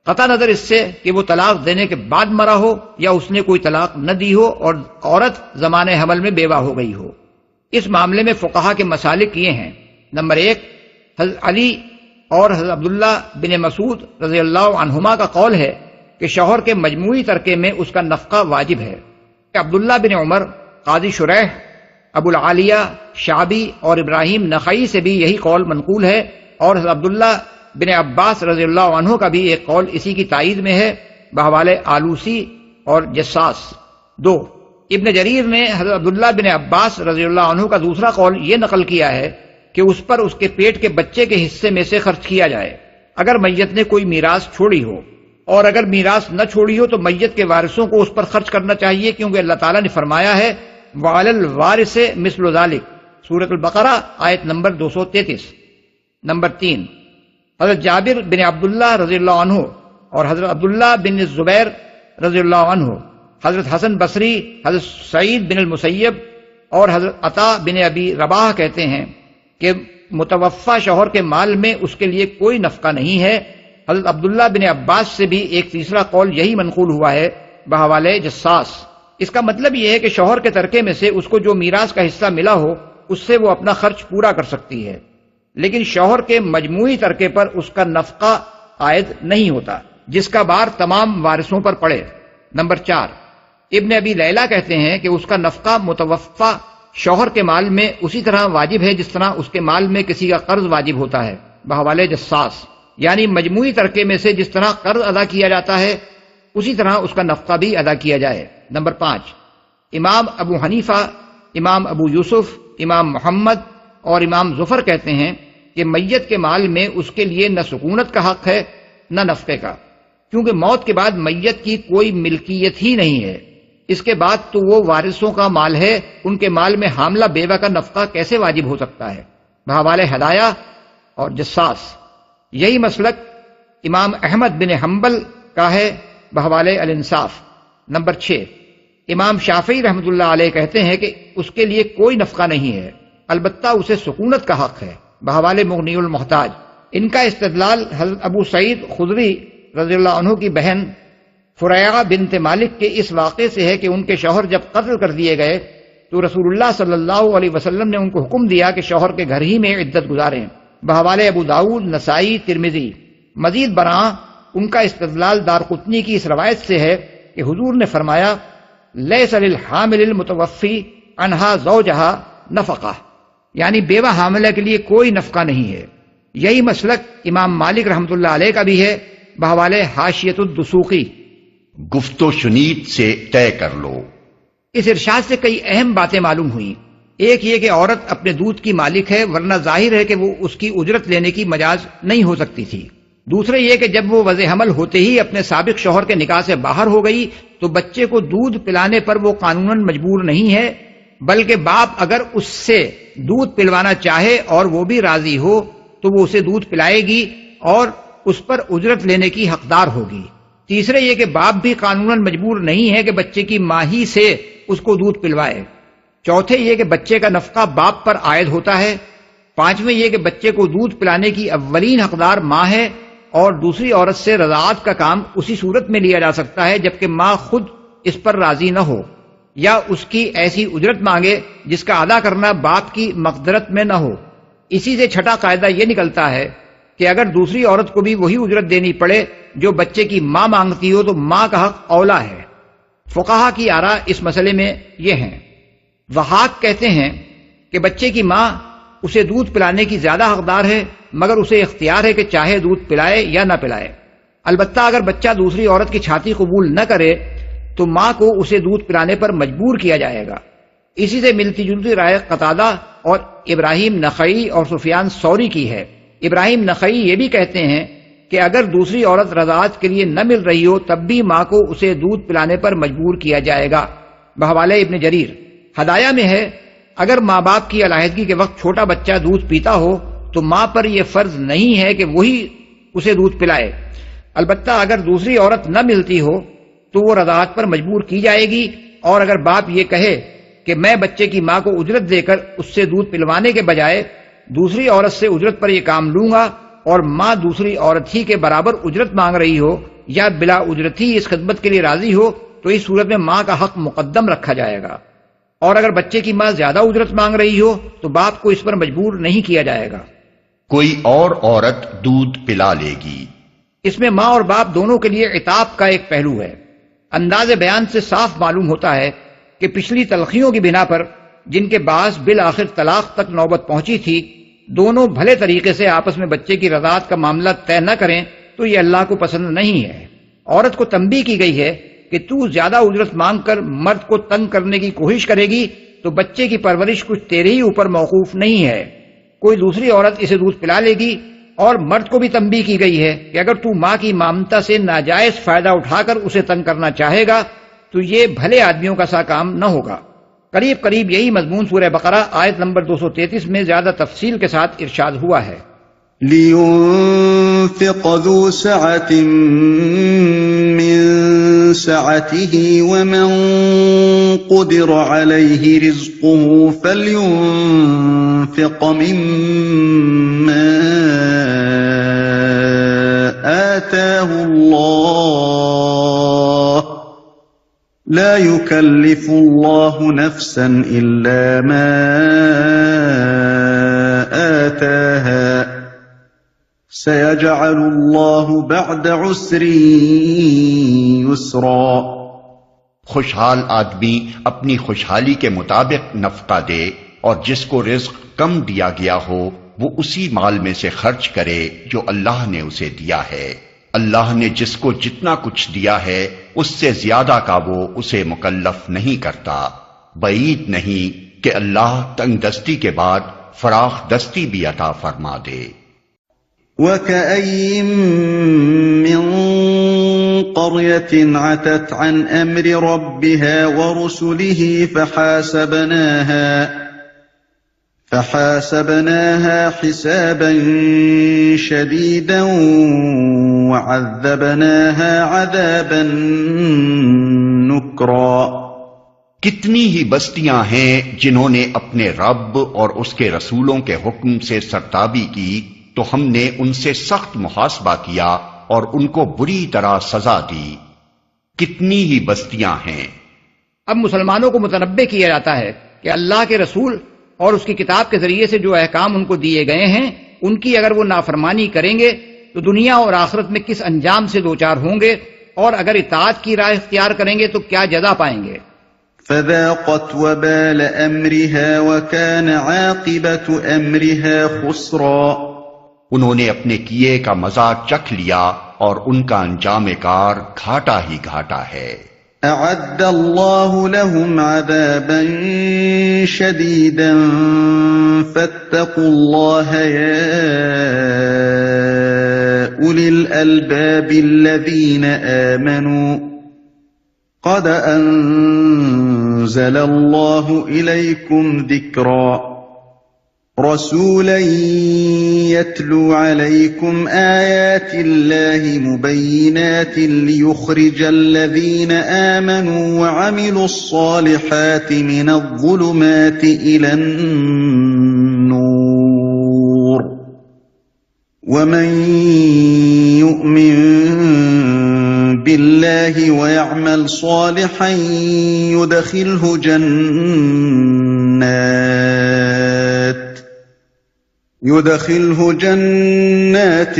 قطع نظر اس سے کہ وہ طلاق دینے کے بعد مرا ہو یا اس نے کوئی طلاق نہ دی ہو اور عورت زمانے حمل میں بیوہ ہو گئی ہو۔ اس معاملے میں فقہا کے مسالک یہ ہیں: نمبر 1، حضرت علی اور حضرت عبداللہ بن مسعود رضی اللہ عنہما کا قول ہے کہ شوہر کے مجموعی ترکے میں اس کا نفقہ واجب ہے۔ عبداللہ بن عمر، قاضی شریح، ابو العالیہ، شعبی اور ابراہیم نخعی سے بھی یہی قول منقول ہے، اور حضرت عبداللہ بن عباس رضی اللہ عنہ کا بھی ایک قول اسی کی تائید میں ہے بحوالے آلوسی اور جساس۔ 2، ابن جریر نے حضرت عبداللہ بن عباس رضی اللہ عنہ کا دوسرا قول یہ نقل کیا ہے کہ اس پر اس کے پیٹ کے بچے کے حصے میں سے خرچ کیا جائے اگر میت نے کوئی میراث چھوڑی ہو، اور اگر میراث نہ چھوڑی ہو تو میت کے وارثوں کو اس پر خرچ کرنا چاہیے، کیونکہ اللہ تعالیٰ نے فرمایا ہے وعلی الوارث مثل ذلک، سورۃ البقرہ آیت نمبر 233۔ نمبر 3، حضرت جابر بن عبداللہ رضی اللہ عنہ اور حضرت عبداللہ بن زبیر رضی اللہ عنہ، حضرت حسن بصری، حضرت سعید بن المسیب اور حضرت عطا بن ابی رباح کہتے ہیں کہ متوفی شوہر کے مال میں اس کے لیے کوئی نفقہ نہیں ہے۔ حضرت عبداللہ بن عباس سے بھی ایک تیسرا قول یہی منقول ہوا ہے بحوالے جساس۔ اس کا مطلب یہ ہے کہ شوہر کے ترکے میں سے اس کو جو میراث کا حصہ ملا ہو اس سے وہ اپنا خرچ پورا کر سکتی ہے، لیکن شوہر کے مجموعی ترکے پر اس کا نفقہ عائد نہیں ہوتا جس کا بار تمام وارثوں پر پڑے۔ نمبر 4، ابن ابی لیلہ کہتے ہیں کہ اس کا نفقہ متوفی شوہر کے مال میں اسی طرح واجب ہے جس طرح اس کے مال میں کسی کا قرض واجب ہوتا ہے بحوالے جساس، یعنی مجموعی ترکے میں سے جس طرح قرض ادا کیا جاتا ہے اسی طرح اس کا نفقہ بھی ادا کیا جائے۔ نمبر 5، امام ابو حنیفہ، امام ابو یوسف، امام محمد اور امام ظفر کہتے ہیں کہ میت کے مال میں اس کے لیے نہ سکونت کا حق ہے نہ نفقے کا، کیونکہ موت کے بعد میت کی کوئی ملکیت ہی نہیں ہے، اس کے بعد تو وہ وارثوں کا مال ہے، ان کے مال میں حاملہ بیوہ کا نفقہ کیسے واجب ہو سکتا ہے بحوالے ہدایہ اور جساس۔ یہی مسلک امام احمد بن حنبل کا ہے بحوالے الانصاف۔ نمبر 6، امام شافعی رحمۃ اللہ علیہ کہتے ہیں کہ اس کے لیے کوئی نفقہ نہیں ہے، البتہ اسے سکونت کا حق ہے، بحوالے مغنی المحتاج۔ ان کا استدلال حضرت ابو سعید خدری رضی اللہ عنہ کی بہن فریعہ بنت مالک کے اس واقعے سے ہے کہ ان کے شوہر جب قتل کر دیے گئے تو رسول اللہ صلی اللہ علیہ وسلم نے ان کو حکم دیا کہ شوہر کے گھر ہی میں عدت گزاریں، بحوالے ابو داؤد، نسائی، ترمذی۔ مزید برآں ان کا استدلال دارقطنی کی اس روایت سے ہے کہ حضور نے فرمایا لیس للحامل المتوفی عنہا زوجہا نفقہ، یعنی بیوہ حاملہ کے لیے کوئی نفقہ نہیں ہے۔ یہی مسلک امام مالک رحمۃ اللہ علیہ کا بھی ہے، بحوالے حاشیۃ الدسوقی۔ گفت و شنید سے طے کر لو۔ اس ارشاد سے کئی اہم باتیں معلوم ہوئیں۔ ایک یہ کہ عورت اپنے دودھ کی مالک ہے، ورنہ ظاہر ہے کہ وہ اس کی اجرت لینے کی مجاز نہیں ہو سکتی تھی۔ دوسرے یہ کہ جب وہ وضع حمل ہوتے ہی اپنے سابق شوہر کے نکاح سے باہر ہو گئی تو بچے کو دودھ پلانے پر وہ قانوناً مجبور نہیں ہے، بلکہ باپ اگر اس سے دودھ پلوانا چاہے اور وہ بھی راضی ہو تو وہ اسے دودھ پلائے گی اور اس پر اجرت لینے کی حقدار ہوگی۔ تیسرے یہ کہ باپ بھی قانوناً مجبور نہیں ہے کہ بچے کی ماں ہی سے اس کو دودھ پلوائے۔ چوتھے یہ کہ بچے کا نفقہ باپ پر عائد ہوتا ہے۔ پانچویں یہ کہ بچے کو دودھ پلانے کی اولین حقدار ماں ہے اور دوسری عورت سے رضاعت کا کام اسی صورت میں لیا جا سکتا ہے جبکہ ماں خود اس پر راضی نہ ہو یا اس کی ایسی اجرت مانگے جس کا ادا کرنا باپ کی مقدرت میں نہ ہو۔ اسی سے چھٹا قاعدہ یہ نکلتا ہے کہ اگر دوسری عورت کو بھی وہی اجرت دینی پڑے جو بچے کی ماں مانگتی ہو تو ماں کا حق اولا ہے۔ فقہا کی آراء اس مسئلے میں یہ ہیں۔ ضحاک کہتے ہیں کہ بچے کی ماں اسے دودھ پلانے کی زیادہ حقدار ہے، مگر اسے اختیار ہے کہ چاہے دودھ پلائے یا نہ پلائے۔ البتہ اگر بچہ دوسری عورت کی چھاتی قبول نہ کرے تو ماں کو اسے دودھ پلانے پر مجبور کیا جائے گا۔ اسی سے ملتی جلتی رائے قتادہ اور ابراہیم نخعی اور سفیان ثوری کی ہے۔ ابراہیم نخعی یہ بھی کہتے ہیں کہ اگر دوسری عورت رضاعت کے لیے نہ مل رہی ہو تب بھی ماں کو اسے دودھ پلانے پر مجبور کیا جائے گا، بحوالے ابن جریر۔ ہدایہ میں ہے اگر ماں باپ کی علیحدگی کے وقت چھوٹا بچہ دودھ پیتا ہو تو ماں پر یہ فرض نہیں ہے کہ وہی اسے دودھ پلائے، البتہ اگر دوسری عورت نہ ملتی ہو تو وہ رضاعت پر مجبور کی جائے گی، اور اگر باپ یہ کہے کہ میں بچے کی ماں کو اجرت دے کر اس سے دودھ پلوانے کے بجائے دوسری عورت سے اجرت پر یہ کام لوں گا اور ماں دوسری عورت ہی کے برابر اجرت مانگ رہی ہو یا بلا اجرت ہی اس خدمت کے لیے راضی ہو تو اس صورت میں ماں کا حق مقدم رکھا جائے گا، اور اگر بچے کی ماں زیادہ اجرت مانگ رہی ہو تو باپ کو اس پر مجبور نہیں کیا جائے گا۔ کوئی اور عورت دودھ پلا لے گی۔ اس میں ماں اور باپ دونوں کے لیے عتاب کا ایک پہلو ہے۔ انداز بیان سے صاف معلوم ہوتا ہے کہ پچھلی تلخیوں کی بنا پر جن کے باعث بالآخر طلاق تک نوبت پہنچی تھی، دونوں بھلے طریقے سے آپس میں بچے کی رضاعت کا معاملہ طے نہ کریں تو یہ اللہ کو پسند نہیں ہے۔ عورت کو تنبیہ کی گئی ہے کہ تو زیادہ اجرت مانگ کر مرد کو تنگ کرنے کی کوشش کرے گی تو بچے کی پرورش کچھ تیرے ہی اوپر موقوف نہیں ہے، کوئی دوسری عورت اسے دودھ پلا لے گی۔ اور مرد کو بھی تنبیہ کی گئی ہے کہ اگر تو ماں کی مامتا سے ناجائز فائدہ اٹھا کر اسے تنگ کرنا چاہے گا تو یہ بھلے آدمیوں کا سا کام نہ ہوگا۔ قریب قریب یہی مضمون سورہ بقرہ آیت نمبر 233 میں زیادہ تفصیل کے ساتھ ارشاد ہوا ہے۔ لِيُنفِقْ ذُو سَعَةٍ مِّن سَعَتِهِ وَمَن قُدِرَ عَلَيْهِ رِزْقُهُ فَلْيُنفِقْ مِمَّا آتَاهُ اللَّهُ لا يكلف الله نفسا إلا ما آتاها سيجعل الله بعد عسر يسرا۔ خوشحال آدمی اپنی خوشحالی کے مطابق نفقہ دے اور جس کو رزق کم دیا گیا ہو وہ اسی مال میں سے خرچ کرے جو اللہ نے اسے دیا ہے۔ اللہ نے جس کو جتنا کچھ دیا ہے اس سے زیادہ کا وہ اسے مکلف نہیں کرتا۔ بعید نہیں کہ اللہ تنگ دستی کے بعد فراخ دستی بھی عطا فرما دے۔ وَكَأَيٍّ مِّن قَرْيَةٍ عَتَتْ عَنْ أَمْرِ رَبِّهَا وَرُسُلِهِ فحاسبناها حسابا شديدا وعذبناها عذابا نكرا۔ کتنی ہی بستیاں ہیں جنہوں نے اپنے رب اور اس کے رسولوں کے حکم سے سرتابی کی تو ہم نے ان سے سخت محاسبہ کیا اور ان کو بری طرح سزا دی۔ کتنی ہی بستیاں ہیں۔ اب مسلمانوں کو متنبہ کیا جاتا ہے کہ اللہ کے رسول اور اس کی کتاب کے ذریعے سے جو احکام ان کو دیے گئے ہیں ان کی اگر وہ نافرمانی کریں گے تو دنیا اور آخرت میں کس انجام سے دوچار ہوں گے، اور اگر اطاعت کی راہ اختیار کریں گے تو کیا جزا پائیں گے۔ فذاقت وبال امرها وكان عاقبة امرها خسرا۔ انہوں نے اپنے کیے کا مزہ چکھ لیا اور ان کا انجام کار گھاٹا ہی گھاٹا ہے۔ اعد الله لهم عذابا شديدا فاتقوا الله يا اولي الالباب الذين آمنوا قد انزل الله اليكم ذكرا رسولا يتلو عليكم آيات الله مبينات ليخرج الذين آمنوا وعملوا الصالحات من الظلمات إلى النور ومن يؤمن بالله ويعمل صالحا يدخله جنات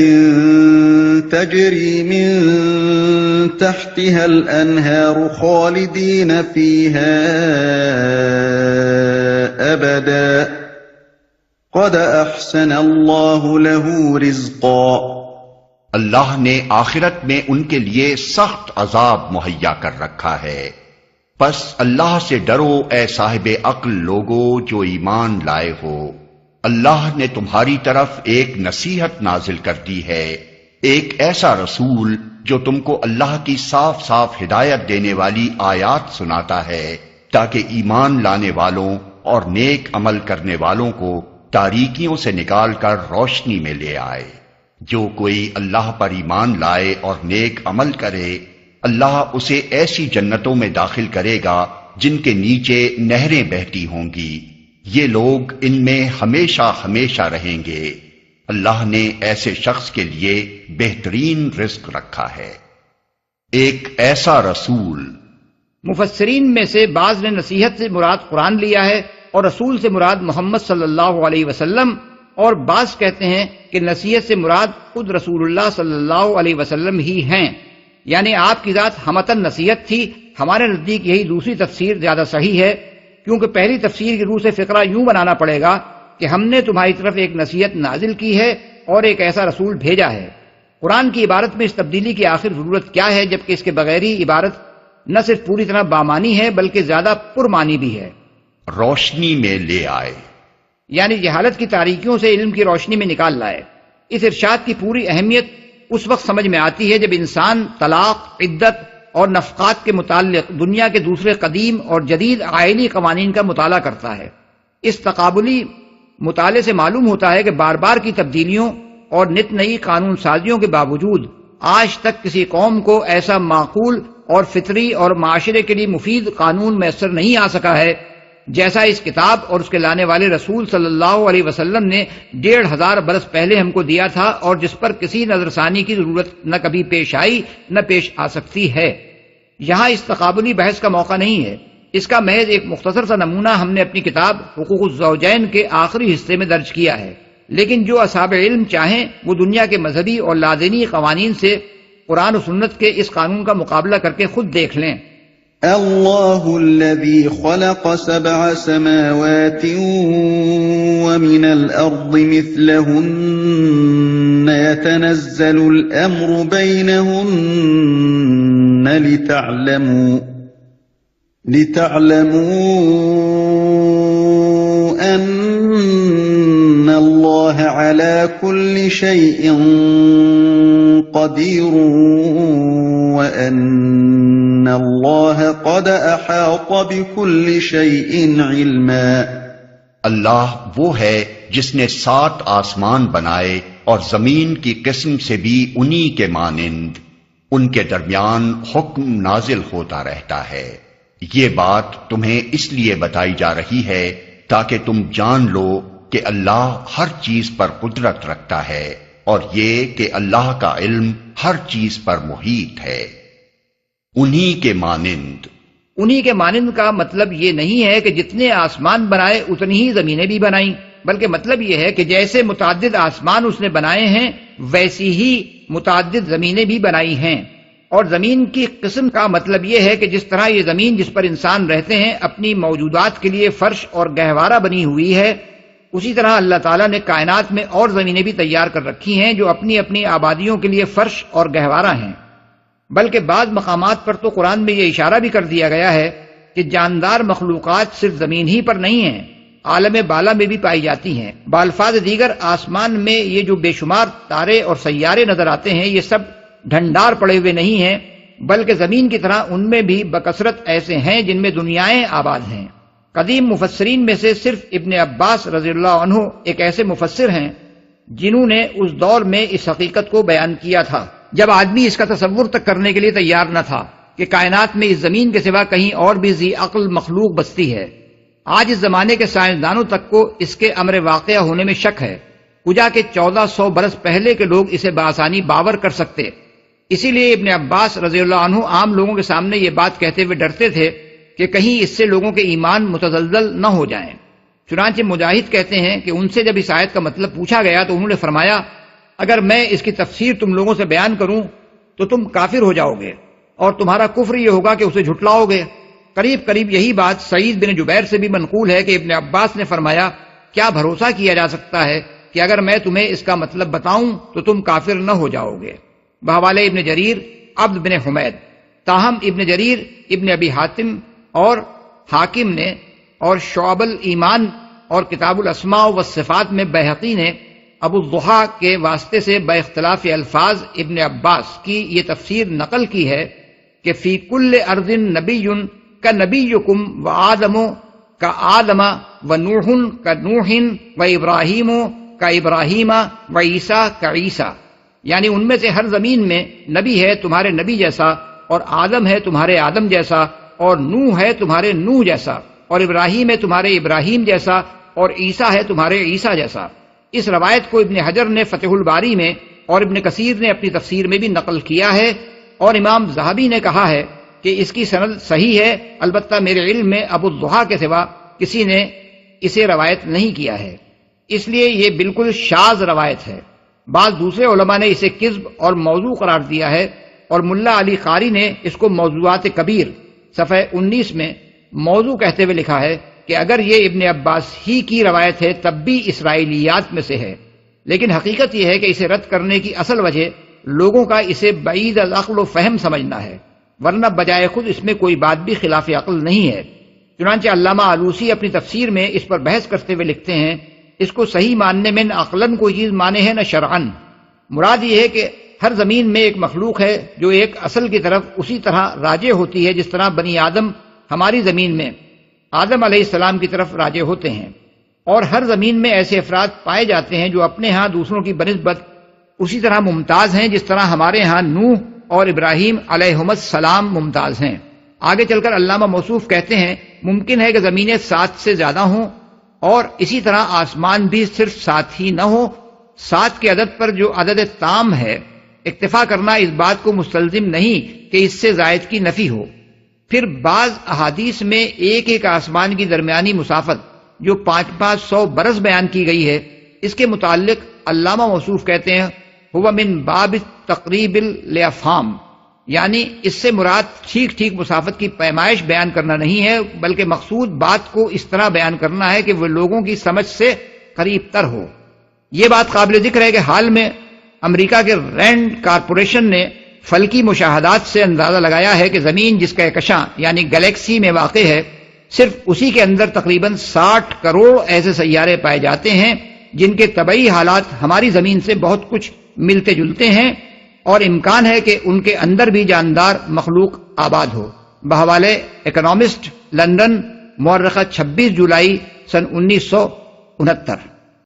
تجري من تحتها الأنهار خالدين فيها أبدا قد أحسن الله له رزقا۔ اللہ نے آخرت میں ان کے لیے سخت عذاب مہیا کر رکھا ہے، پس اللہ سے ڈرو اے صاحب عقل لوگو جو ایمان لائے ہو۔ اللہ نے تمہاری طرف ایک نصیحت نازل کر دی ہے، ایک ایسا رسول جو تم کو اللہ کی صاف صاف ہدایت دینے والی آیات سناتا ہے تاکہ ایمان لانے والوں اور نیک عمل کرنے والوں کو تاریکیوں سے نکال کر روشنی میں لے آئے۔ جو کوئی اللہ پر ایمان لائے اور نیک عمل کرے، اللہ اسے ایسی جنتوں میں داخل کرے گا جن کے نیچے نہریں بہتی ہوں گی، یہ لوگ ان میں ہمیشہ ہمیشہ رہیں گے۔ اللہ نے ایسے شخص کے لیے بہترین رزق رکھا ہے۔ ایک ایسا رسول، مفسرین میں سے بعض نے نصیحت سے مراد قرآن لیا ہے اور رسول سے مراد محمد صلی اللہ علیہ وسلم، اور بعض کہتے ہیں کہ نصیحت سے مراد خود رسول اللہ صلی اللہ علیہ وسلم ہی ہیں، یعنی آپ کی ذات ہمتن نصیحت تھی۔ ہمارے نزدیک یہی دوسری تفسیر زیادہ صحیح ہے، کیونکہ پہلی تفسیر کی روح سے فقرہ یوں بنانا پڑے گا کہ ہم نے تمہاری طرف ایک نصیحت نازل کی ہے اور ایک ایسا رسول بھیجا ہے۔ قرآن کی عبارت میں اس تبدیلی کی آخر ضرورت کیا ہے، جبکہ اس کے بغیر ہی عبارت نہ صرف پوری طرح بامانی ہے بلکہ زیادہ پرمانی بھی ہے۔ روشنی میں لے آئے، یعنی جہالت کی تاریکیوں سے علم کی روشنی میں نکال لائے۔ اس ارشاد کی پوری اہمیت اس وقت سمجھ میں آتی ہے جب انسان طلاق، عدت اور نفقات کے متعلق دنیا کے دوسرے قدیم اور جدید آئینی قوانین کا مطالعہ کرتا ہے۔ اس تقابلی مطالعے سے معلوم ہوتا ہے کہ بار بار کی تبدیلیوں اور نت نئی قانون سازیوں کے باوجود آج تک کسی قوم کو ایسا معقول اور فطری اور معاشرے کے لیے مفید قانون میسر نہیں آ سکا ہے جیسا اس کتاب اور اس کے لانے والے رسول صلی اللہ علیہ وسلم نے 1500 برس پہلے ہم کو دیا تھا، اور جس پر کسی نظر ثانی کی ضرورت نہ کبھی پیش آئی نہ پیش آ سکتی ہے۔ یہاں اس تقابلی بحث کا موقع نہیں ہے، اس کا محض ایک مختصر سا نمونہ ہم نے اپنی کتاب حقوق الزوجین کے آخری حصے میں درج کیا ہے، لیکن جو اصحاب علم چاہیں وہ دنیا کے مذہبی اور لادینی قوانین سے قرآن و سنت کے اس قانون کا مقابلہ کر کے خود دیکھ لیں۔ اللہ الذي خلق 7 سماوات ومن الأرض مثلهن يتنزل الأمر بينهن لتعلموا أن الله على كل شيء قدير وأن الله قد أحاط بكل شيء علما۔ اللہ وہ ہے جس نے 7 آسمان بنائے اور زمین کی قسم سے بھی انہی کے مانند، ان کے درمیان حکم نازل ہوتا رہتا ہے۔ یہ بات تمہیں اس لیے بتائی جا رہی ہے تاکہ تم جان لو کہ اللہ ہر چیز پر قدرت رکھتا ہے، اور یہ کہ اللہ کا علم ہر چیز پر محیط ہے۔ انہی کے مانند، انہی کے مانند کا مطلب یہ نہیں ہے کہ جتنے آسمان بنائے اتنی ہی زمینیں بھی بنائیں، بلکہ مطلب یہ ہے کہ جیسے متعدد آسمان اس نے بنائے ہیں ویسی ہی متعدد زمینیں بھی بنائی ہیں۔ اور زمین کی قسم کا مطلب یہ ہے کہ جس طرح یہ زمین جس پر انسان رہتے ہیں اپنی موجودات کے لیے فرش اور گہوارہ بنی ہوئی ہے، اسی طرح اللہ تعالیٰ نے کائنات میں اور زمینیں بھی تیار کر رکھی ہیں جو اپنی اپنی آبادیوں کے لیے فرش اور گہوارہ ہیں۔ بلکہ بعض مقامات پر تو قرآن میں یہ اشارہ بھی کر دیا گیا ہے کہ جاندار مخلوقات صرف زمین ہی پر نہیں ہیں، عالم بالا میں بھی پائی جاتی ہیں۔ بالفاظ دیگر آسمان میں یہ جو بے شمار تارے اور سیارے نظر آتے ہیں یہ سب ڈھنڈار پڑے ہوئے نہیں ہیں، بلکہ زمین کی طرح ان میں بھی بکثرت ایسے ہیں جن میں دنیایں آباد ہیں۔ قدیم مفسرین میں سے صرف ابن عباس رضی اللہ عنہ ایک ایسے مفسر ہیں جنہوں نے اس دور میں اس حقیقت کو بیان کیا تھا جب آدمی اس کا تصور تک کرنے کے لیے تیار نہ تھا کہ کائنات میں اس زمین کے سوا کہیں اور بھی ذی عقل مخلوق بستی ہے۔ آج اس زمانے کے سائنسدانوں تک کو اس کے امر واقعہ ہونے میں شک ہے، کجا کہ 1400 برس پہلے کے لوگ اسے بآسانی باور کر سکتے۔ اسی لیے ابن عباس رضی اللہ عنہ عام لوگوں کے سامنے یہ بات کہتے ہوئے ڈرتے تھے کہ کہیں اس سے لوگوں کے ایمان متزلزل نہ ہو جائیں۔ چنانچہ مجاہد کہتے ہیں کہ ان سے جب اس آیت کا مطلب پوچھا گیا تو انہوں نے فرمایا، اگر میں اس کی تفسیر تم لوگوں سے بیان کروں تو تم کافر ہو جاؤ گے اور تمہارا کفر یہ ہوگا کہ اسے جھٹلاؤ گے۔ قریب قریب یہی بات سعید بن جبیر سے بھی منقول ہے کہ ابن عباس نے فرمایا، کیا بھروسہ کیا جا سکتا ہے کہ اگر میں تمہیں اس کا مطلب بتاؤں تو تم کافر نہ ہو جاؤ گے۔ بحوالہ ابن جریر، عبد بن حمید۔ تاہم ابن جریر، ابن ابی حاتم اور حاکم نے اور شعب الایمان اور کتاب الاسماء والصفات میں بیہقی نے ابو الضحیٰ کے واسطے سے باختلاف الفاظ ابن عباس کی یہ تفسیر نقل کی ہے کہ فی کل ارض نبی کنبیکم وآدم کآدم ونوح کنوح وابراہیم کابراہیم وعیسیٰ کعیسیٰ، یعنی ان میں سے ہر زمین میں نبی ہے تمہارے نبی جیسا، اور آدم ہے تمہارے آدم جیسا، اور نوح ہے تمہارے نوح جیسا، اور ابراہیم ہے تمہارے ابراہیم جیسا، اور عیسیٰ ہے تمہارے عیسیٰ جیسا۔ اس روایت کو ابن حجر نے فتح الباری میں اور ابن کثیر نے اپنی تفسیر میں بھی نقل کیا ہے، اور امام ذہبی نے کہا ہے کہ اس کی سند صحیح ہے، البتہ میرے علم میں ابو الضحیٰ کے سوا کسی نے اسے روایت نہیں کیا ہے، اس لیے یہ بالکل شاذ روایت ہے۔ بعض دوسرے علماء نے اسے کذب اور موضوع قرار دیا ہے، اور ملا علی قاری نے اس کو موضوعات کبیر صفحہ 19 میں موضوع کہتے ہوئے لکھا ہے کہ اگر یہ ابن عباس ہی کی روایت ہے تب بھی اسرائیلیات میں سے ہے، لیکن حقیقت یہ ہے کہ اسے رد کرنے کی اصل وجہ لوگوں کا اسے بعید از عقل و فہم سمجھنا ہے، ورنہ بجائے خود اس میں کوئی بات بھی خلاف عقل نہیں ہے۔ چنانچہ علامہ آلوسی اپنی تفسیر میں اس پر بحث کرتے ہوئے لکھتے ہیں، اس کو صحیح ماننے میں نہ عقلاً کوئی چیز مانے ہے نہ شرعاً۔ مراد یہ ہے کہ ہر زمین میں ایک مخلوق ہے جو ایک اصل کی طرف اسی طرح راجع ہوتی ہے جس طرح بنی آدم ہماری زمین میں آدم علیہ السلام کی طرف راجع ہوتے ہیں، اور ہر زمین میں ایسے افراد پائے جاتے ہیں جو اپنے ہاں دوسروں کی بنسبت اسی طرح ممتاز ہیں جس طرح ہمارے ہاں نوح اور ابراہیم علیہم السلام ممتاز ہیں۔ آگے چل کر علامہ موصوف کہتے ہیں، ممکن ہے کہ زمینیں 7 سے زیادہ ہوں اور اسی طرح آسمان بھی صرف 7 ہی نہ ہو۔ 7 کے عدد پر جو عدد تام ہے، اکتفا کرنا اس بات کو مستلزم نہیں کہ اس سے زائد کی نفی ہو۔ پھر بعض احادیث میں ایک ایک آسمان کی درمیانی مسافت جو 500 برس بیان کی گئی ہے، اس کے متعلق علامہ موصوف کہتے ہیں، ہوا من باب تقریب الافہام، یعنی اس سے مراد ٹھیک ٹھیک مسافت کی پیمائش بیان کرنا نہیں ہے، بلکہ مقصود بات کو اس طرح بیان کرنا ہے کہ وہ لوگوں کی سمجھ سے قریب تر ہو۔ یہ بات قابل ذکر ہے کہ حال میں امریکہ کے رینڈ کارپوریشن نے فلکی مشاہدات سے اندازہ لگایا ہے کہ زمین جس کا کشاں یعنی گلیکسی میں واقع ہے، صرف اسی کے اندر تقریباً 60 کروڑ ایسے سیارے پائے جاتے ہیں جن کے طبعی حالات ہماری زمین سے بہت کچھ ملتے جلتے ہیں، اور امکان ہے کہ ان کے اندر بھی جاندار مخلوق آباد ہو۔ بحوالہ اکنامسٹ، لندن، مورخہ 26 جولائی سن 1969۔